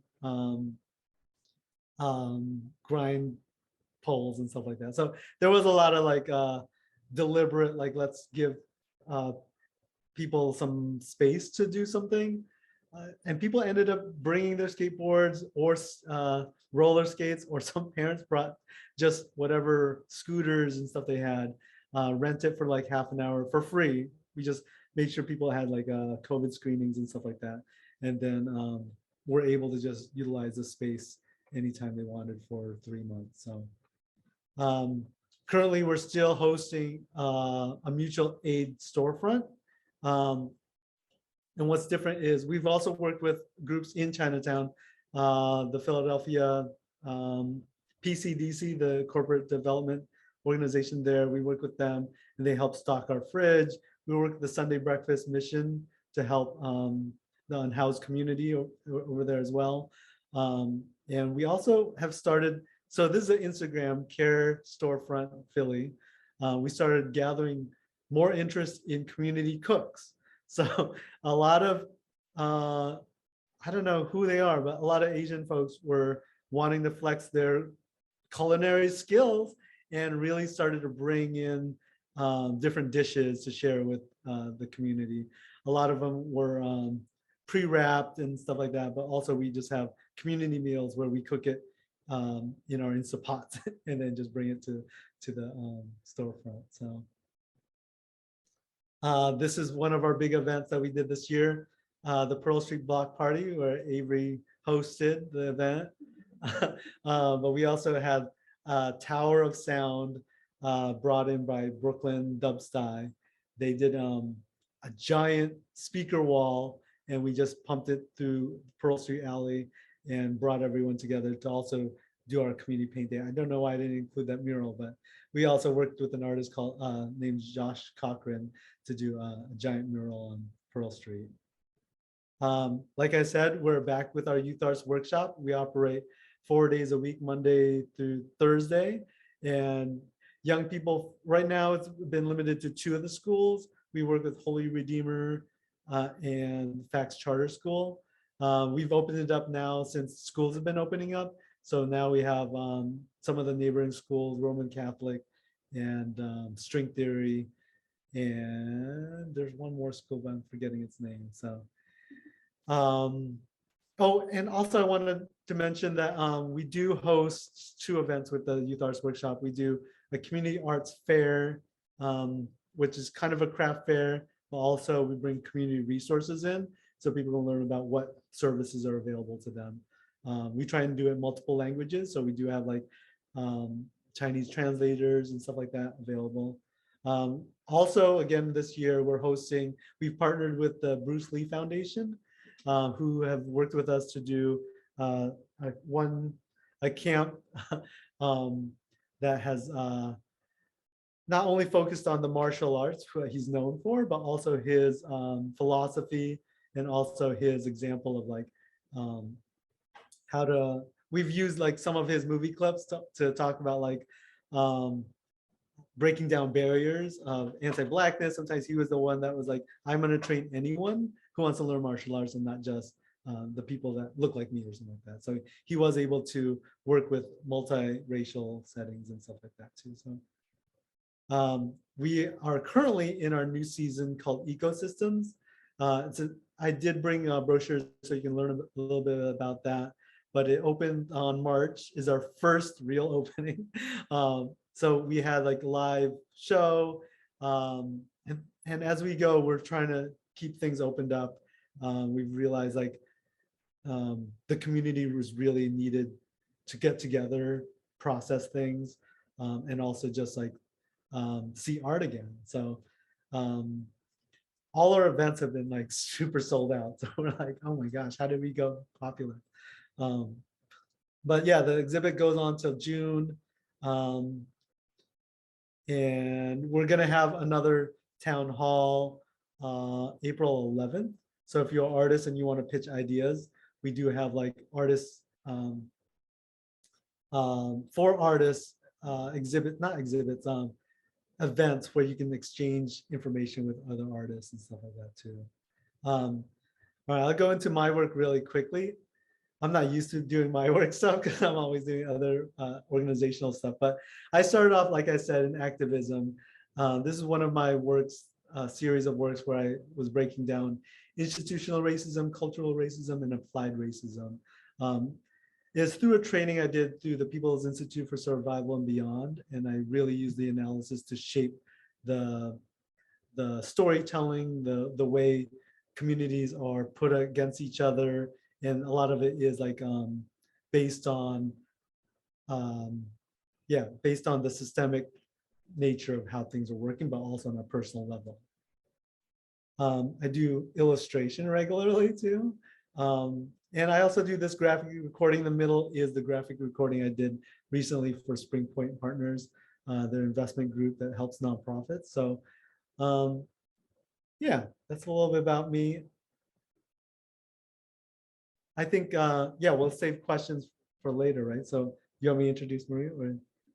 poles and stuff like that. So there was a lot of like deliberate, like let's give people some space to do something. And people ended up bringing their skateboards or roller skates, or some parents brought just whatever scooters and stuff they had, rent it for like half an hour for free. We just made sure people had like COVID screenings and stuff like that. And then we're able to just utilize the space anytime they wanted for 3 months. So currently we're still hosting a mutual aid storefront. And what's different is we've also worked with groups in Chinatown, the Philadelphia PCDC, the corporate development organization there. We work with them and they help stock our fridge. We work with the Sunday Breakfast Mission to help the unhoused community over there as well. And we also have started, so this is an Instagram, Care Storefront Philly. We started gathering more interest in community cooks. So a lot of I don't know who they are, but a lot of Asian folks were wanting to flex their culinary skills and really started to bring in different dishes to share with the community. A lot of them were pre-wrapped and stuff like that, but also we just have community meals where we cook it in our Instant Pots and then just bring it to the storefront. So this is one of our big events that we did this year, the Pearl Street Block Party, where Avery hosted the event. But we also had Tower of Sound brought in by Brooklyn Dubsty. They did a giant speaker wall, and we just pumped it through Pearl Street Alley and brought everyone together to also do our community paint day. I don't know why I didn't include that mural, but we also worked with an artist called named Josh Cochran to do a giant mural on Pearl Street. Like I said, we're back with our Youth Arts Workshop. We operate 4 days a week, Monday through Thursday. And young people, right now it's been limited to 2 of the schools. We work with Holy Redeemer and Fax Charter School. We've opened it up now since schools have been opening up. So now we have some of the neighboring schools, Roman Catholic and String Theory. And there's one more school, but I'm forgetting its name. So, oh, and also I wanted to mention that we do host 2 events with the Youth Arts Workshop. We do a community arts fair, which is kind of a craft fair, but also we bring community resources in so people can learn about what services are available to them. We try and do it in multiple languages. So we do have like Chinese translators and stuff like that available. Also, again, this year we've partnered with the Bruce Lee Foundation, who have worked with us to do a camp that has not only focused on the martial arts, what he's known for, but also his philosophy and also his example of like we've used like some of his movie clips to talk about like breaking down barriers of anti-Blackness. Sometimes he was the one that was like, I'm going to train anyone who wants to learn martial arts and not just the people that look like me or something like that. So he was able to work with multiracial settings and stuff like that too. So we are currently in our new season called Ecosystems. I did bring brochures so you can learn a little bit about that, but it opened on March, is our first real opening. So we had like a live show, and as we go, we're trying to keep things opened up. We've realized like the community was really needed to get together, process things, and also just like see art again. So all our events have been like super sold out. So we're like, oh my gosh, how did we go popular? But yeah, the exhibit goes on till June. And we're gonna have another town hall April 11th. So if you're an artist and you want to pitch ideas, we do have like artists, for artists, events where you can exchange information with other artists and stuff like that too. All right, I'll go into my work really quickly. I'm not used to doing my work stuff because I'm always doing other organizational stuff. But I started off, like I said, in activism. This is one of my works, series of works where I was breaking down institutional racism, cultural racism, and applied racism. It's through a training I did through the People's Institute for Survival and Beyond. And I really used the analysis to shape the storytelling, the way communities are put against each other. And a lot of it is like based on the systemic nature of how things are working, but also on a personal level. I do illustration regularly too. And I also do this graphic recording. The middle is the graphic recording I did recently for Spring Point Partners, their investment group that helps nonprofits. So yeah, that's a little bit about me. I think, yeah, we'll save questions for later, right? So you want me to introduce Maria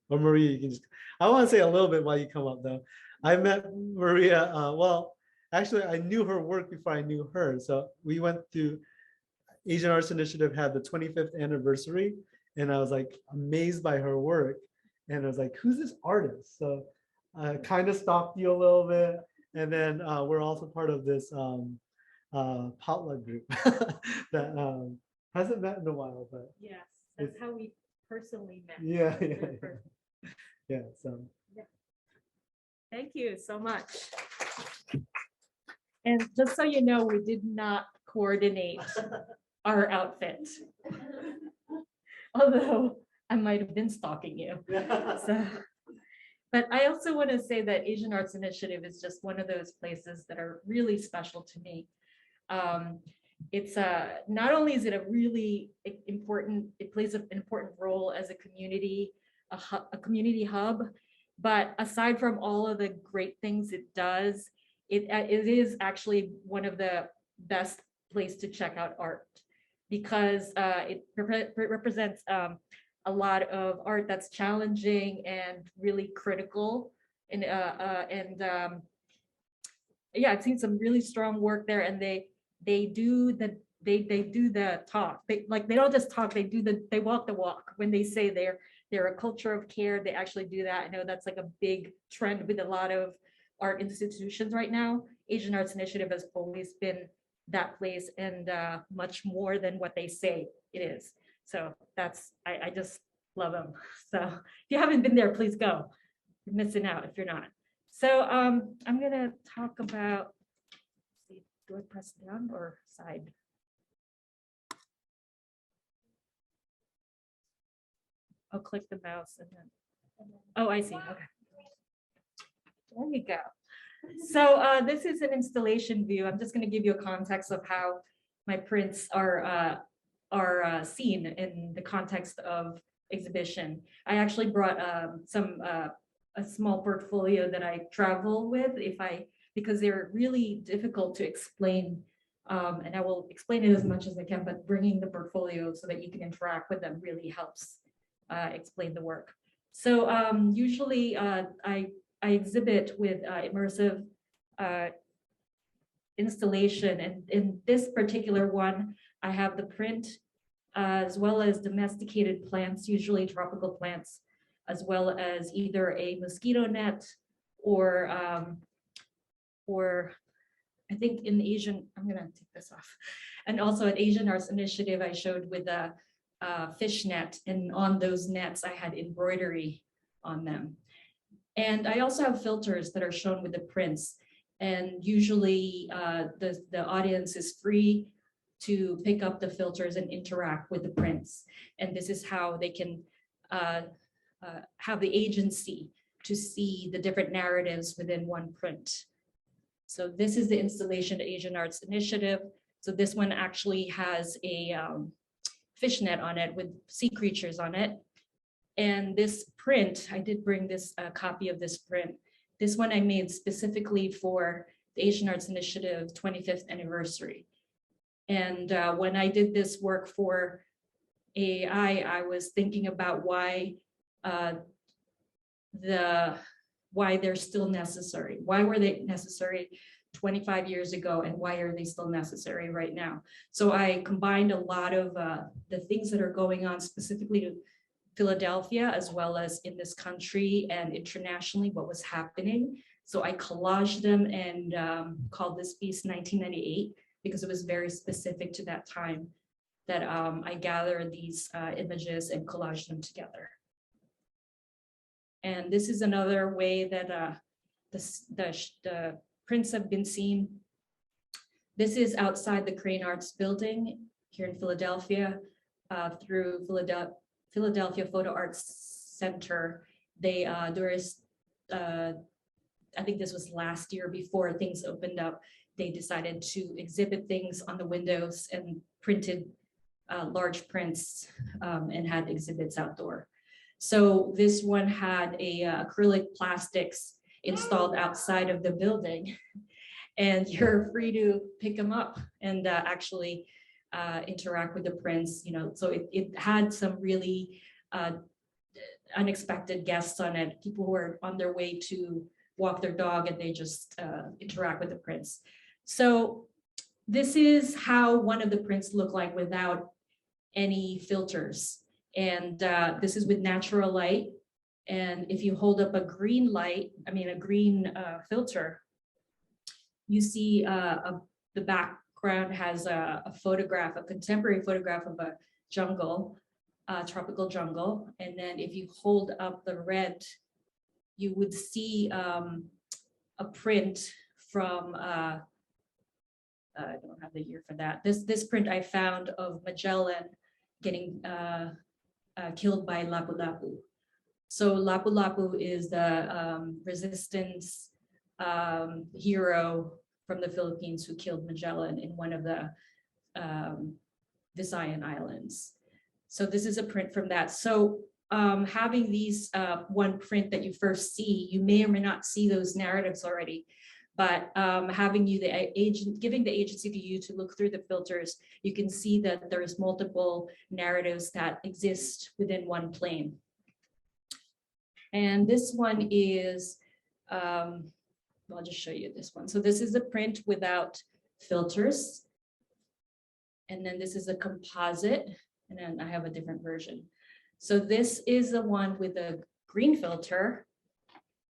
or Maria, you can just, I want to say a little bit while you come up though. I met Maria, well, actually, I knew her work before I knew her. So we went to Asian Arts Initiative had the 25th anniversary, and I was like amazed by her work. And I was like, who's this artist? So I kind of stalked you a little bit. And then we're also part of this potluck group that hasn't met in a while, but Yes, that's that's how we personally met. yeah. Yeah. So Thank you so much. And just so you know, we did not coordinate our outfit. Although I might have been stalking you. So, but I also want to say that Asian Arts Initiative is just one of those places that are really special to me. It's not only is it a really important, it plays an important role as a community, a community hub, but aside from all of the great things it does, it is actually one of the best place to check out art, because it represents a lot of art that's challenging and really critical, and yeah, I've seen some really strong work there, and they do the talk. They don't just talk, they walk the walk. When they say they're a culture of care, they actually do that. I know that's like a big trend with a lot of art institutions right now. Asian Arts Initiative has always been that place, and much more than what they say it is. So that's, I just love them. So if you haven't been there, please go. You're missing out if you're not. So I'm gonna talk about, do I press down or side? I'll click the mouse and then, oh, I see, okay. There you go. So this is an installation view. I'm just gonna give you a context of how my prints are seen in the context of exhibition. I actually brought a small portfolio that I travel with because they're really difficult to explain, and I will explain it as much as I can, but bringing the portfolio so that you can interact with them really helps explain the work. So usually I exhibit with immersive installation, and in this particular one, I have the print as well as domesticated plants, usually tropical plants, as well as either a mosquito net or I think in Asian, I'm gonna take this off. And also at Asian Arts Initiative, I showed with a fish net, and on those nets, I had embroidery on them. And I also have filters that are shown with the prints. And usually the audience is free to pick up the filters and interact with the prints. And this is how they can have the agency to see the different narratives within one print. So this is the installation at Asian Arts Initiative. So this one actually has a fishnet on it with sea creatures on it. And this print, I did bring this copy of this print. This one I made specifically for the Asian Arts Initiative 25th anniversary. And when I did this work for AI, I was thinking about why they're still necessary. Why were they necessary 25 years ago, and why are they still necessary right now? So I combined a lot of the things that are going on specifically to Philadelphia, as well as in this country and internationally, what was happening. So I collaged them and called this piece 1998, because it was very specific to that time that I gathered these images and collaged them together. And this is another way that the prints have been seen. This is outside the Korean Arts Building here in Philadelphia, through Philadelphia Photo Arts Center. They there is, I think this was last year before things opened up, they decided to exhibit things on the windows and printed large prints and had exhibits outdoor. So this one had a acrylic plastics installed outside of the building, and you're free to pick them up and actually interact with the prints. So it had some really unexpected guests on it, people who are on their way to walk their dog and they just interact with the prints. So this is how one of the prints look like without any filters. And this is with natural light. And if you hold up a green filter, you see the background has a photograph, a contemporary photograph of a jungle, tropical jungle. And then if you hold up the red, you would see a print from, I don't have the year for that. This print I found of Magellan getting killed by Lapu-Lapu. So Lapu-Lapu is the resistance hero from the Philippines who killed Magellan in one of the Visayan Islands. So this is a print from that. So having these one print that you first see, you may or may not see those narratives already, but having you giving the agency to you to look through the filters, you can see that there's multiple narratives that exist within one plane. And this one is, I'll just show you this one. So this is a print without filters. And then this is a composite, and then I have a different version. So this is the one with the green filter,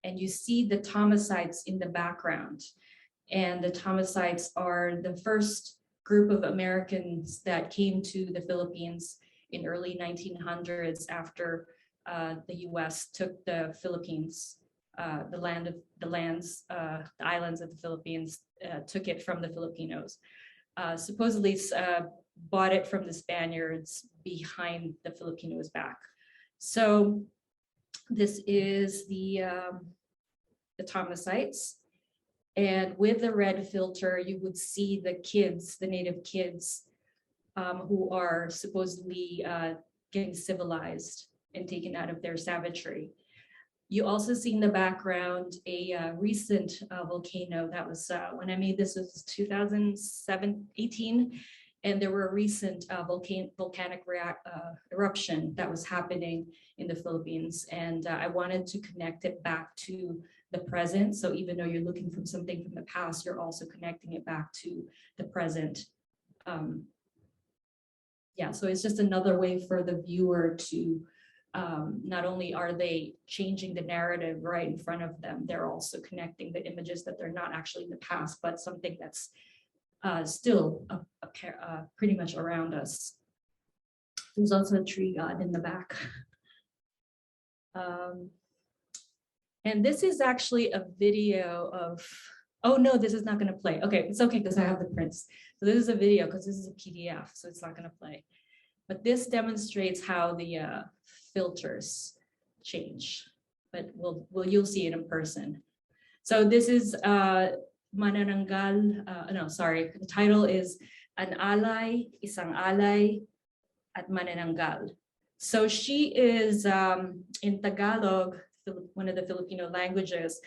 and you see the Thomasites in the background. And the Thomasites are the first group of Americans that came to the Philippines in early 1900s after the US took the Philippines, the islands of the Philippines, took it from the Filipinos. Supposedly bought it from the Spaniards behind the Filipinos' back. So this is the Thomasites. And with the red filter, you would see the kids, the native kids, who are supposedly getting civilized and taken out of their savagery. You also see in the background a recent volcano that was, when I made this was 2018, and there were a recent volcanic eruption that was happening in the Philippines. And I wanted to connect it back to the present. So even though you're looking from something from the past, you're also connecting it back to the present. Yeah, so it's just another way for the viewer to, not only are they changing the narrative right in front of them, they're also connecting the images that they're not actually in the past, but something that's still pretty much around us. There's also a tree god in the back. And this is actually a video of, oh no, this is not gonna play. Okay, it's okay because I have the prints. So this is a video because this is a PDF, so it's not gonna play. But this demonstrates how the filters change, but you'll see it in person. So this is Manananggal, no, sorry, the title is An Alay, Isang Alay at Manananggal. So she is, in Tagalog, one of the Filipino languages,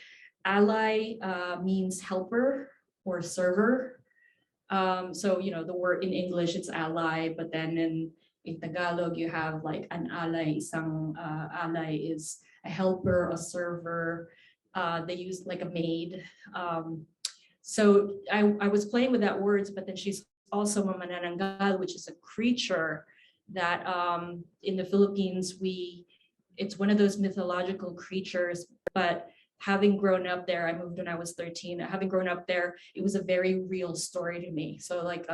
alay means helper or server. So, you know, the word in English, it's ally, but then in Tagalog, you have like an alay, isang alay is a helper, a server. They use like a maid. So I was playing with that words, but then she's also a manananggal, which is a creature that in the Philippines, it's one of those mythological creatures, but having grown up there, I moved when I was 13, having grown up there, it was a very real story to me. So like,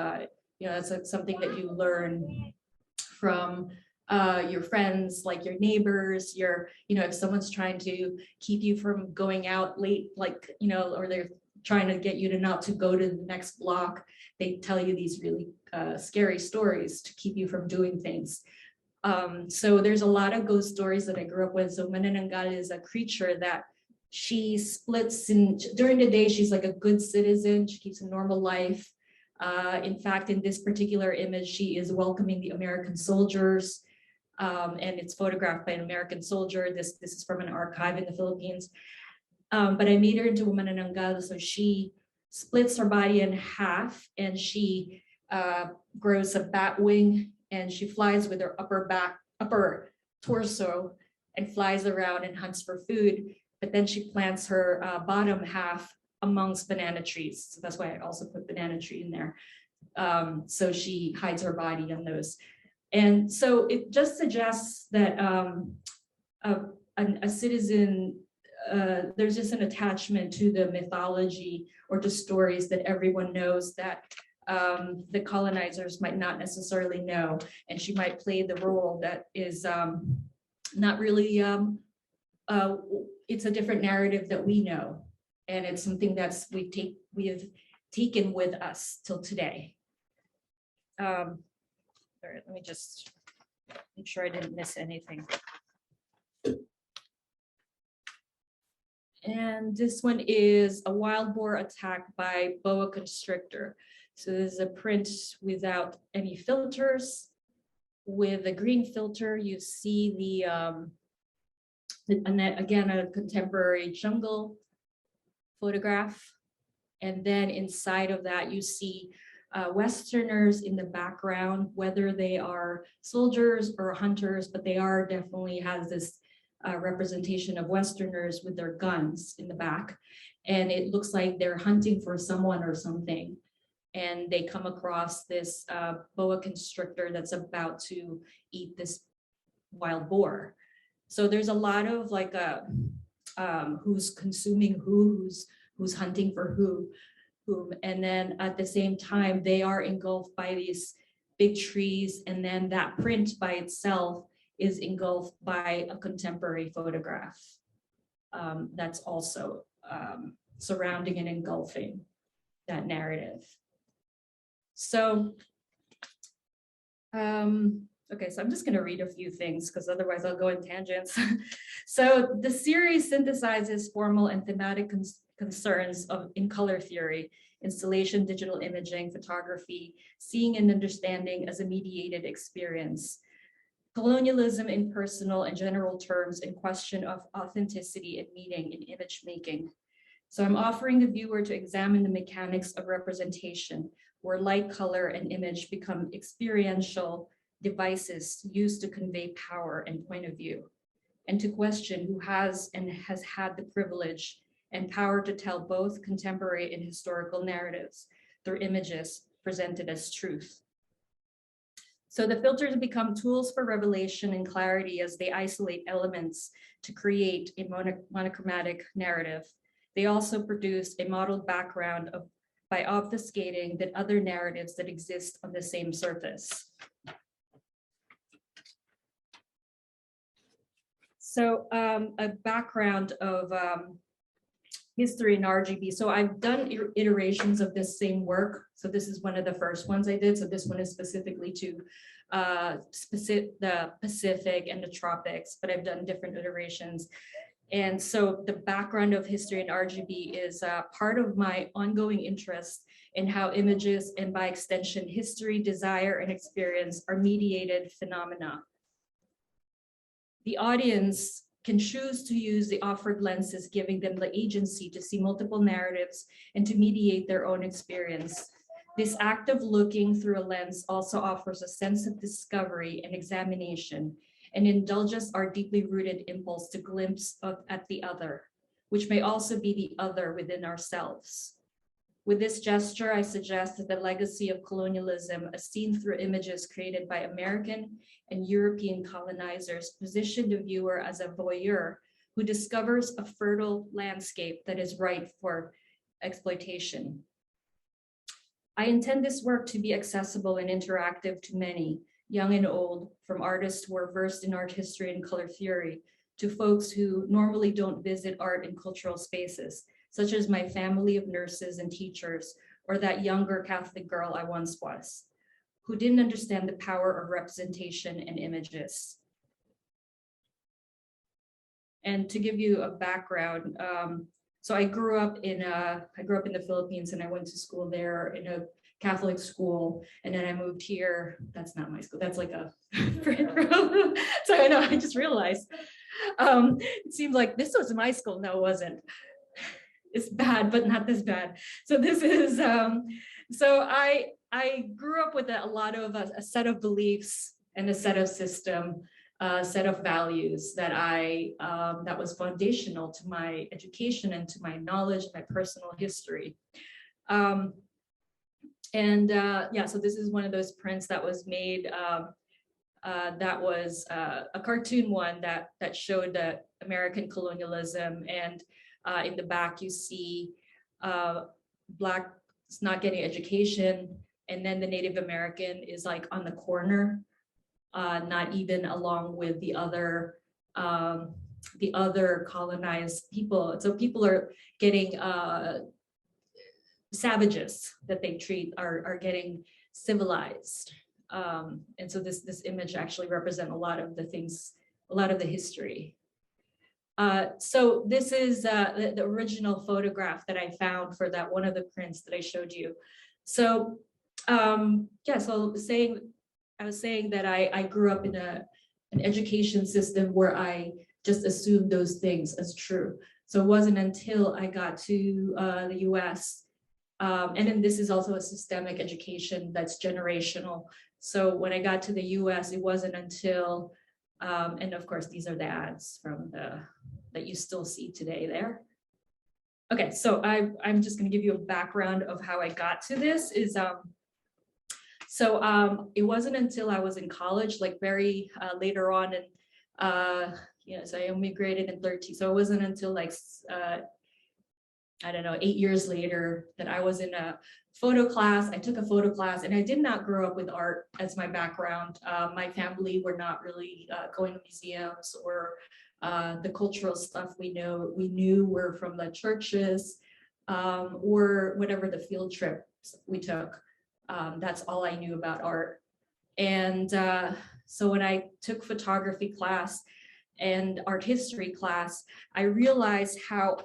you know, that's like something that you learn from your friends, like your neighbors, you know, if someone's trying to keep you from going out late, like, you know, or they're trying to get you to not to go to the next block, they tell you these really scary stories to keep you from doing things. So there's a lot of ghost stories that I grew up with. So Manananggal is a creature that she splits in during the day. She's like a good citizen. She keeps a normal life. In fact, in this particular image, she is welcoming the American soldiers, and it's photographed by an American soldier. This is from an archive in the Philippines. But I made her into a Manananggal, so she splits her body in half, and she grows a bat wing, and she flies with her upper torso, and flies around and hunts for food. but then she plants her bottom half amongst banana trees. So that's why I also put banana tree in there. So she hides her body in those. And so it just suggests that a citizen, there's just an attachment to the mythology or to stories that everyone knows that the colonizers might not necessarily know. And she might play the role that is not really, it's a different narrative that we know. And it's something that's we have taken with us till today. All right, let me just make sure I didn't miss anything. And this one is a wild boar attack by boa constrictor. So this is a print without any filters. With a green filter, you see again, a contemporary jungle photograph. And then inside of that, you see Westerners in the background, whether they are soldiers or hunters, but they are definitely has this representation of Westerners with their guns in the back. And it looks like they're hunting for someone or something. And they come across this boa constrictor that's about to eat this wild boar. So there's a lot of like who's consuming who's hunting for whom. And then at the same time, they are engulfed by these big trees. And then that print by itself is engulfed by a contemporary photograph that's also surrounding and engulfing that narrative. So, okay, so I'm just gonna read a few things because otherwise I'll go in tangents. So the series synthesizes formal and thematic concerns in color theory, installation, digital imaging, photography, seeing and understanding as a mediated experience, colonialism in personal and general terms, and question of authenticity and meaning in image making. So I'm offering the viewer to examine the mechanics of representation, where light, color, and image become experiential devices used to convey power and point of view, and to question who has and has had the privilege and power to tell both contemporary and historical narratives through images presented as truth. So the filters become tools for revelation and clarity as they isolate elements to create a monochromatic narrative. They also produce a modeled background by obfuscating the other narratives that exist on the same surface. So a background of history in RGB. So I've done iterations of this same work. So this is one of the first ones I did. So this one is specifically to the Pacific and the tropics, but I've done different iterations. And so the background of history in RGB is part of my ongoing interest in how images and by extension, history, desire, and experience are mediated phenomena. The audience can choose to use the offered lenses, giving them the agency to see multiple narratives and to mediate their own experience. This act of looking through a lens also offers a sense of discovery and examination, and indulges our deeply rooted impulse to glimpse at the other, which may also be the other within ourselves. With this gesture, I suggest that the legacy of colonialism, as seen through images created by American and European colonizers, position the viewer as a voyeur who discovers a fertile landscape that is ripe for exploitation. I intend this work to be accessible and interactive to many, young and old, from artists who are versed in art history and color theory, to folks who normally don't visit art and cultural spaces, such as my family of nurses and teachers, or that younger Catholic girl I once was, who didn't understand the power of representation and images. And to give you a background, so I grew up in the Philippines, and I went to school there in a Catholic school, and then I moved here. That's not my school. That's like a so I know, I just realized. It seems like this was my school. No, it wasn't. It's bad, but not this bad. So this is, so I grew up with a lot of a set of beliefs and a set of system set of values that that was foundational to my education and to my knowledge, my personal history. Yeah, so this is one of those prints that was made. That was a cartoon one that showed the American colonialism, and in the back you see Blacks not getting education, and then the Native American is like on the corner, not even along with the other colonized people. So people are getting savages that they treat are getting civilized. And so this image actually represents a lot of the things, a lot of the history. So this is the original photograph that I found for that one of the prints that I showed you. So yeah, so I was saying that I grew up in an education system where I just assumed those things as true. So it wasn't until I got to the US, and then this is also a systemic education that's generational. So when I got to the US, it wasn't until, and of course, these are the ads from that you still see today there. Okay, so I'm just gonna give you a background of how I got to this is, it wasn't until I was in college, like very later on, and so I immigrated in 13. So it wasn't until like, I don't know, 8 years later that I was in a photo class. I took a photo class, and I did not grow up with art as my background. My family were not really going to museums, or the cultural stuff we knew were from the churches, or whatever the field trips we took. That's all I knew about art. And so when I took photography class and art history class, I realized how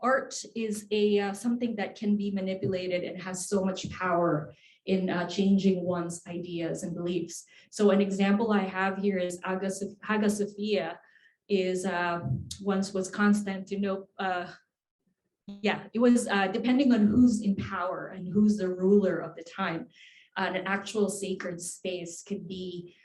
art is something that can be manipulated and has so much power in changing one's ideas and beliefs. So an example I have here is Hagia Sophia is once was Constantinople. Yeah, it was depending on who's in power and who's the ruler of the time, an actual sacred space could be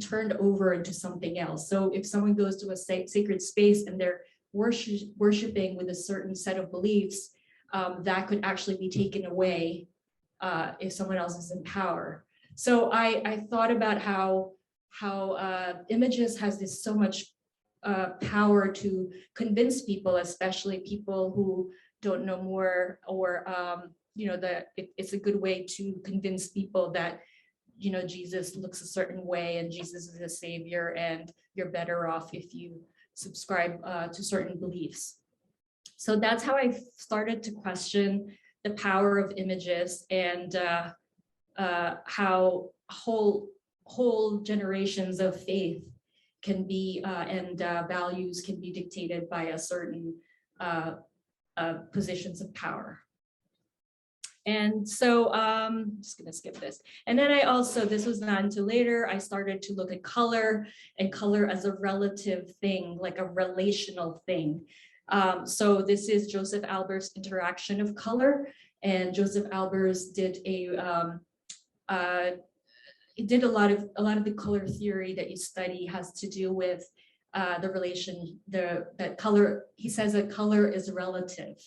turned over into something else. So if someone goes to a sacred space and they're worshiping with a certain set of beliefs, that could actually be taken away if someone else is in power. So I thought about how images has this so much power to convince people, especially people who don't know more, or that it's a good way to convince people that Jesus looks a certain way and Jesus is a savior, and you're better off if you subscribe to certain beliefs. So that's how I started to question the power of images, and how whole generations of faith can be and values can be dictated by a certain positions of power. And so I'm just gonna skip this. And then this was not until later, I started to look at color, and color as a relative thing, like a relational thing. So this is Joseph Albert's interaction of color, and Joseph Albers did a lot of the color theory that you study has to do with the relation, that color. He says that color is relative.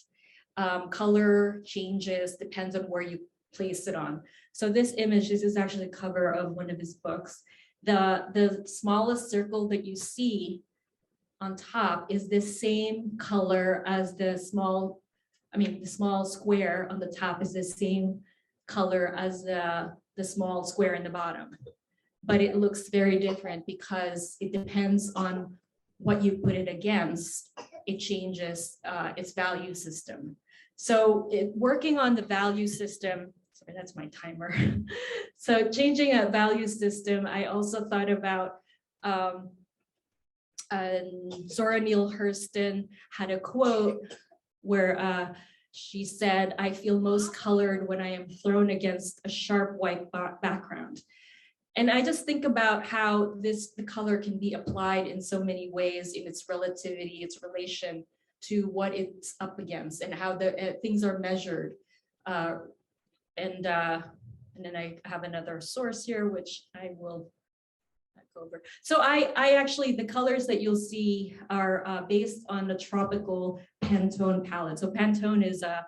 Color changes, depends on where you place it on. So this is actually the cover of one of his books. The smallest circle that you see on top is the same color as the small square on the top is the same color as the small square in the bottom. But it looks very different because it depends on what you put it against. It changes its value system. So working on the value system, sorry, that's my timer. So changing a value system, I also thought about Zora Neale Hurston had a quote where she said, "I feel most colored when I am thrown against a sharp white background." And I just think about how the color can be applied in so many ways in its relativity, its relation to what it's up against, and how the things are measured. And then I have another source here, which I will over. So I actually, the colors that you'll see are based on the tropical Pantone palette. So Pantone is a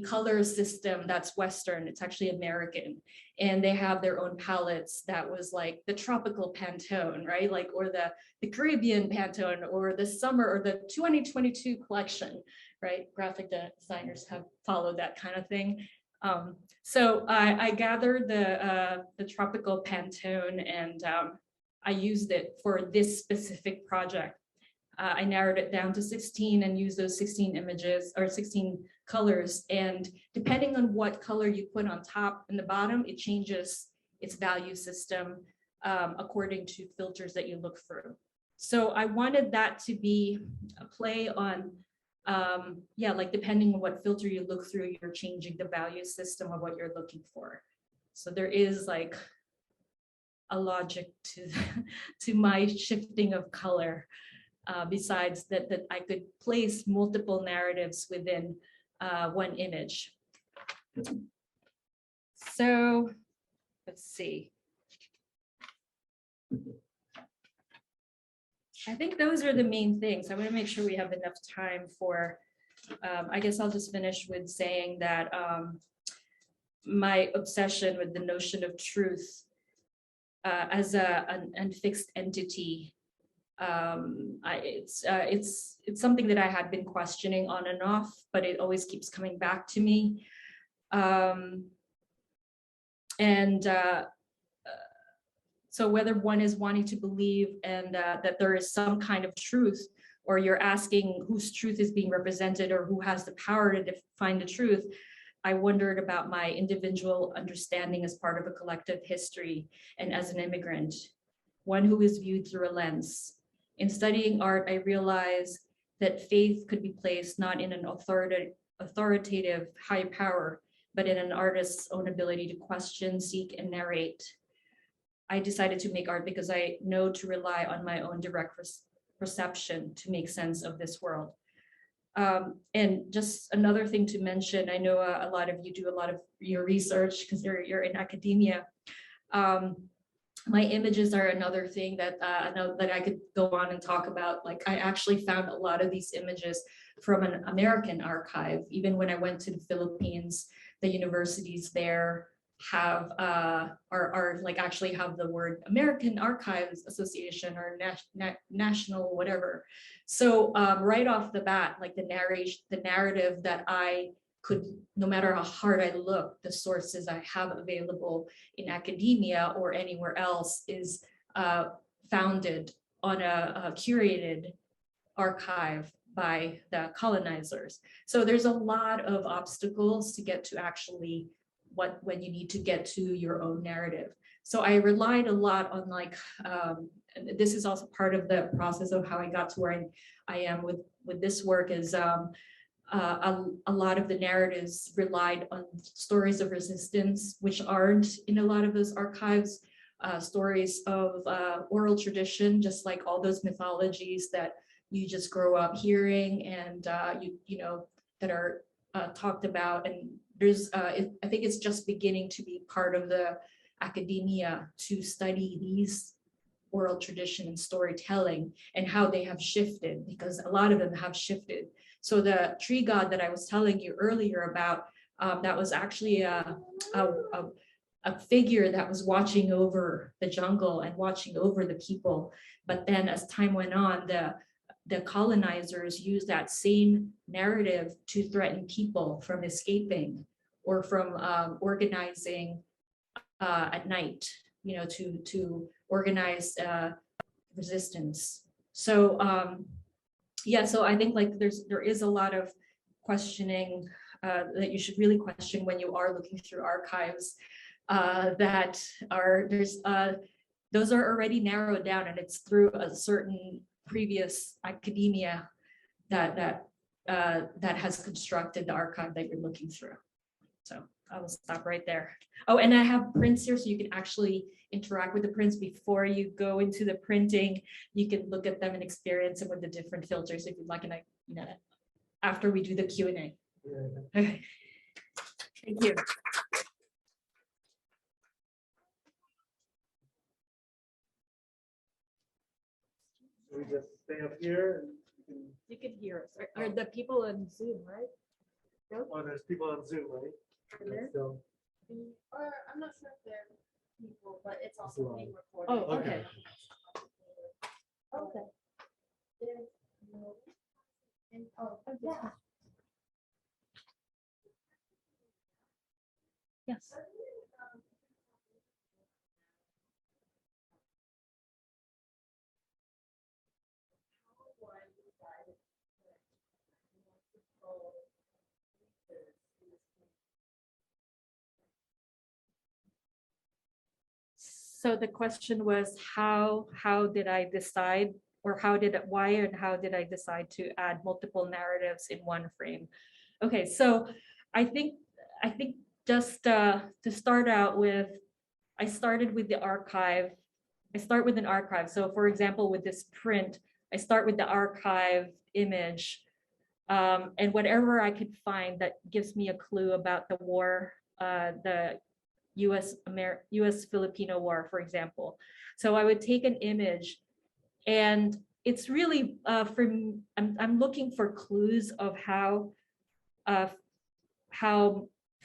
color system that's Western. It's actually American, and they have their own palettes that was like the tropical Pantone, right? Like, or the Caribbean Pantone, or the summer, or the 2022 collection, right? Graphic designers have followed that kind of thing. So I gathered the tropical Pantone, and I used it for this specific project. I narrowed it down to 16 and used those 16 images or 16 colors. And depending on what color you put on top and the bottom, it changes its value system according to filters that you look through. So I wanted that to be a play on, yeah, like depending on what filter you look through, you're changing the value system of what you're looking for. So there is like a logic to my shifting of color. Besides that I could place multiple narratives within one image. So let's see. I think those are the main things. I want to make sure we have enough time for, I guess I'll just finish with saying that my obsession with the notion of truth as an unfixed entity, it's something that I had been questioning on and off, but it always keeps coming back to me. So whether one is wanting to believe and that there is some kind of truth, or you're asking whose truth is being represented or who has the power to define the truth, I wondered about my individual understanding as part of a collective history and as an immigrant, one who is viewed through a lens. In studying art, I realized that faith could be placed not in an authoritative high power, but in an artist's own ability to question, seek, and narrate. I decided to make art because I know to rely on my own direct perception to make sense of this world. And just another thing to mention, I know a lot of you do a lot of your research because you're in academia. My images are another thing that I know that I could go on and talk about. Like, I actually found a lot of these images from an American archive. Even when I went to the Philippines, the universities there have are like actually have the word American Archives Association or national whatever. So right off the bat, like the narrative that I could, no matter how hard I look, the sources I have available in academia or anywhere else is founded on a curated archive by the colonizers. So there's a lot of obstacles to get to actually when you need to get to your own narrative. So I relied a lot on like, and this is also part of the process of how I got to where I am with this work is a lot of the narratives relied on stories of resistance, which aren't in a lot of those archives, stories of oral tradition, just like all those mythologies that you just grow up hearing and you know that are talked about. And there's I think it's just beginning to be part of the academia to study these oral tradition and storytelling and how they have shifted, because a lot of them have shifted. So the tree god that I was telling you earlier about, that was actually a figure that was watching over the jungle and watching over the people. But then as time went on, the colonizers used that same narrative to threaten people from escaping or from organizing at night, you know, to organize resistance. So yeah, so I think like there is a lot of questioning that you should really question when you are looking through archives that are those are already narrowed down, and it's through a certain previous academia that has constructed the archive that you're looking through. So I will stop right there. Oh, and I have prints here, so you can actually interact with the prints before you go into the printing. You can look at them and experience them with the different filters if you'd like, and you know, after we do the Q&A. Okay. Thank you. we just stay up here and we can, You can hear us. Are the people on Zoom, right? oh, there's people on Zoom, right? there? So, Or I'm not sure if they're people, but it's also also being being recorded. Oh, okay. Okay. There's no- and- Oh, yeah. Yes. So the question was, how did I decide, or why and how did I decide to add multiple narratives in one frame? Okay, so I think just to start out with, I started with the archive. I start with an archive. So for example, with this print, I start with the archive image, and whatever I could find that gives me a clue about the war, the US Filipino War, for example. So I would take an image, and it's really I'm looking for clues of how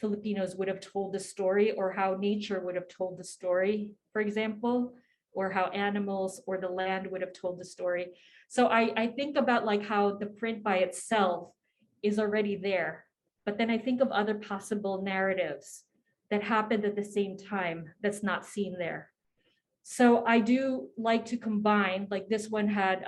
Filipinos would have told the story, or how nature would have told the story, for example, or how animals or the land would have told the story. So I think about like how the print by itself is already there, but then I think of other possible narratives that happened at the same time that's not seen there. So I do like to combine, like this one had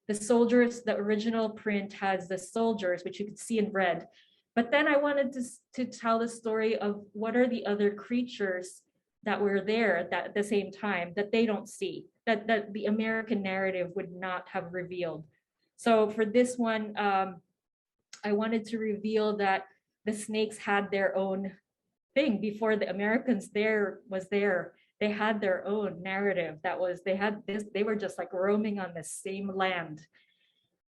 the soldiers, the original print has the soldiers, which you could see in red. But then I wanted to tell the story of what are the other creatures that were there that at the same time that they don't see, that the American narrative would not have revealed. So for this one, I wanted to reveal that the snakes had their own thing before the Americans was there. They had their own narrative that was, they were just like roaming on the same land.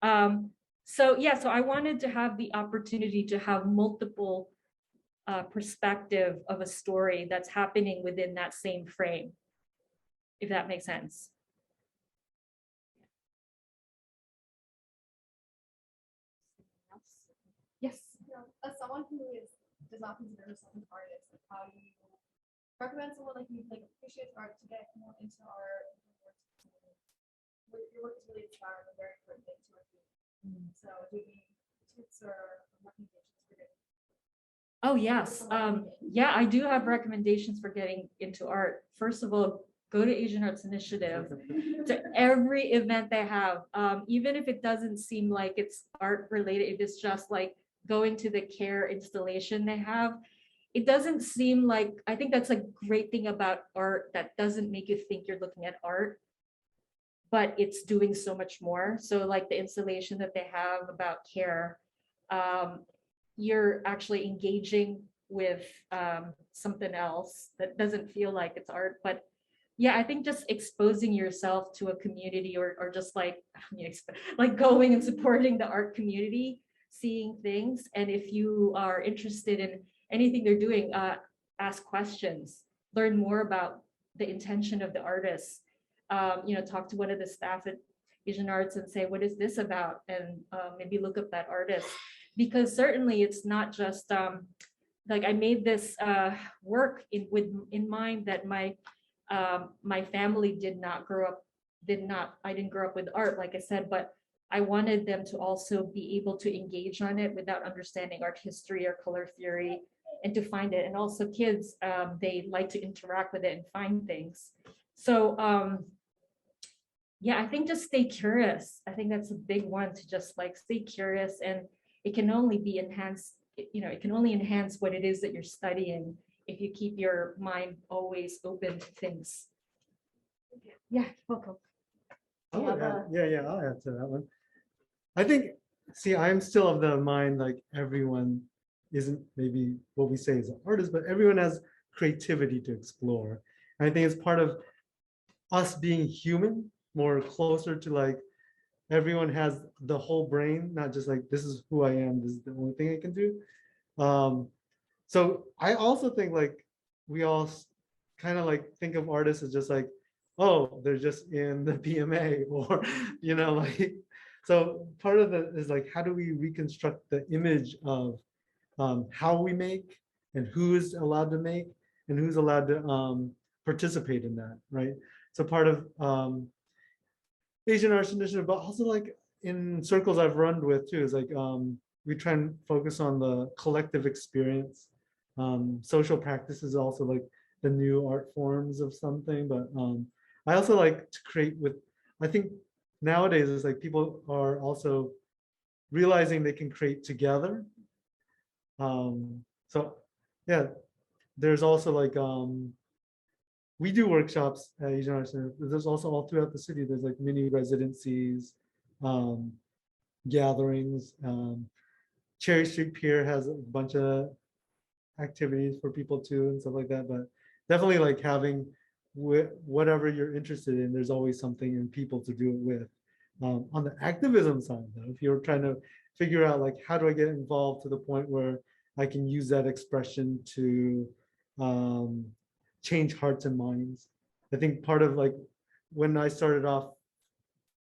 So I wanted to have the opportunity to have multiple perspective of a story that's happening within that same frame, if that makes sense. Yes. As someone who does not consider herself an artist, like how do you recommend someone like you like appreciates art to get more into art? Your work is really inspiring and very important to our community. So do you have tips or recommendations for getting? Oh, yes. Yeah, I do have recommendations for getting into art. First of all, go to Asian Arts Initiative, to every event they have. Even if it doesn't seem like it's art related, it is just like going to the CARE installation they have. It doesn't seem like, I think that's a great thing about art, that doesn't make you think you're looking at art, but it's doing so much more. So like the installation that they have about CARE, you're actually engaging with something else that doesn't feel like it's art. But yeah, I think just exposing yourself to a community, or just like going and supporting the art community, seeing things. And if you are interested in anything they're doing, ask questions, learn more about the intention of the artists. Talk to one of the staff at Asian Arts and say, what is this about? And maybe look up that artist. Because certainly it's not just like I made this work in mind that my family did not grow up, I didn't grow up with art, like I said, but I wanted them to also be able to engage on it without understanding art history or color theory, and to find it. And also kids, they like to interact with it and find things. So I think just stay curious. I think that's a big one, to just like stay curious, and it can only be enhanced, it can only enhance what it is that you're studying if you keep your mind always open to things. Yeah, welcome. I'll add to that one. I think, I'm still of the mind, like everyone isn't maybe what we say is an artist, but everyone has creativity to explore. And I think it's part of us being human, more closer to like, everyone has the whole brain, not just like, this is who I am, this is the only thing I can do. So I also think like we all kind of like think of artists as just like oh, they're just in the PMA, or, like, so part of it is like, how do we reconstruct the image of how we make and who's allowed to make and who's allowed to participate in that, right? So part of Asian Arts Initiative, but also like in circles I've run with too, is like we try and focus on the collective experience. Social practice is also like the new art forms of something, but I also like to create with, I think nowadays it's like people are also realizing they can create together. So yeah, there's also like we do workshops at Asian Arts Center. There's also all throughout the city. There's like mini residencies, gatherings. Cherry Street Pier has a bunch of activities for people too and stuff like that. But definitely like having whatever you're interested in, there's always something in people to do it with. On the activism side, though, if you're trying to figure out like how do I get involved to the point where I can use that expression to change hearts and minds. I think part of like when I started off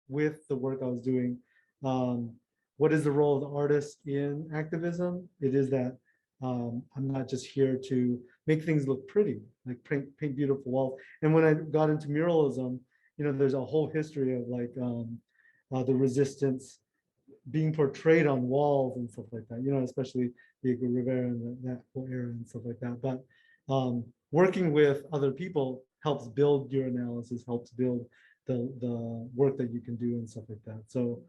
with the work I was doing, what is the role of the artist in activism? It is that I'm not just here to make things look pretty, like paint beautiful walls. And when I got into muralism, there's a whole history of like the resistance being portrayed on walls and stuff like that, especially Diego Rivera and that whole era and stuff like that. But working with other people helps build your analysis, helps build the work that you can do and stuff like that. So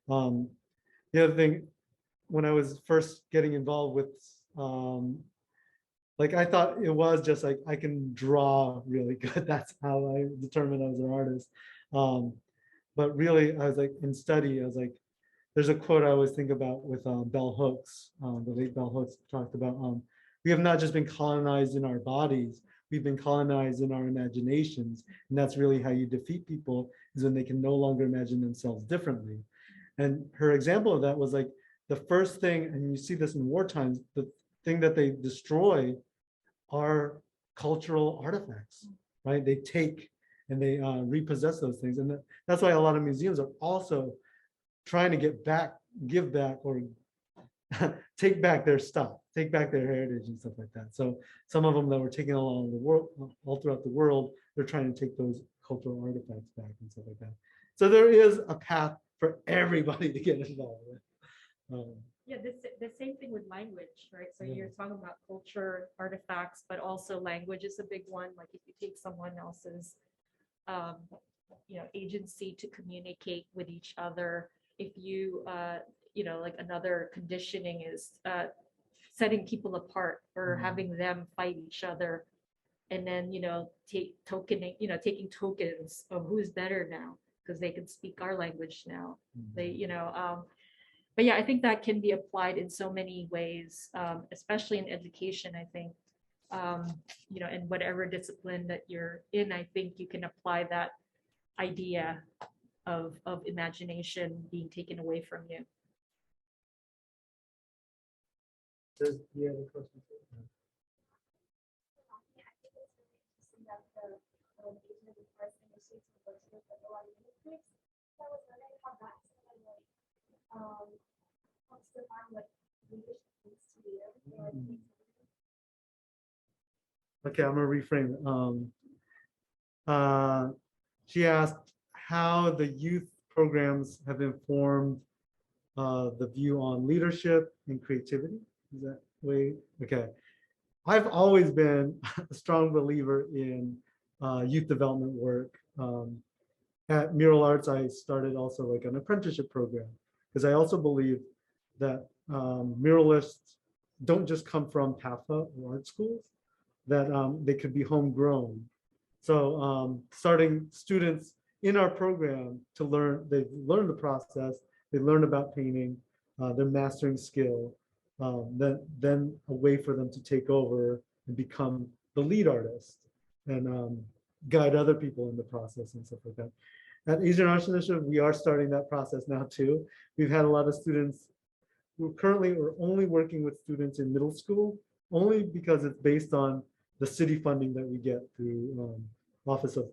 the other thing, when I was first getting involved with, like I thought it was just like I can draw really good. That's how I determined I was an artist. But really, I was like in study, I was like, there's a quote I always think about with Bell Hooks, the late Bell Hooks talked about, we have not just been colonized in our bodies, we've been colonized in our imaginations. And that's really how you defeat people, is when they can no longer imagine themselves differently. And her example of that was like the first thing, and you see this in war times, the thing that they destroy are cultural artifacts, right? They take and they repossess those things. And that's why a lot of museums are also trying to give back or take back their stuff, take back their heritage and stuff like that. So some of them that were taken along the world, all throughout the world, they're trying to take those cultural artifacts back and stuff like that. So there is a path for everybody to get involved with. Yeah, the same thing with language, right? So Yeah. you're talking about culture, artifacts, but also language is a big one. Like if you take someone else's, agency to communicate with each other, if you, like another conditioning is setting people apart or having them fight each other, and then taking tokens of who's better now because they can speak our language now. But yeah, I think that can be applied in so many ways, especially in education. I think, in whatever discipline that you're in, I think you can apply that idea of imagination being taken away from you. Yeah, the question. Okay, I'm gonna reframe it. She asked how the youth programs have informed the view on leadership and creativity. Is that way? Okay. I've always been a strong believer in youth development work. At Mural Arts, I started also like an apprenticeship program because I also believe that muralists don't just come from PAFA or art schools, that they could be homegrown. So starting students in our program to learn, they learn the process, they learn about painting, they're mastering skill, then a way for them to take over and become the lead artist and guide other people in the process and stuff like that. At Asian Arts Initiative, we are starting that process now too. We've had a lot of students. We're only working with students in middle school, only because it's based on the city funding that we get through Office of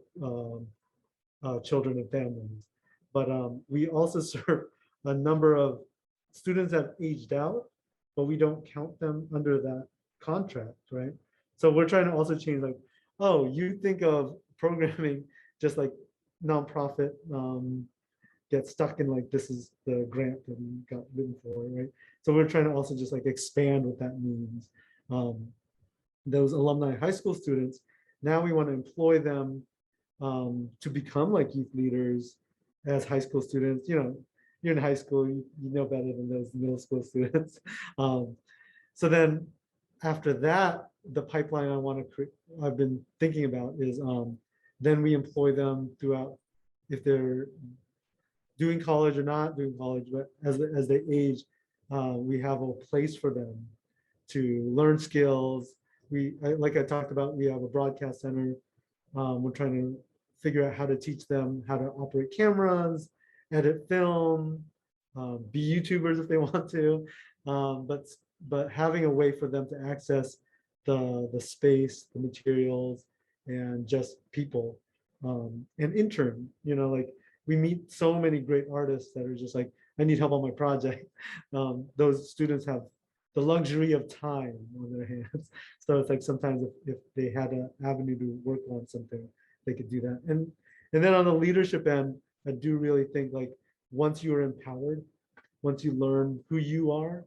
Children and Families. But we also serve a number of students that have aged out, but we don't count them under that contract, right? So we're trying to also change like, oh, you think of programming just like nonprofit get stuck in like, this is the grant that we got written for, right? So we're trying to also just like expand what that means. Those alumni high school students, now we want to employ them to become like youth leaders as high school students. You know, you're in high school, you know better than those middle school students. So then after that, the pipeline I want to create, I've been thinking about is then we employ them throughout, if they're doing college or not doing college, but as they age, we have a place for them to learn skills. Like I talked about, we have a broadcast center. We're trying to figure out how to teach them how to operate cameras, edit film, be YouTubers if they want to, but having a way for them to access the space, the materials, and just people, and intern, you know, like we meet so many great artists that are just like, I need help on my project. Those students have the luxury of time on their hands. So it's like sometimes if they had an avenue to work on something, they could do that. And then on the leadership end, I do really think like once you are empowered, once you learn who you are,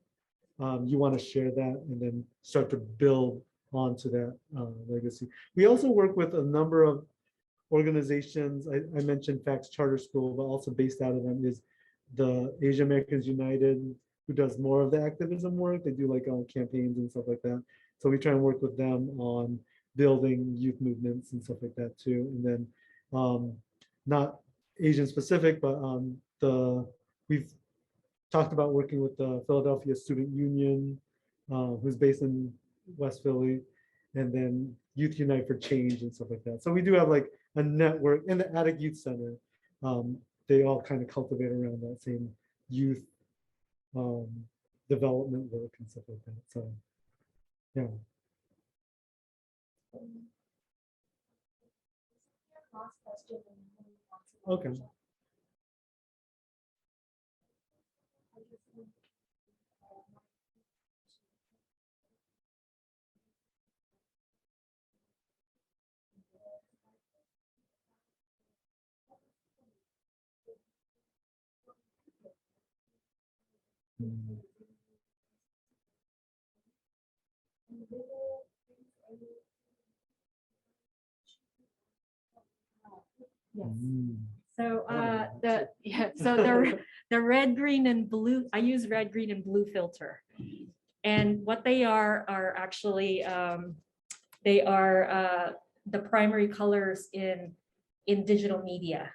you want to share that and then start to build onto that legacy. We also work with a number of organizations. I mentioned Facts Charter School, but also based out of them is the Asian Americans United, who does more of the activism work. They do like campaigns and stuff like that. So we try and work with them on building youth movements and stuff like that too. And then not Asian specific, but we've talked about working with the Philadelphia Student Union, who's based in West Philly, and then Youth Unite for Change and stuff like that. So we do have like a network, in the Attic Youth Center. They all kind of cultivate around that same youth development work and stuff like that. So yeah. Okay. Yes. So the red, green, and blue, I use red, green, and blue filter. And what they are actually they are the primary colors in digital media.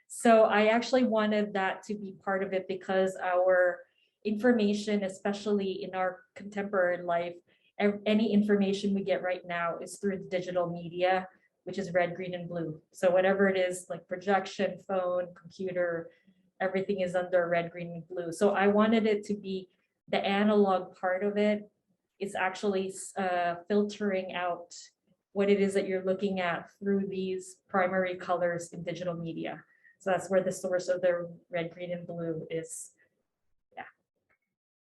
So I actually wanted that to be part of it because our information, especially in our contemporary life, any information we get right now is through digital media, which is red, green, and blue. So whatever it is, like projection, phone, computer, everything is under red, green, and blue. So I wanted it to be the analog part of it is actually filtering out what it is that you're looking at through these primary colors in digital media. So that's where the source of the red, green, and blue is